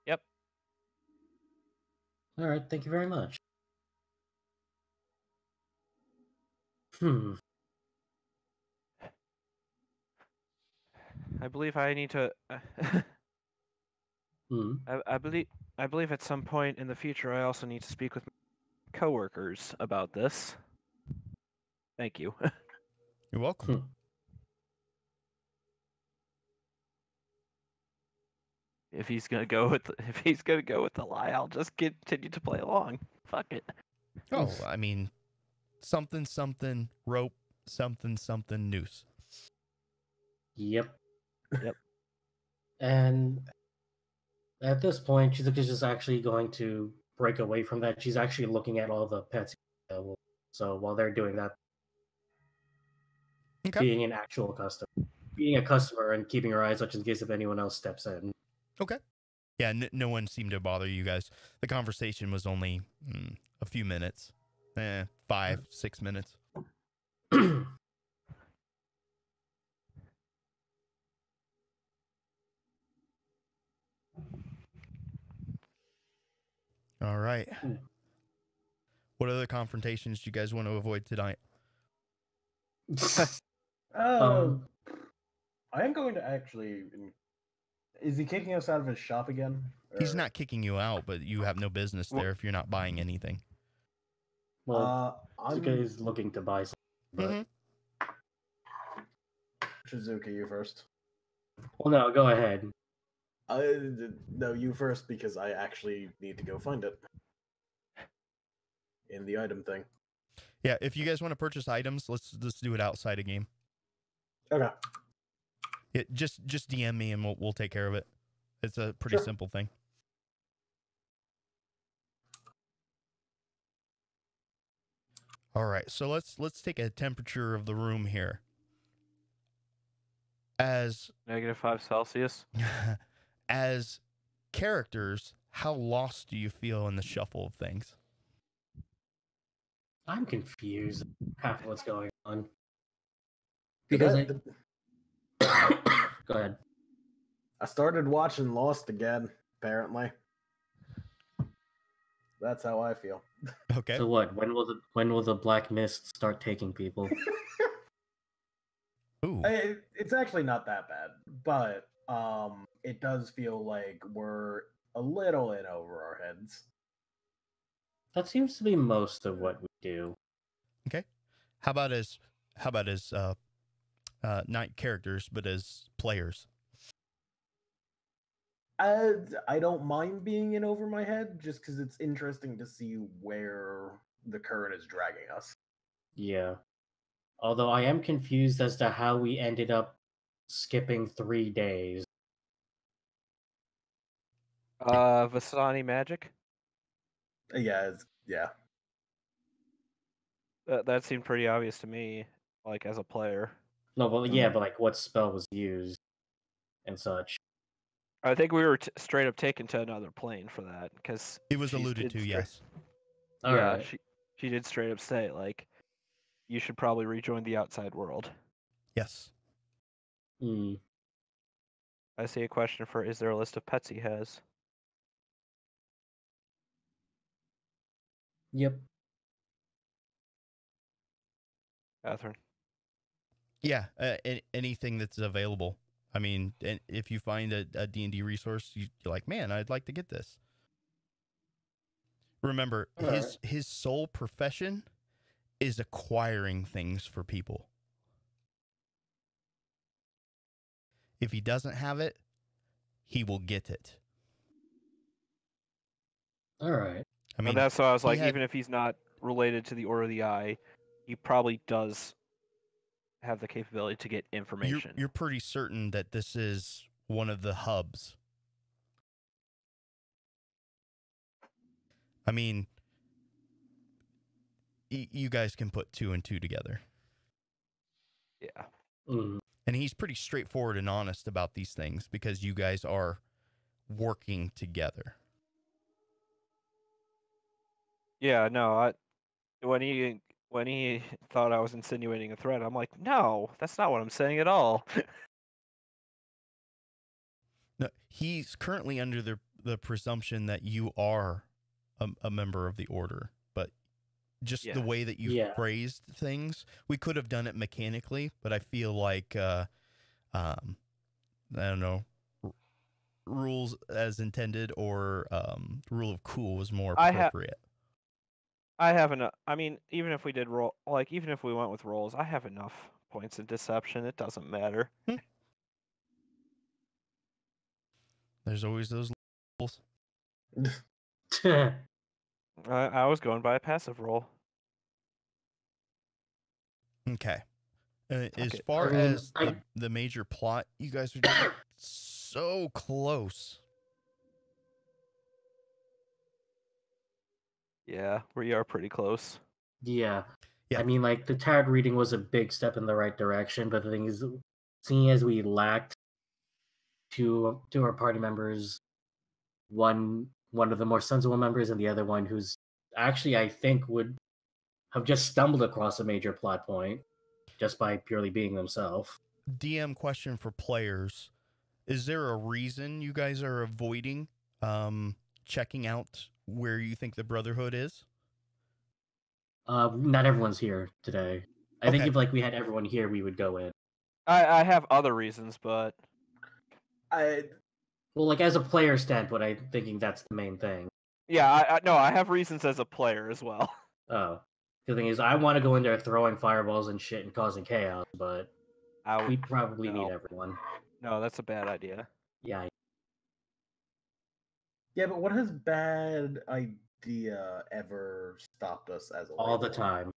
Yep. All right. Thank you very much. I believe I need to. I believe at some point in the future I also need to speak with my coworkers about this. Thank you. You're welcome. If he's gonna go with the lie, I'll just continue to play along. Fuck it. Oh, I mean, something rope, something noose. Yep. Yep. And at this point, she's just actually going to break away from that. She's actually looking at all the pets. So while they're doing that, being an actual customer, being a customer and keeping her eyes up in case if anyone else steps in. Okay. Yeah, no one seemed to bother you guys. The conversation was only a few minutes. 5-6 minutes. All right. What other confrontations do you guys want to avoid tonight? I am going to actually. Is he kicking us out of his shop again? He's not kicking you out, but you have no business there if you're not buying anything. Well, Zuka looking to buy something. Shizuka, you first. Well, no, go ahead. No, you first, because I actually need to go find it. In the item thing. Yeah, if you guys want to purchase items, let's do it outside a game. Okay. Yeah, just DM me and we'll take care of it. It's a pretty simple thing. All right, so let's take a temperature of the room here. As -5 Celsius. as characters, how lost do you feel in the shuffle of things? I'm confused half of what's going on. Because Go ahead. I started watching Lost again, apparently. That's how I feel. Okay. So what? When will the black mist start taking people? Ooh. It's actually not that bad, but it does feel like we're a little in over our heads. That seems to be most of what we do. Okay. How about as not characters, but as players? I don't mind being in over my head, just because it's interesting to see where the current is dragging us. Yeah. Although I am confused as to how we ended up skipping 3 days. Vasani magic. Yeah. That seemed pretty obvious to me, like as a player. No, well, yeah, but like what spell was used and such. I think we were straight up taken to another plane for that, because It was alluded to, yes. Yeah, Alright. she did straight up say, like, you should probably rejoin the outside world. Yes. Hmm. I see a question for, is there a list of pets he has? Yep. Catherine. Yeah, anything that's available. I mean, if you find a D&D resource, you're like, man, I'd like to get this. Remember, his sole profession is acquiring things for people. If he doesn't have it, he will get it. All right. I mean, and that's why I was like, even if he's not related to the Order of the Eye, he probably does have the capability to get information. You're pretty certain that this is one of the hubs. I mean, you guys can put 2 and 2 together. Yeah. Mm. And he's pretty straightforward and honest about these things because you guys are working together. Yeah, no, when he thought I was insinuating a threat, I'm like, no, that's not what I'm saying at all. No, he's currently under the presumption that you are a member of the Order, but just the way that you phrased things, we could have done it mechanically, but I feel like, I don't know, rules as intended or rule of cool was more appropriate. I have enough. I mean, even if we did roll, like, even if we went with rolls, I have enough points in deception. It doesn't matter. There's always those rules. I was going by a passive roll. Okay. As far as the major plot, you guys are doing so close. Yeah, we are pretty close. Yeah. I mean, like, the tarot reading was a big step in the right direction, but the thing is, seeing as we lacked two our party members, one of the more sensible members and the other one who's actually, I think, would have just stumbled across a major plot point just by purely being themselves. DM question for players. Is there a reason you guys are avoiding checking out where you think the Brotherhood is? Not everyone's here today. I think if we had everyone here, we would go in. I have other reasons, but well, like, as a player standpoint, I'm thinking that's the main thing. Yeah, I have reasons as a player as well. Oh. The thing is, I want to go in there throwing fireballs and shit and causing chaos, but we probably need everyone. No, that's a bad idea. Yeah. Yeah, but what has bad idea ever stopped us as a all the time?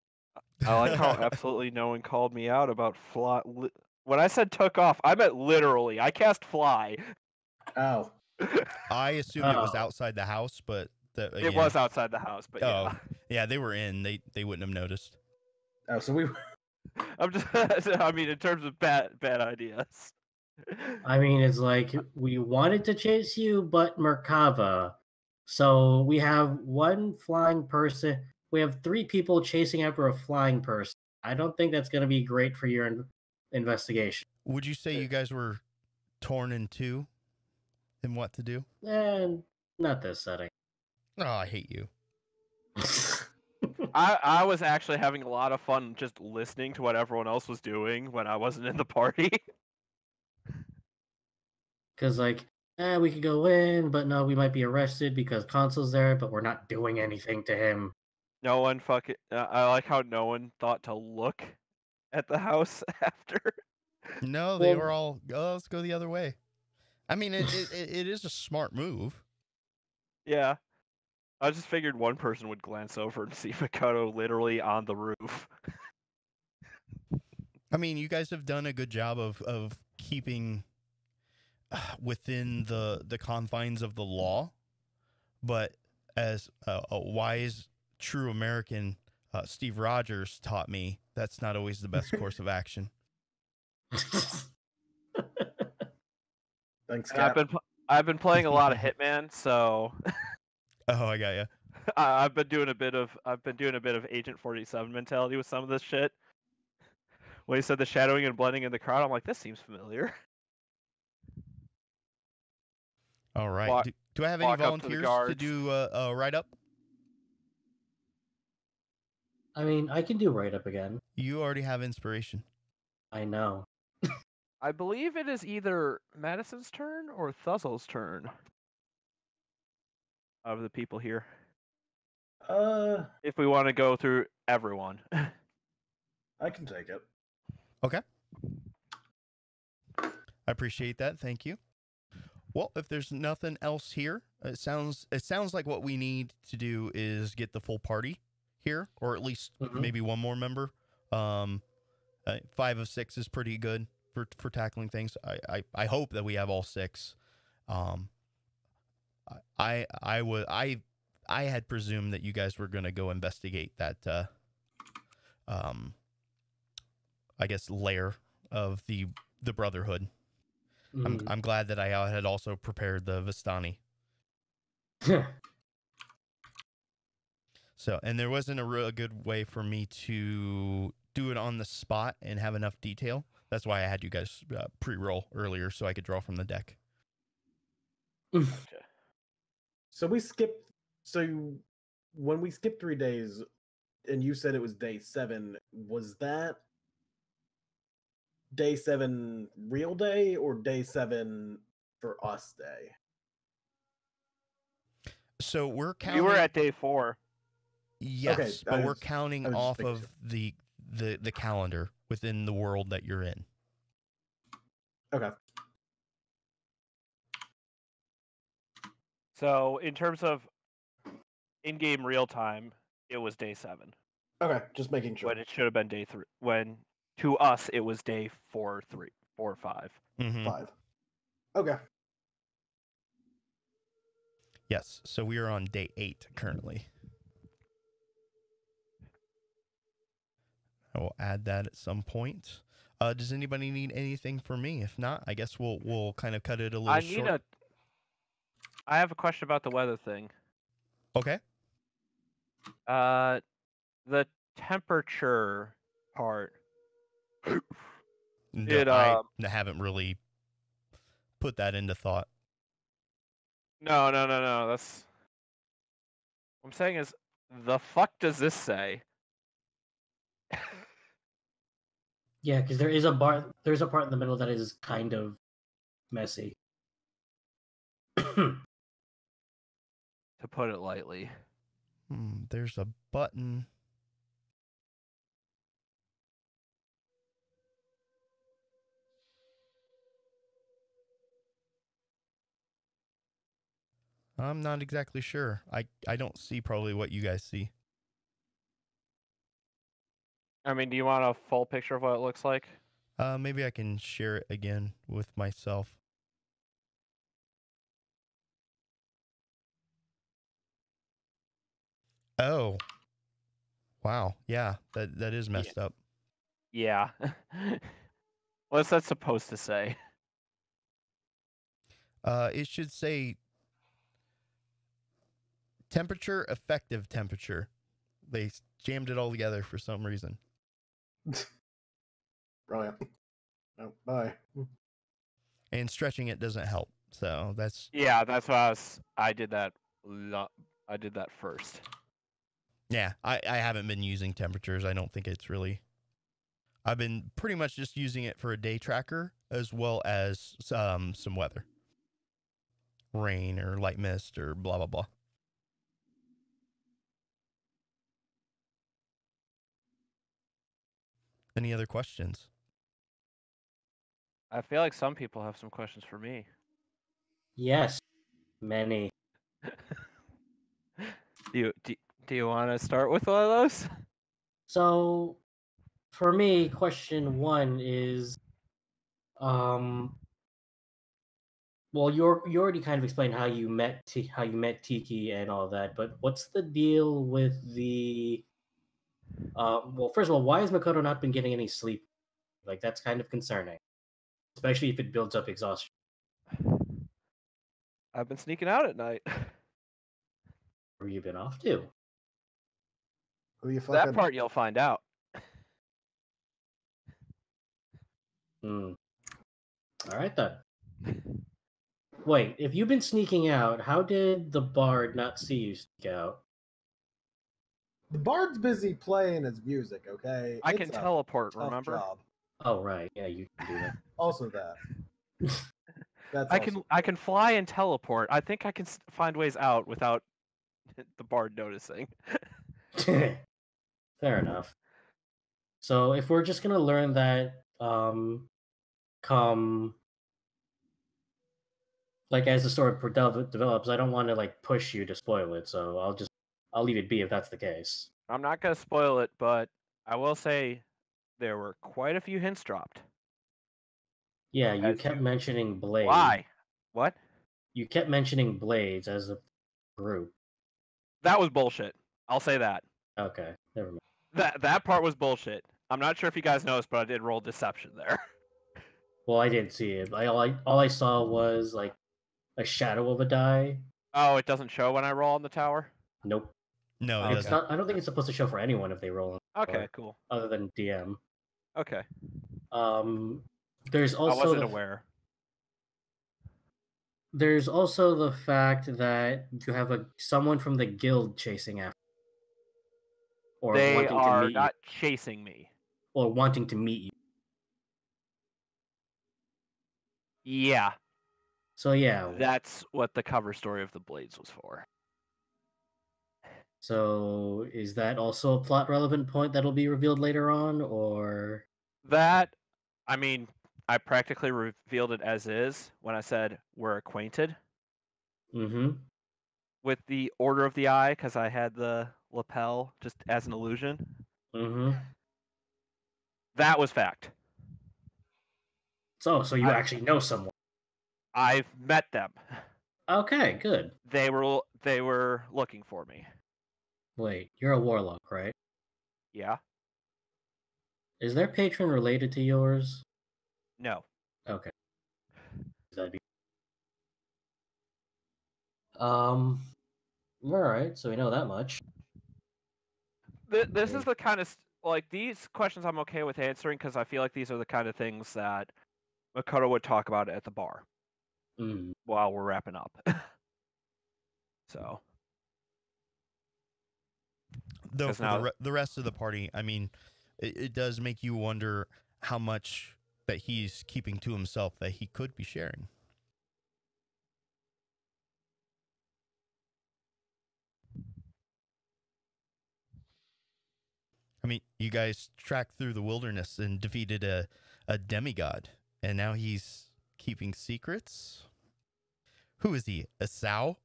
I like how absolutely no one called me out about fly. When I said took off, I meant literally. I cast fly. Oh. I assumed it was outside the house, but it was outside the house. But yeah, they were in. They wouldn't have noticed. Oh, so we. I'm just. I mean, in terms of bad ideas. I mean, it's like we wanted to chase you, but Merkava. So we have one flying person. We have 3 people chasing after a flying person. I don't think that's going to be great for your investigation. Would you say you guys were torn in two in what to do? And not this setting. Oh, I hate you. I was actually having a lot of fun just listening to what everyone else was doing when I wasn't in the party. Because, like, we could go in, but no, we might be arrested because Consul's there, but we're not doing anything to him. No one fucking. I like how no one thought to look at the house after. No, they were all, oh, let's go the other way. I mean, it is a smart move. Yeah. I just figured one person would glance over and see Makoto literally on the roof. I mean, you guys have done a good job of keeping within the confines of the law, but as a wise, true American, Steve Rogers taught me, that's not always the best course of action. Thanks, Cap. I've been playing a lot of Hitman, so. Oh, I got you. I've been doing a bit of Agent 47 mentality with some of this shit. When he said the shadowing and blending in the crowd, I'm like, this seems familiar. All right. Do I have any volunteers to do a write-up? I mean, I can do write-up again. You already have inspiration. I know. I believe it is either Madison's turn or Thuzzle's turn. Of the people here. If we want to go through everyone. I can take it. Okay. I appreciate that. Thank you. Well, if there's nothing else here, it sounds like what we need to do is get the full party here, or at least maybe one more member. 5 of 6 is pretty good for tackling things. I hope that we have all 6. I had presumed that you guys were going to go investigate that I guess lair of the Brotherhood. I'm glad that I had also prepared the Vistani. So, and there wasn't a real good way for me to do it on the spot and have enough detail. That's why I had you guys pre-roll earlier so I could draw from the deck. So we skipped. So when we skipped 3 days, and you said it was day 7, was that day 7 real day or day 7 for us day? So we're counting. We were at day 4. Yes, okay, but we're counting off of the calendar within the world that you're in. Okay. So in terms of in-game real time, it was day 7. Okay, just making sure. When it should have been day 3. When to us it was day 4, 3, 4, 5. 5. Okay. Yes, so we are on day 8 currently. I will add that at some point. Does anybody need anything from me? If not, I guess we'll kind of cut it a little short. I have a question about the weather thing. Okay. The temperature part. I haven't really put that into thought. No. That's what I'm saying is, the fuck does this say? Yeah, because there's a part in the middle that is kind of messy. To put it lightly. There's a button. I'm not exactly sure. I don't see probably what you guys see. I mean, do you want a full picture of what it looks like? Maybe I can share it again with myself. Oh. Wow. Yeah, that is messed up. Yeah. What's that supposed to say? It should say temperature, effective temperature. They jammed it all together for some reason. Brilliant. Oh, bye. And stretching it doesn't help. So that's Yeah, that's what I did that. I did that first. yeah. I haven't been using temperatures. I don't think it's really. I've been pretty much just using it for a day tracker as well as some weather, rain or light mist or blah blah blah. Any other questions? I feel like some people have some questions for me. Yes, many. Do you want to start with one of those? So, for me, question one is, well, you already kind of explained how you met Tiki and all that, but what's the deal with the? Well, first of all, why has Makoto not been getting any sleep? Like that's kind of concerning, especially if it builds up exhaustion. I've been sneaking out at night. Where you been off to? Who you fucking? That part you'll find out. Hmm. All right then. Wait, if you've been sneaking out, how did the bard not see you sneak out? The bard's busy playing his music. Okay, I can teleport. tough Remember? job. Oh right, yeah, you can do that. Also that. That's I can fly and teleport. I think I can find ways out without the bard noticing. Fair enough. So if we're just gonna learn that, come like as the story develops, I don't want to like push you to spoil it. So I'll leave it be if that's the case. I'm not gonna spoil it, but I will say there were quite a few hints dropped. Yeah, you As kept to mentioning Blade. why? What? You kept mentioning Blades as a group. That was bullshit. I'll say that. Okay, never mind. That part was bullshit. I'm not sure if you guys noticed, but I did roll deception there. Well, I didn't see it. All I saw was like a shadow of a die. Oh, it doesn't show when I roll on the tower? Nope. No, it Okay. It's doesn't. not. I don't think it's supposed to show for anyone if they roll. On the Okay, floor, cool. other than DM. Okay. There's I also wasn't aware. There's also the fact that you have someone from the guild chasing after, or They wanting to are meet not chasing me. you, or wanting to meet you. Yeah, So yeah. that's what the cover story of the Blades was for. So is that also a plot relevant point that'll be revealed later on, or? That, I mean, I practically revealed it as is when I said we're acquainted Mm-hmm. with the Order of the Eye because I had the lapel just as an illusion. Mm-hmm. That was fact. So you actually know someone. I've met them. Okay, good. They were looking for me. Wait, you're a warlock, right? Yeah? Is their patron related to yours? No. Okay. That'd be. All right. So we know that much. This is the kind of like these questions I'm okay with answering because I feel like these are the kind of things that Makoto would talk about at the bar while we're wrapping up. So, Though 'cause for now the rest of the party, I mean, it does make you wonder how much that he's keeping to himself that he could be sharing. I mean, you guys tracked through the wilderness and defeated a demigod, and now he's keeping secrets? Who is he? A sow?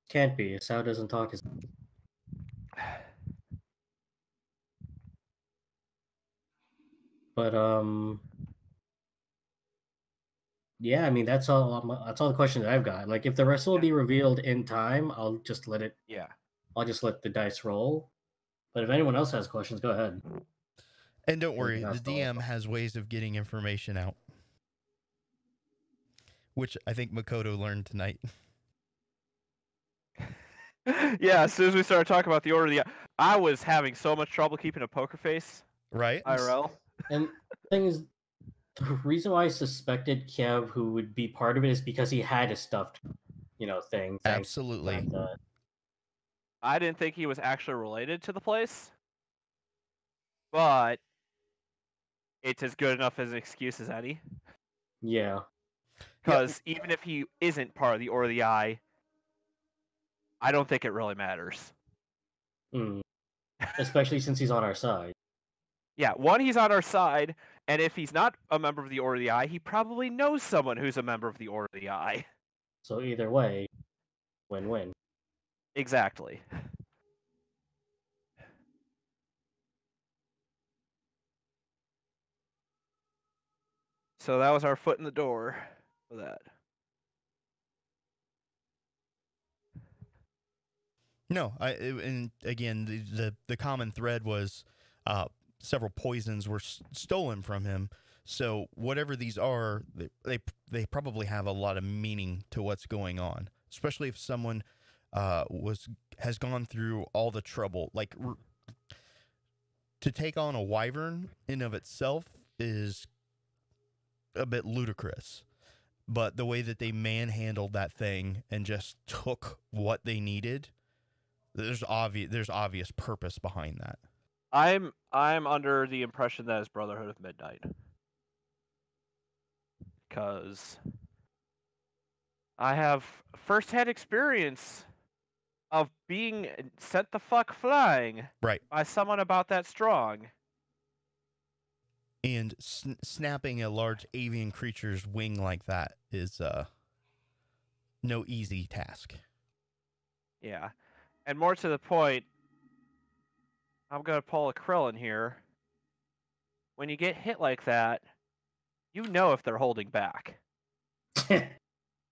Can't be. Sao doesn't talk as. But Yeah, I mean that's all. That's all the questions that I've got. Like, if the rest will be revealed in time, I'll just let it. Yeah. I'll just let the dice roll. But if anyone else has questions, go ahead. And don't We worry, can the ask all of DM them. has ways of getting information out, which I think Makoto learned tonight. Yeah, as soon as we started talking about the Order of the Eye, I was having so much trouble keeping a poker face. Right? IRL. And the thing is, the reason why I suspected Kiev who would be part of it is because he had a stuffed, thing. Thanks. Absolutely. I didn't think he was actually related to the place, but it's as good enough as an excuse as any. Yeah. Because even if he isn't part of the Order of the Eye, I don't think it really matters. Especially since he's on our side. Yeah, one, he's on our side, and if he's not a member of the Order of the Eye, he probably knows someone who's a member of the Order of the Eye. So either way, win-win. Exactly. So that was our foot in the door for that. No, and again, the common thread was several poisons were stolen from him. So whatever these are, they probably have a lot of meaning to what's going on, especially if someone has gone through all the trouble. Like to take on a wyvern in of itself is a bit ludicrous. But the way that they manhandled that thing and just took what they needed, there's obvious purpose behind that. I'm under the impression that it's Brotherhood of Midnight. Because I have first-hand experience of being sent the fuck flying Right. by someone about that strong. And snapping a large avian creature's wing like that is no easy task. Yeah. And more to the point, I'm going to pull a Krillin here. When you get hit like that, you know if they're holding back.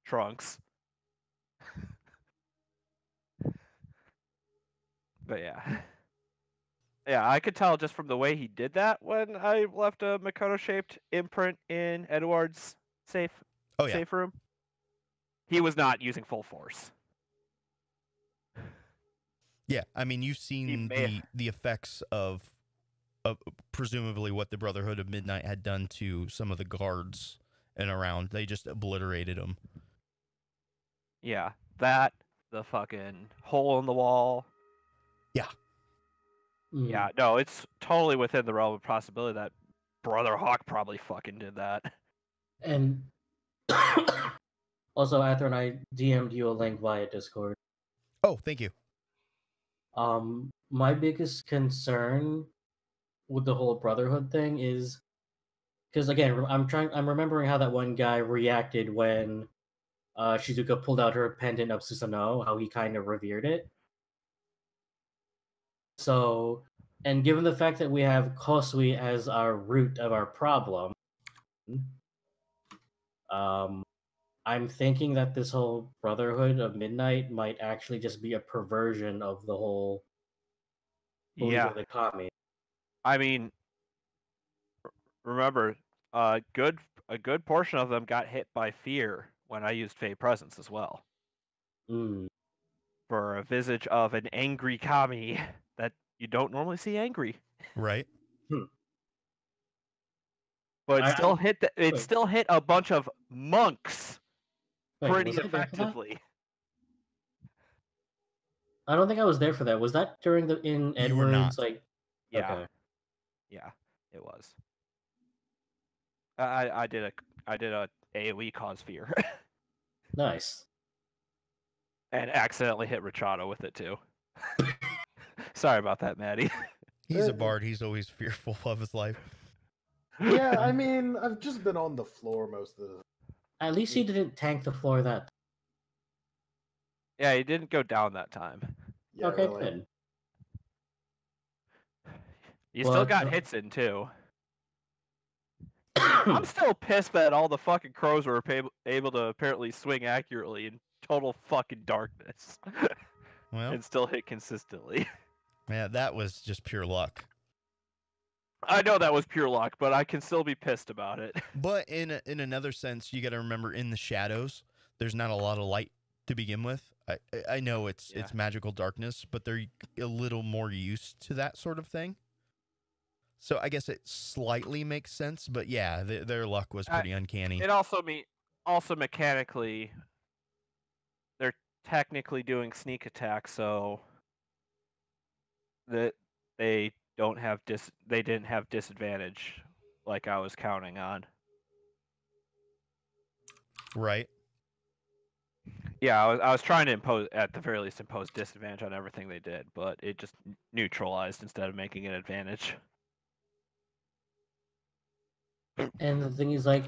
Trunks. But yeah. Yeah, I could tell just from the way he did that when I left a Makoto-shaped imprint in Edward's safe room. He was not using full force. Yeah, I mean, you've seen the effects of presumably what the Brotherhood of Midnight had done to some of the guards and around. They just obliterated them. Yeah, that, the fucking hole in the wall. Yeah. Yeah, no, it's totally within the realm of possibility that Brother Hawk probably fucking did that. And also, Arthur and I DM'd you a link via Discord. Oh, thank you. My biggest concern with the whole Brotherhood thing is because again, I'm remembering how that one guy reacted when Shizuka pulled out her pendant of Susanoo, how he kind of revered it. So, and given the fact that we have Kosui as our root of our problem, I'm thinking that this whole Brotherhood of Midnight might actually just be a perversion of the whole belief of the kami. I mean, remember, a good portion of them got hit by fear when I used Fey Presence as well. For a visage of an angry kami that you don't normally see angry. Right. But it still hit a bunch of monks pretty effectively. I don't think I was there for that. Was that during in Edwards? You were not. Yeah. Okay. Yeah, it was. I did a AoE cause fear. Nice. And accidentally hit Richado with it too. Sorry about that, Maddie. He's a bard. He's always fearful of his life. Yeah, I mean, I've just been on the floor most of the. At least he didn't tank the floor that. Yeah, he didn't go down that time. Yeah, okay, really. good. You still got hits in too. I'm still pissed that all the fucking crows were able to apparently swing accurately in total fucking darkness. Well, and still hit consistently. yeah, that was just pure luck. I know that was pure luck, but I can still be pissed about it. But in another sense, you got to remember in the shadows, there's not a lot of light to begin with. I know it's magical darkness, but they're a little more used to that sort of thing. So I guess it slightly makes sense, but yeah, their luck was pretty uncanny. It also mechanically, they're technically doing sneak attack, so that they didn't have disadvantage like I was counting on. Right. Yeah, I was trying to at the very least impose disadvantage on everything they did, but it just neutralized instead of making an advantage. And the thing is, like,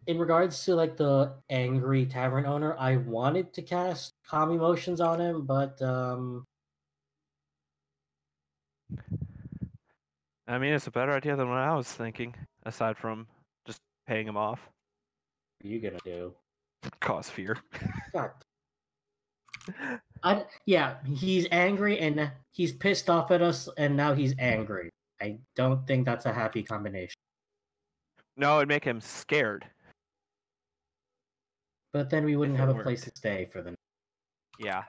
in regards to like the angry tavern owner, I wanted to cast calm emotions on him, but I mean, it's a better idea than what I was thinking. Aside from just paying him off, what are you gonna do? Cause fear. God. Yeah, he's angry and he's pissed off at us, and now he's angry. I don't think that's a happy combination. No, it'd make him scared. But then we wouldn't have a place to stay for the night. Yeah.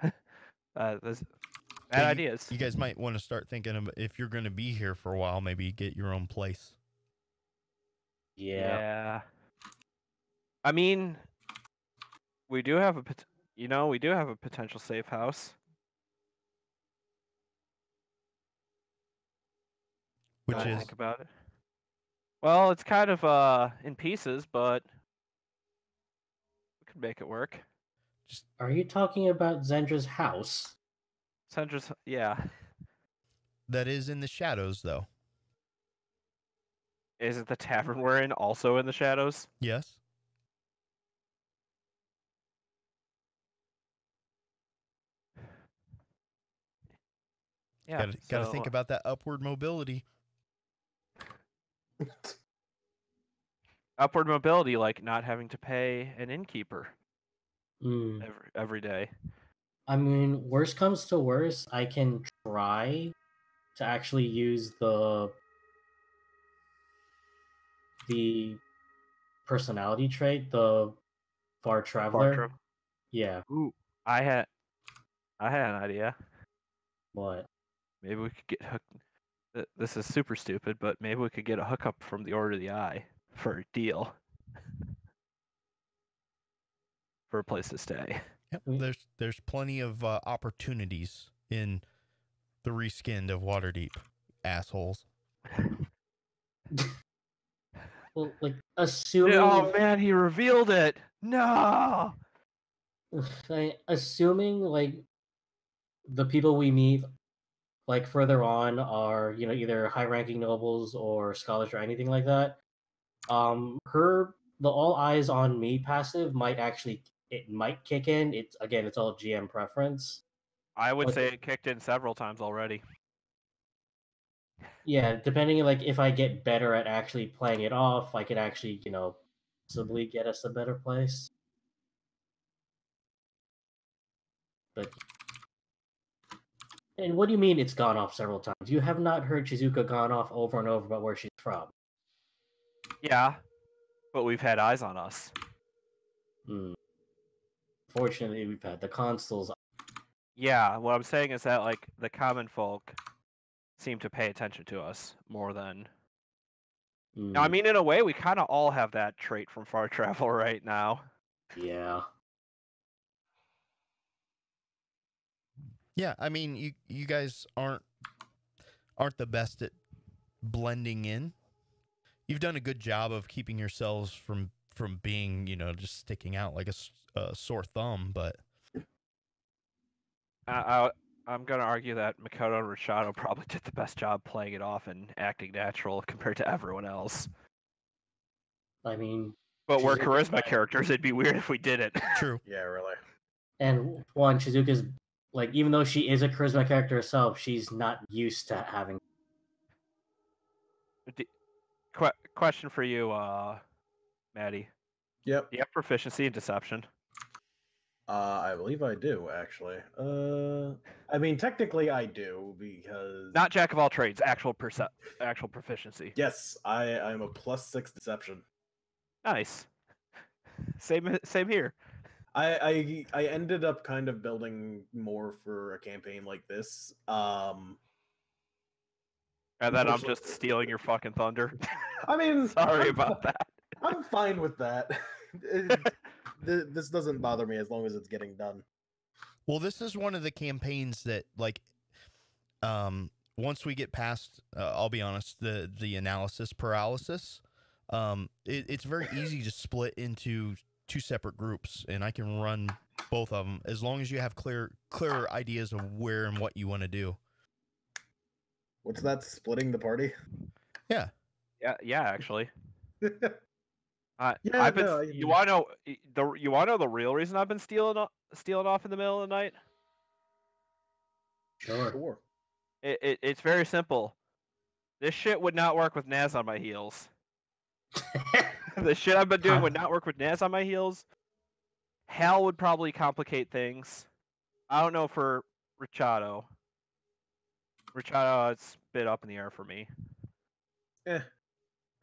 There's bad ideas. You guys might want to start thinking of, if you're going to be here for a while, maybe get your own place. Yeah. I mean, we do have a potential safe house. Which is? Think about it. Well, it's kind of in pieces, but we could make it work. Are you talking about Zendra's house? Zendra's, yeah. That is in the shadows, though. Is it the tavern we're in also in the shadows? Yes. Yeah. Got to think about that upward mobility. Upward mobility, like not having to pay an innkeeper every day. I mean, worst comes to worst, I can try to actually use the personality trait, the far traveler. Yeah. Ooh, I had an idea. What? Maybe we could get hooked. This is super stupid, but maybe we could get a hookup from the Order of the Eye for a deal. For a place to stay. Yep. There's plenty of opportunities in the reskinned of Waterdeep, assholes. Well, like, assuming... Oh man, he revealed it! No! Assuming, like, the people we meet, like, further on are, either high-ranking nobles or scholars or anything like that, the all eyes on me passive might kick in. It's all GM preference. I would say it kicked in several times already. Yeah, depending, like, if I get better at actually playing it off, I could actually, possibly get us a better place. But... And what do you mean it's gone off several times? You have not heard Shizuka gone off over and over about where she's from. Yeah, but we've had eyes on us. Fortunately, we've had the consuls. Yeah, what I'm saying is that, like, the common folk seem to pay attention to us more than... I mean, in a way, we kind of all have that trait from far travel right now. Yeah. Yeah, I mean, you guys aren't the best at blending in. You've done a good job of keeping yourselves from being, just sticking out like a sore thumb, but I'm going to argue that Makoto and Rashado probably did the best job playing it off and acting natural compared to everyone else. I mean... But we're charisma characters, it'd be weird if we didn't. True. Yeah, really. And Shizuka's, like, even though she is a charisma character herself, she's not used to having... question for you, Maddie. Yep. Do you have proficiency in deception? I believe I do, actually. I mean, technically I do, because... Not jack of all trades, actual proficiency. Yes, I'm a +6 deception. Nice. Same here. I ended up kind of building more for a campaign like this. And then I'm just stealing your fucking thunder. I mean, sorry about that. I'm fine with that. This doesn't bother me as long as it's getting done. Well, this is one of the campaigns that, like, once we get past, I'll be honest, the analysis paralysis, it's very easy to split into 2 separate groups, and I can run both of them as long as you have clear ideas of where and what you want to do. What's that? Splitting the party? Yeah. Yeah, actually. Yeah, I've been. You want to know the real reason I've been stealing off in the middle of the night? Sure. It's very simple. This shit would not work with Naz on my heels. The shit I've been doing would not work with Naz on my heels. Hal would probably complicate things. I don't know for Richado. Richado, it's a bit up in the air for me.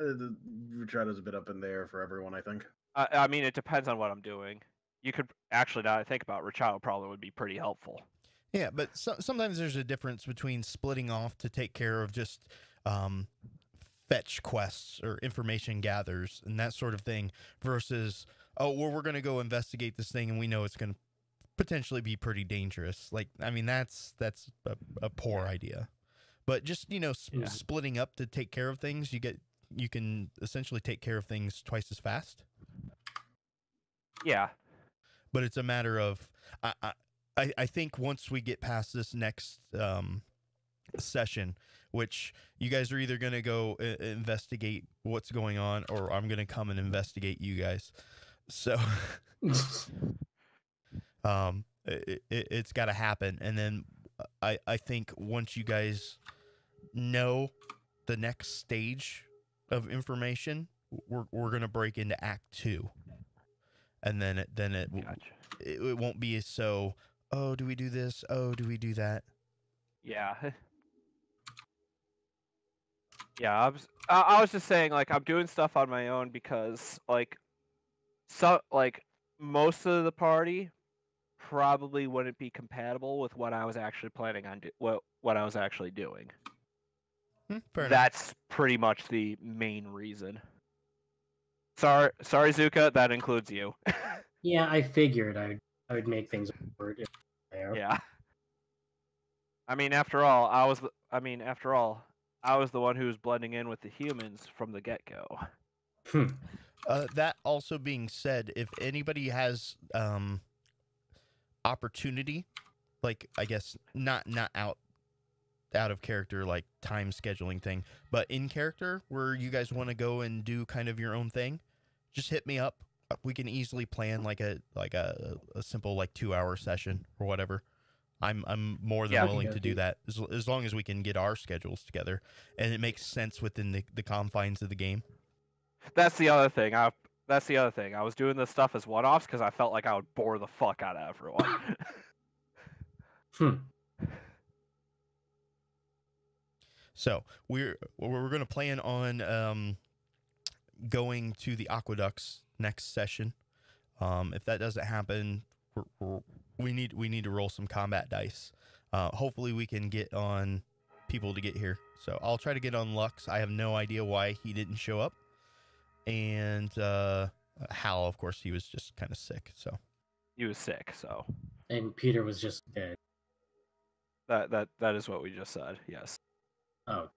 Richado's a bit up in the air for everyone, I think. I mean, it depends on what I'm doing. You could actually, now that I think about it, Richado probably would be pretty helpful. Yeah, but sometimes there's a difference between splitting off to take care of just fetch quests or information gathers and that sort of thing versus, oh, well, we're going to go investigate this thing and we know it's going to potentially be pretty dangerous. Like, I mean, that's a poor idea. But just, splitting up to take care of things, you can essentially take care of things twice as fast. Yeah. But it's a matter of, I think once we get past this next session, which you guys are either going to go investigate what's going on, or I'm going to come and investigate you guys. So it's got to happen. And then I think once you guys know the next stage of information, we're going to break into Act 2. And then it won't be so, oh, do we do this? Oh, do we do that? Yeah. Yeah, I was just saying, like, I'm doing stuff on my own because, like, most of the party probably wouldn't be compatible with what I was actually planning on what I was actually doing. Fair enough. That's pretty much the main reason. Sorry, Zuka, that includes you. Yeah, I figured I would make things awkward if there. Yeah. I mean, after all, I was the one who was blending in with the humans from the get-go. That also being said, if anybody has opportunity, like, I guess not out of character, like time scheduling thing, but in character where you guys want to go and do kind of your own thing, just hit me up. We can easily plan like a simple 2-hour session or whatever. I'm more than willing to do that as long as we can get our schedules together and it makes sense within the confines of the game. That's the other thing. I was doing this stuff as one-offs because I felt like I would bore the fuck out of everyone. So we're going to plan on going to the aqueducts next session. If that doesn't happen, we need to roll some combat dice. Hopefully we can get on people to get here. So I'll try to get on Lux. I have no idea why he didn't show up. And Hal, of course, he was just kind of sick. So he was sick. So and Peter was just dead. That is what we just said. Yes. Oh,